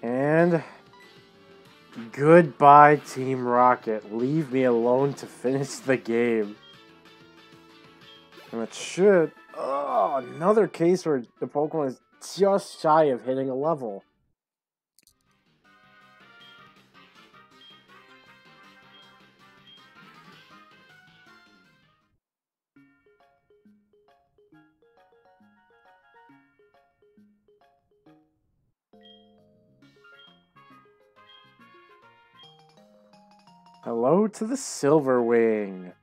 S1: And goodbye, Team Rocket. Leave me alone to finish the game. And it should... Oh, another case where the Pokemon is just shy of hitting a level. Hello to the Silver Wing.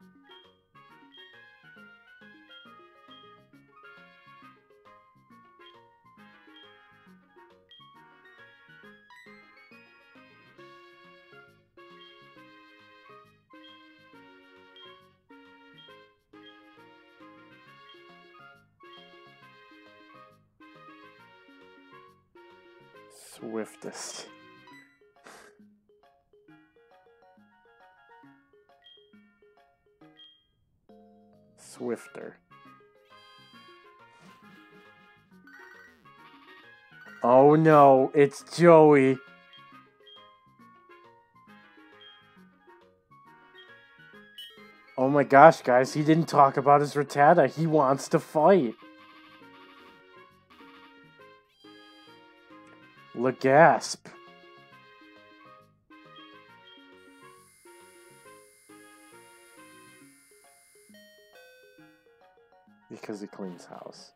S1: Swiftest. Swifter. Oh no, it's Joey. Oh my gosh, guys, he didn't talk about his Rattata. He wants to fight. Legasp. Because he cleans house.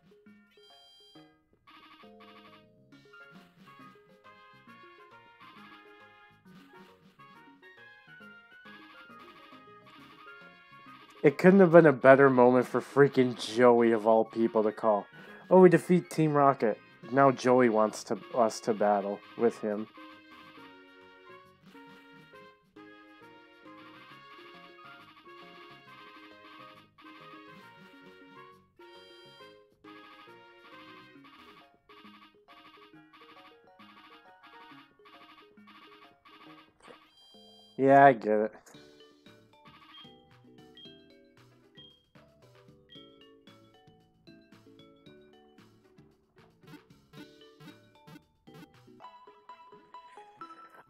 S1: It couldn't have been a better moment for freaking Joey of all people to call. Oh, we defeat Team Rocket. Now Joey wants us to battle with him. Yeah, I get it.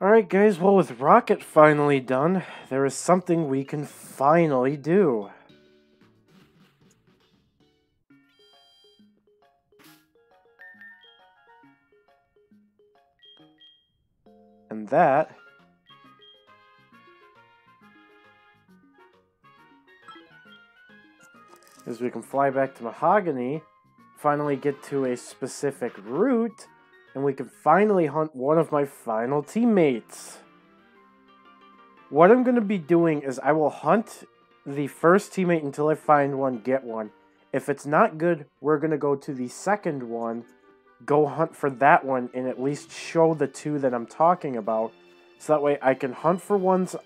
S1: Alright guys, well with Rocket finally done, there is something we can finally do. And that is we can fly back to Mahogany, finally get to a specific route, and we can finally hunt one of my final teammates. What I'm going to be doing is I will hunt the first teammate until I find one, get one. If it's not good, we're going to go to the second one, go hunt for that one, and at least show the two that I'm talking about. So that way I can hunt for ones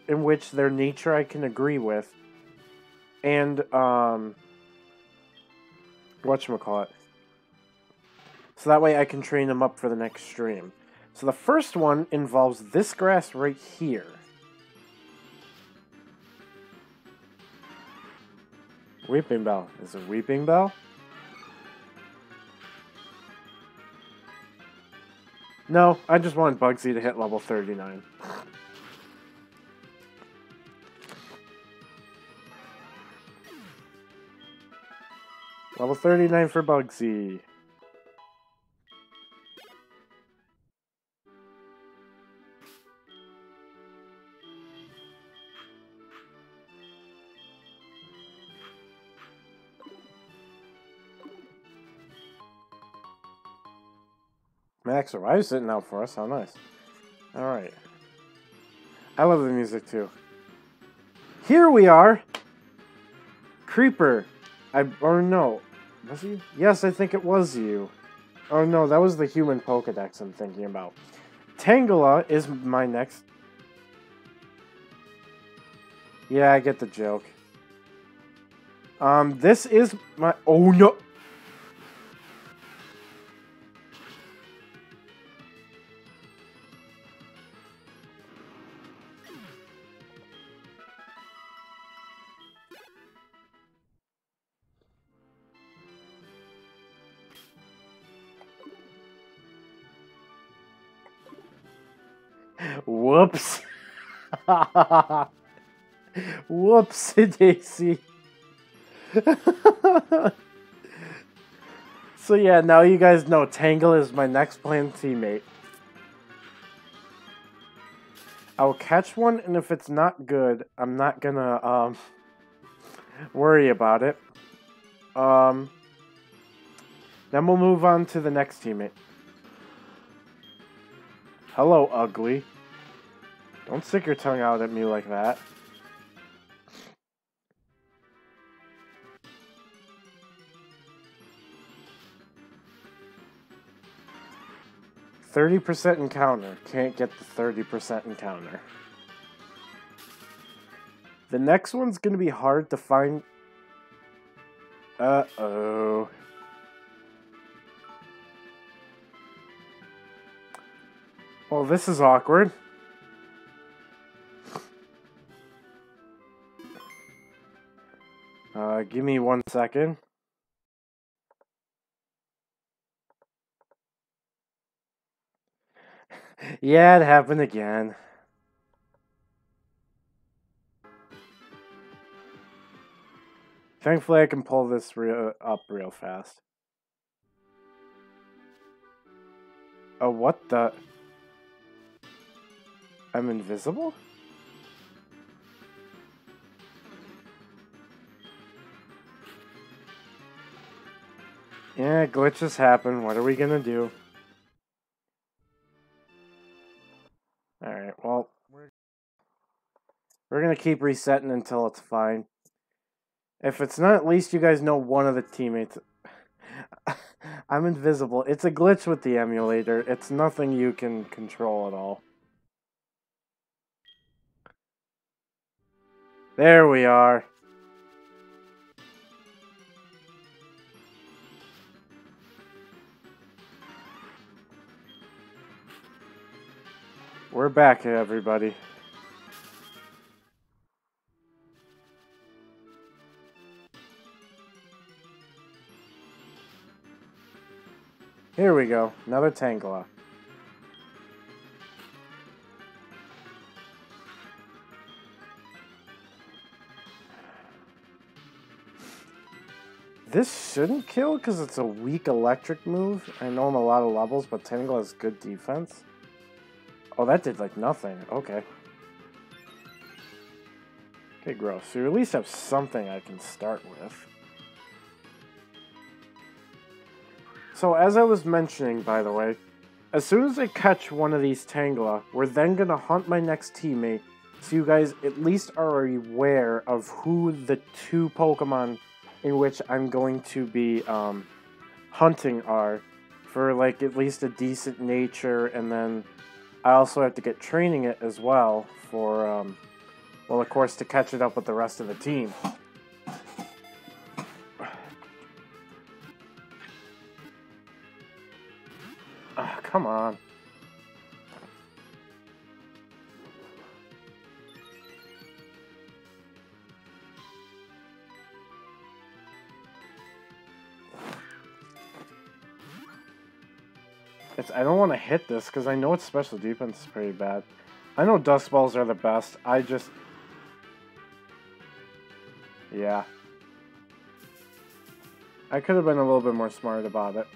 S1: in which their nature I can agree with. And, whatchamacallit. So that way I can train them up for the next stream. So the first one involves this grass right here. Weeping Bell. Is it Weeping Bell? No, I just want Bugsy to hit level 39. Level 39 for Bugsy. Max Arrive sitting out for us. How nice. Alright. I love the music too. Here we are! Creeper. Or no. Was he? Yes, I think it was you. Oh no, that was the human Pokedex I'm thinking about. Tangela is my next... Yeah, I get the joke. This is my... Oh no! Whoops. Whoops, Daisy. So yeah, now you guys know Tangle is my next planned teammate. I will catch one, and if it's not good, I'm not gonna worry about it. Then we'll move on to the next teammate. Hello, ugly. Don't stick your tongue out at me like that. %30 encounter. Can't get the 30% encounter. The next one's gonna be hard to find. Uh-oh. Well, this is awkward. Give me 1 second. Yeah, it happened again. Thankfully, I can pull this up real fast. Oh, what the? I'm invisible? Yeah, glitches happen. What are we gonna do? Alright, well, we're gonna keep resetting until it's fine. If it's not, at least you guys know one of the teammates. I'm invisible. It's a glitch with the emulator. It's nothing you can control at all. There we are. We're back, everybody. Here we go. Another Tangela. This shouldn't kill because it's a weak electric move. I know in a lot of levels, but Tangela has good defense. Oh, that did like nothing. Okay. Okay, gross. So you at least have something I can start with. So as I was mentioning, by the way, as soon as I catch one of these Tangela, we're then going to hunt my next teammate, so you guys at least are aware of who the two Pokemon in which I'm going to be hunting are, for like at least a decent nature, and then I also have to get training it as well for, well, of course, to catch it up with the rest of the team. Come on. I don't want to hit this because I know its special defense is pretty bad. I know Dusk Balls are the best. I just... Yeah. I could have been a little bit more smart about it.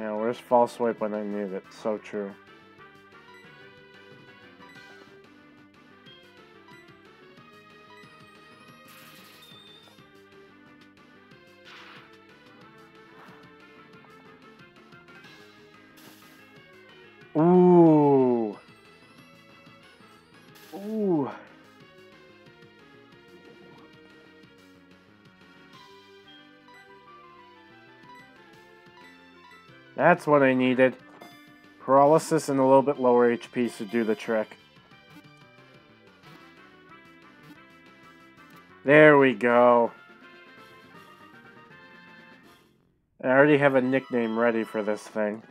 S1: Yeah, where's false swipe when I need it? So true. Ooh. Ooh. That's what I needed. Paralysis and a little bit lower HP should do the trick. There we go. I already have a nickname ready for this thing.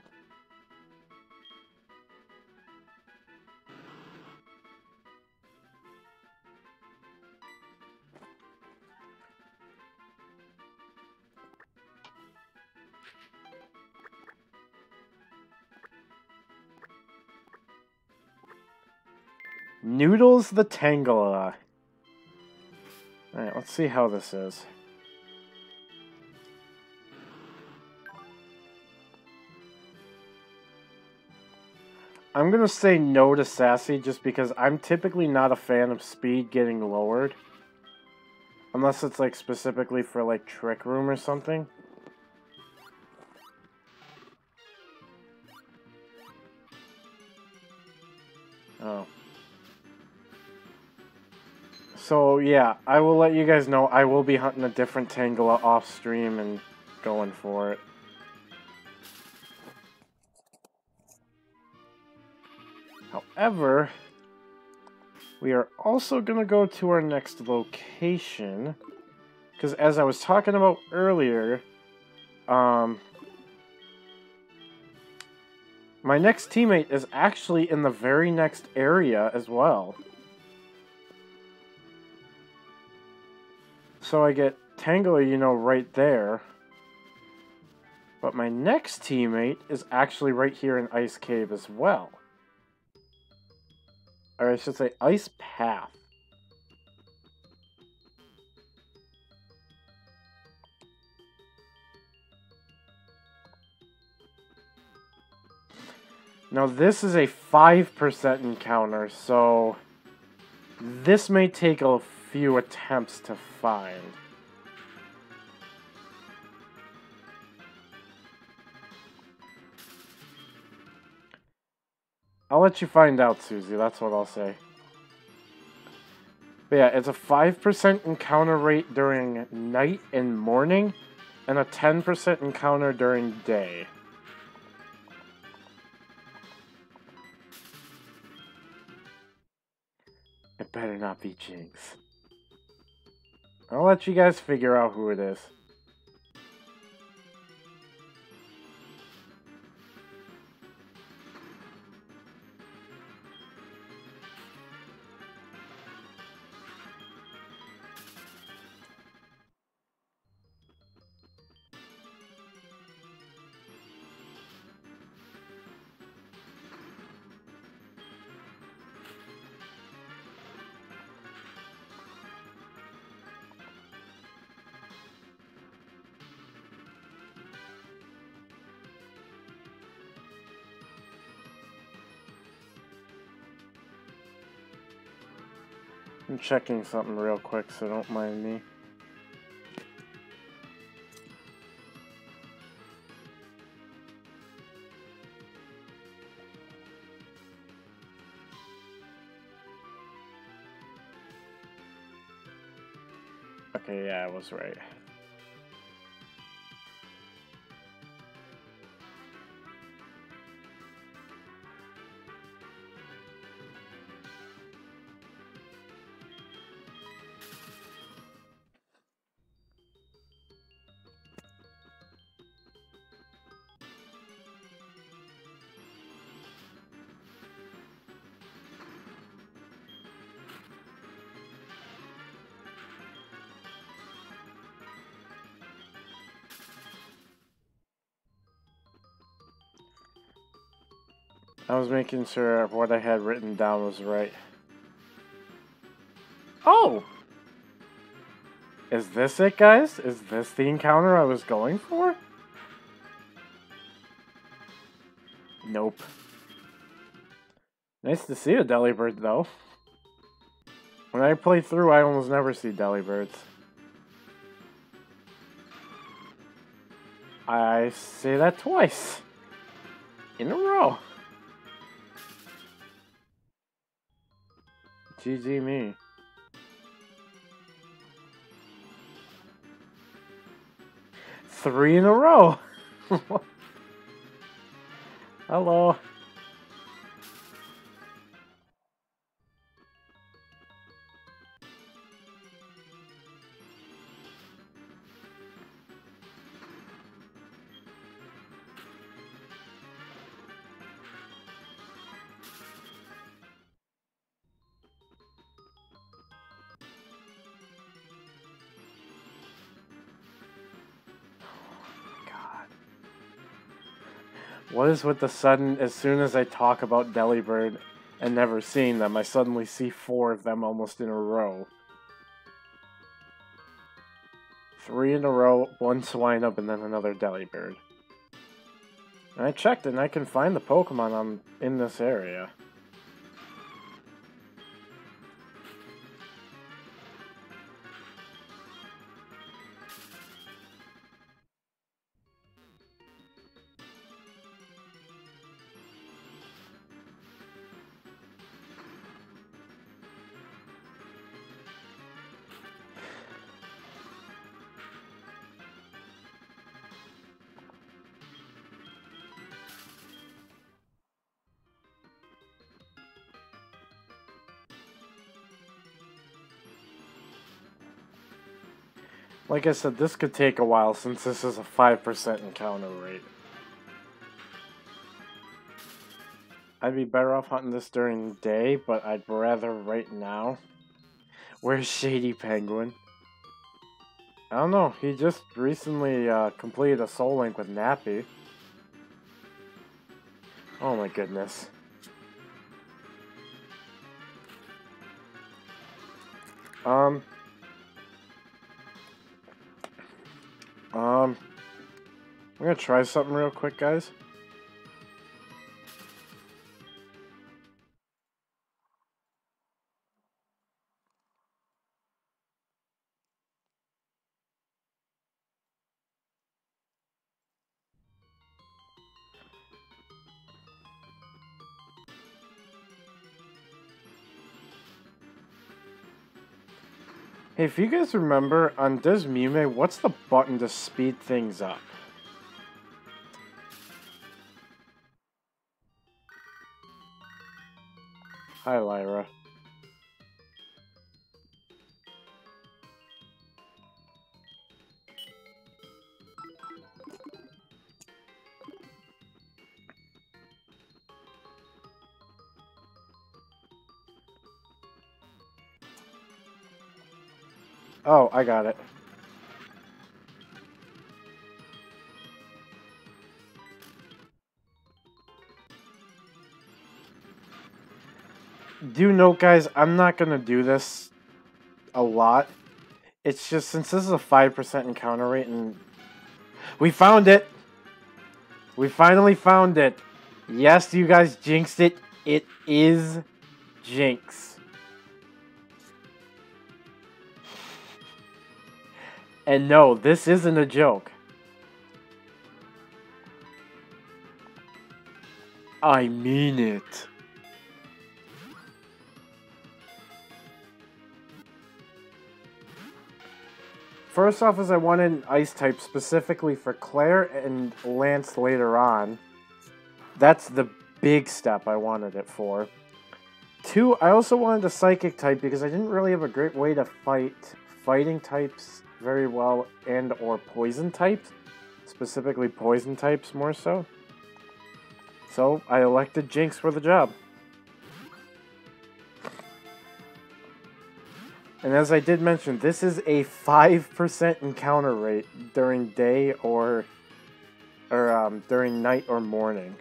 S1: Noodles the Tangela. Alright, let's see how this is. I'm gonna say no to Sassy just because I'm typically not a fan of speed getting lowered. Unless it's like specifically for like Trick Room or something. Oh. So yeah, I will let you guys know I will be hunting a different Tangela off stream and going for it. However, we are also going to go to our next location, because as I was talking about earlier, my next teammate is actually in the very next area as well. So I get Tangela, you know, right there. But my next teammate is actually right here in Ice Cave as well. Or I should say Ice Path. Now this is a 5% encounter, so this may take a few attempts to find. I'll let you find out, Susie, that's what I'll say. But yeah, it's a 5% encounter rate during night and morning, and a 10% encounter during day. It better not be Jinx. I'll let you guys figure out who it is. I'm checking something real quick, so don't mind me. Okay, yeah, I was right. I was making sure what I had written down was right. Oh! Is this it, guys? Is this the encounter I was going for? Nope. Nice to see a Delibird, though. When I play through, I almost never see Delibirds. I say that twice. In a row. GG me. Three in a row. Hello. What is with the sudden, as soon as I talk about Delibird and never seeing them, I suddenly see 4 of them almost in a row. 3 in a row, 1 Swinub, and then another Delibird. And I checked and I can find the Pokemon in this area. Like I said, this could take a while since this is a 5% encounter rate. I'd be better off hunting this during the day, but I'd rather right now. Where's Shady Penguin? I don't know, he just recently completed a Soul Link with Nappy. Oh my goodness. I'm gonna try something real quick, guys. Hey, if you guys remember, on Desmume, what's the button to speed things up? Hi, Lyra. Oh, I got it. Do note, guys, I'm not gonna do this a lot. It's just since this is a 5% encounter rate and... We found it! We finally found it! Yes, you guys jinxed it. It is Jinx. And no, this isn't a joke. I mean it. First off is I wanted an Ice type specifically for Claire and Lance later on. That's the big step I wanted it for. 2, I also wanted a Psychic type because I didn't really have a great way to fight fighting types very well and or poison types. Specifically poison types more so. So I elected Jinx for the job. And as I did mention, this is a 5% encounter rate during day or during night or morning.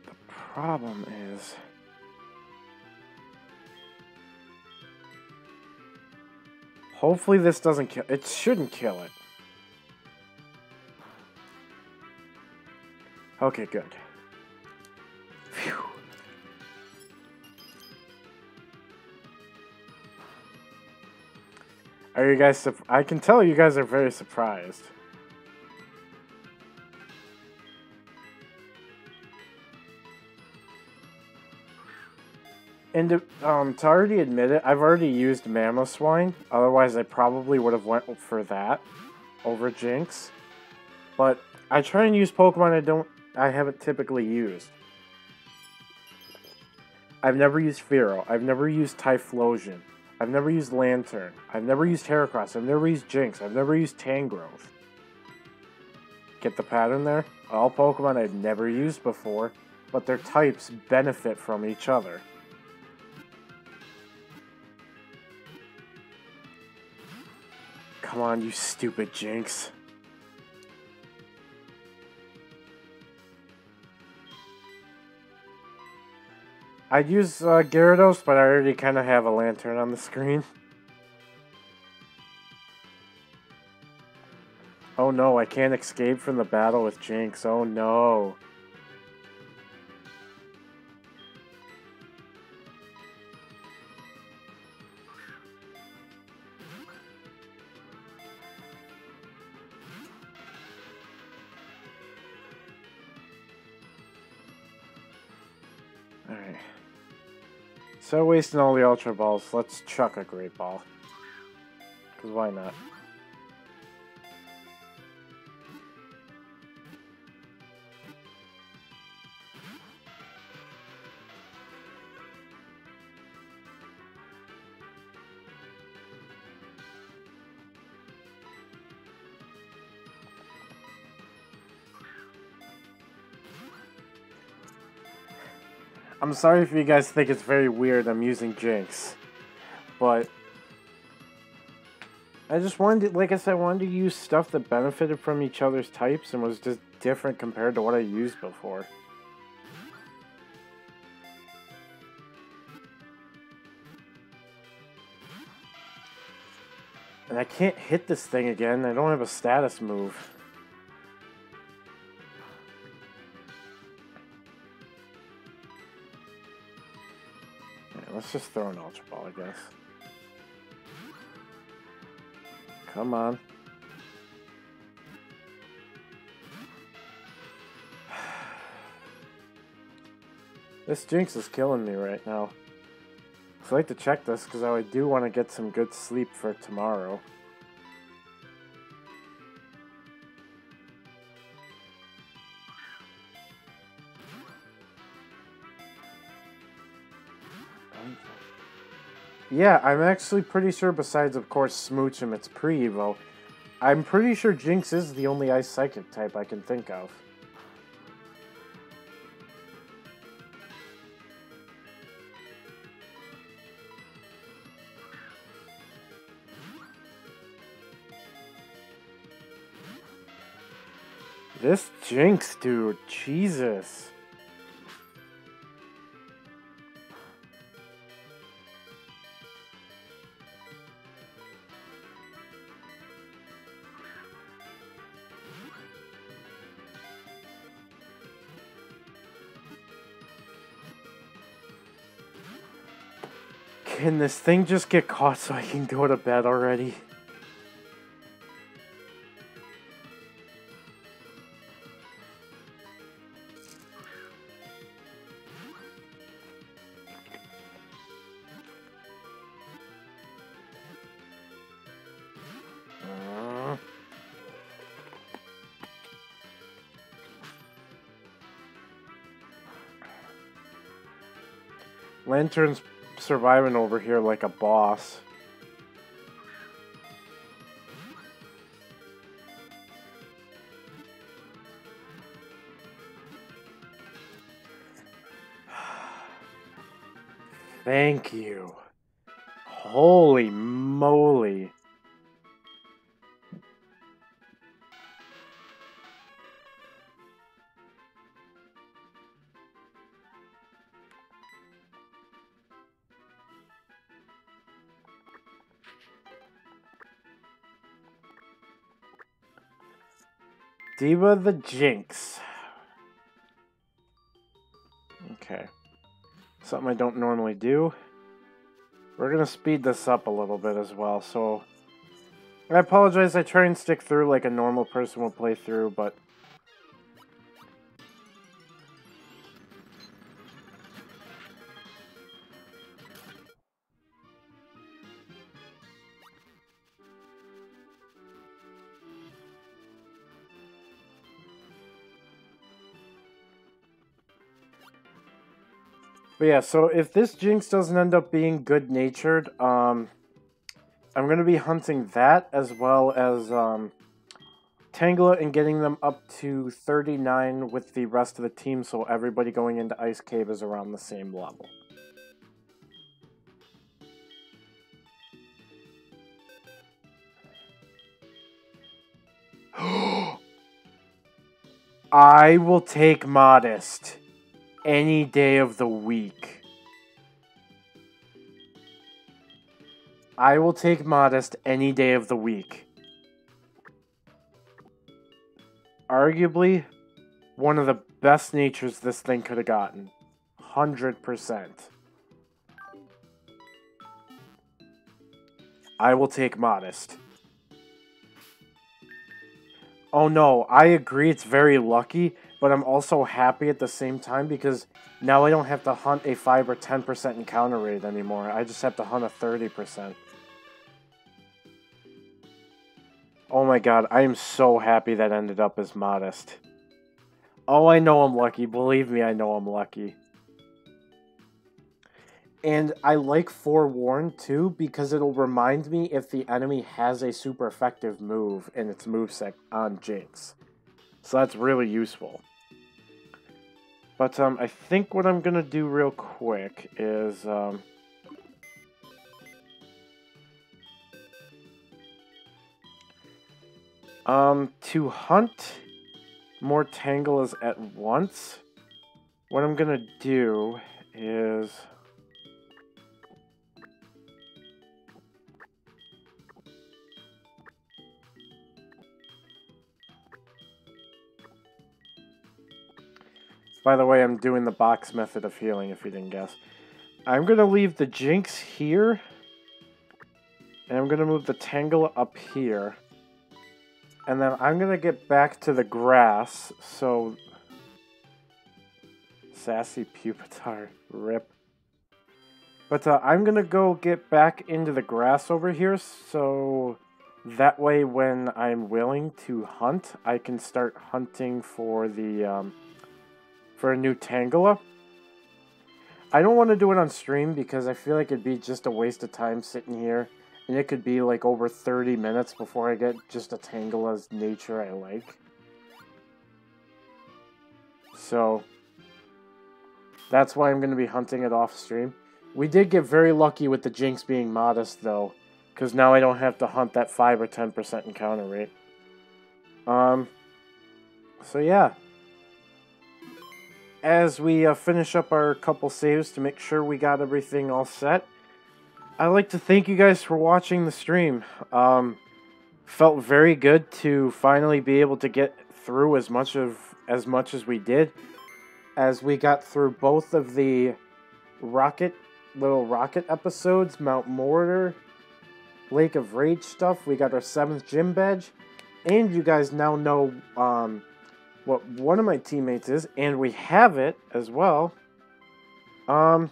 S1: The problem is... Hopefully this doesn't kill... It shouldn't kill it. Okay, good. Phew. Are you guys I can tell you guys are very surprised. And to already admit it, I've already used Mamoswine. Otherwise, I probably would have went for that over Jinx. But I try and use Pokemon I haven't typically used. I've never used Fearow. I've never used Typhlosion. I've never used Lantern. I've never used Heracross. I've never used Jinx. I've never used Tangrowth. Get the pattern there? All Pokemon I've never used before, but their types benefit from each other. Come on, you stupid Jinx. I'd use Gyarados, but I already kind of have a Lantern on the screen. Oh no, I can't escape from the battle with Jinx. Oh no. Alright. So wasting all the Ultra Balls, let's chuck a Great Ball. Because why not? I'm sorry if you guys think it's very weird I'm using Jinx, but I just wanted to, like I said, I wanted to use stuff that benefited from each other's types and was just different compared to what I used before. And I can't hit this thing again, I don't have a status move. Let's just throw an Ultra Ball, I guess. Come on. This Jinx is killing me right now. I'd like to check this because I do want to get some good sleep for tomorrow. Yeah, I'm actually pretty sure, besides, of course, Smoochum, it's pre-Evo, I'm pretty sure Jinx is the only Ice Psychic type I can think of. This Jinx, dude, Jesus. Can this thing just get caught so I can go to bed already? Lantern's surviving over here like a boss. Thank you. Holy moly. Diva the Jinx. Okay. Something I don't normally do. We're going to speed this up a little bit as well, so... I apologize, I try and stick through like a normal person will play through, but... But yeah, so if this Jinx doesn't end up being good-natured, I'm going to be hunting that as well as Tangela and getting them up to 39 with the rest of the team, so everybody going into Ice Cave is around the same level. I will take Modest any day of the week. I will take Modest any day of the week. Arguably, one of the best natures this thing could have gotten. 100%. I will take Modest. Oh no, I agree it's very lucky, but I'm also happy at the same time because now I don't have to hunt a 5 or 10% encounter rate anymore. I just have to hunt a 30%. Oh my god, I am so happy that ended up as Modest. Oh, I know I'm lucky. Believe me, I know I'm lucky. And I like Forewarn too because it'll remind me if the enemy has a super effective move in its moveset on Jinx. So that's really useful. But I think what I'm going to do real quick is... to hunt more Tangelas at once, what I'm going to do is... By the way, I'm doing the box method of healing, if you didn't guess. I'm going to leave the Jinx here. And I'm going to move the Tangela up here. And then I'm going to get back to the grass, so... Sassy Pupitar, rip. But I'm going to go get back into the grass over here, so... That way, when I'm willing to hunt, I can start hunting for the, for a new Tangela. I don't want to do it on stream because I feel like it'd be just a waste of time sitting here. And it could be like over 30 minutes before I get just a Tangela's nature I like. So, that's why I'm going to be hunting it off stream. We did get very lucky with the Jinx being Modest though. Because now I don't have to hunt that 5 or 10% encounter rate. So yeah. As we finish up our couple saves to make sure we got everything all set, I'd like to thank you guys for watching the stream. Felt very good to finally be able to get through as much as we did. As we got through both of the little rocket episodes, Mount Mortar, Lake of Rage stuff. We got our 7th gym badge. And you guys now know what one of my teammates is. And we have it as well. I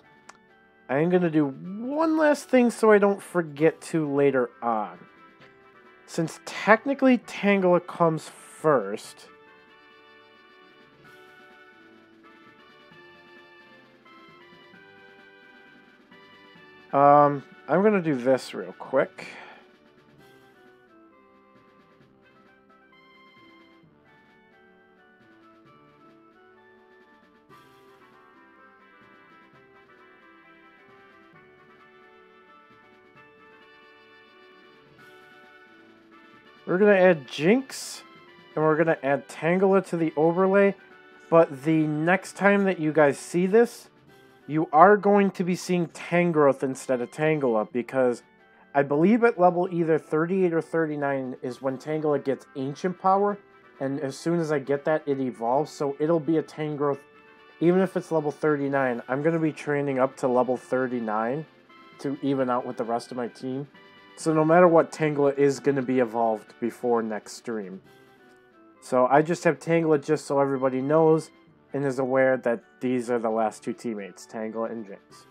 S1: am going to do one last thing so I don't forget to later on. Since technically Tangela comes first... I'm going to do this real quick. We're going to add Jinx, and we're going to add Tangela to the overlay, but the next time that you guys see this, you are going to be seeing Tangrowth instead of Tangela, because I believe at level either 38 or 39 is when Tangela gets Ancient Power, and as soon as I get that, it evolves, so it'll be a Tangrowth even if it's level 39, I'm going to be training up to level 39 to even out with the rest of my team. So no matter what, Tangela is going to be evolved before next stream. So I just have Tangela just so everybody knows and is aware that these are the last two teammates, Tangela and Jinx.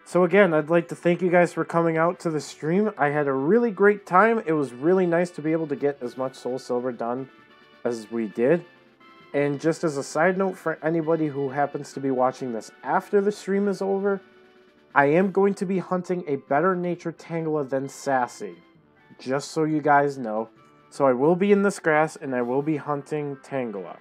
S1: So again, I'd like to thank you guys for coming out to the stream. I had a really great time. It was really nice to be able to get as much SoulSilver done as we did. And just as a side note for anybody who happens to be watching this after the stream is over, I am going to be hunting a better natured Tangela than Sassy. Just so you guys know. So I will be in this grass and I will be hunting Tangela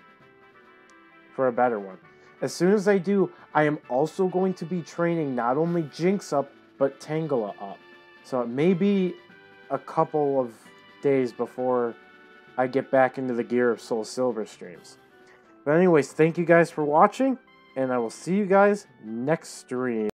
S1: for a better one. As soon as I do, I am also going to be training not only Jinx up, but Tangela up. So it may be a couple of days before I get back into the gear of SoulSilver streams. But anyways, thank you guys for watching, and I will see you guys next stream.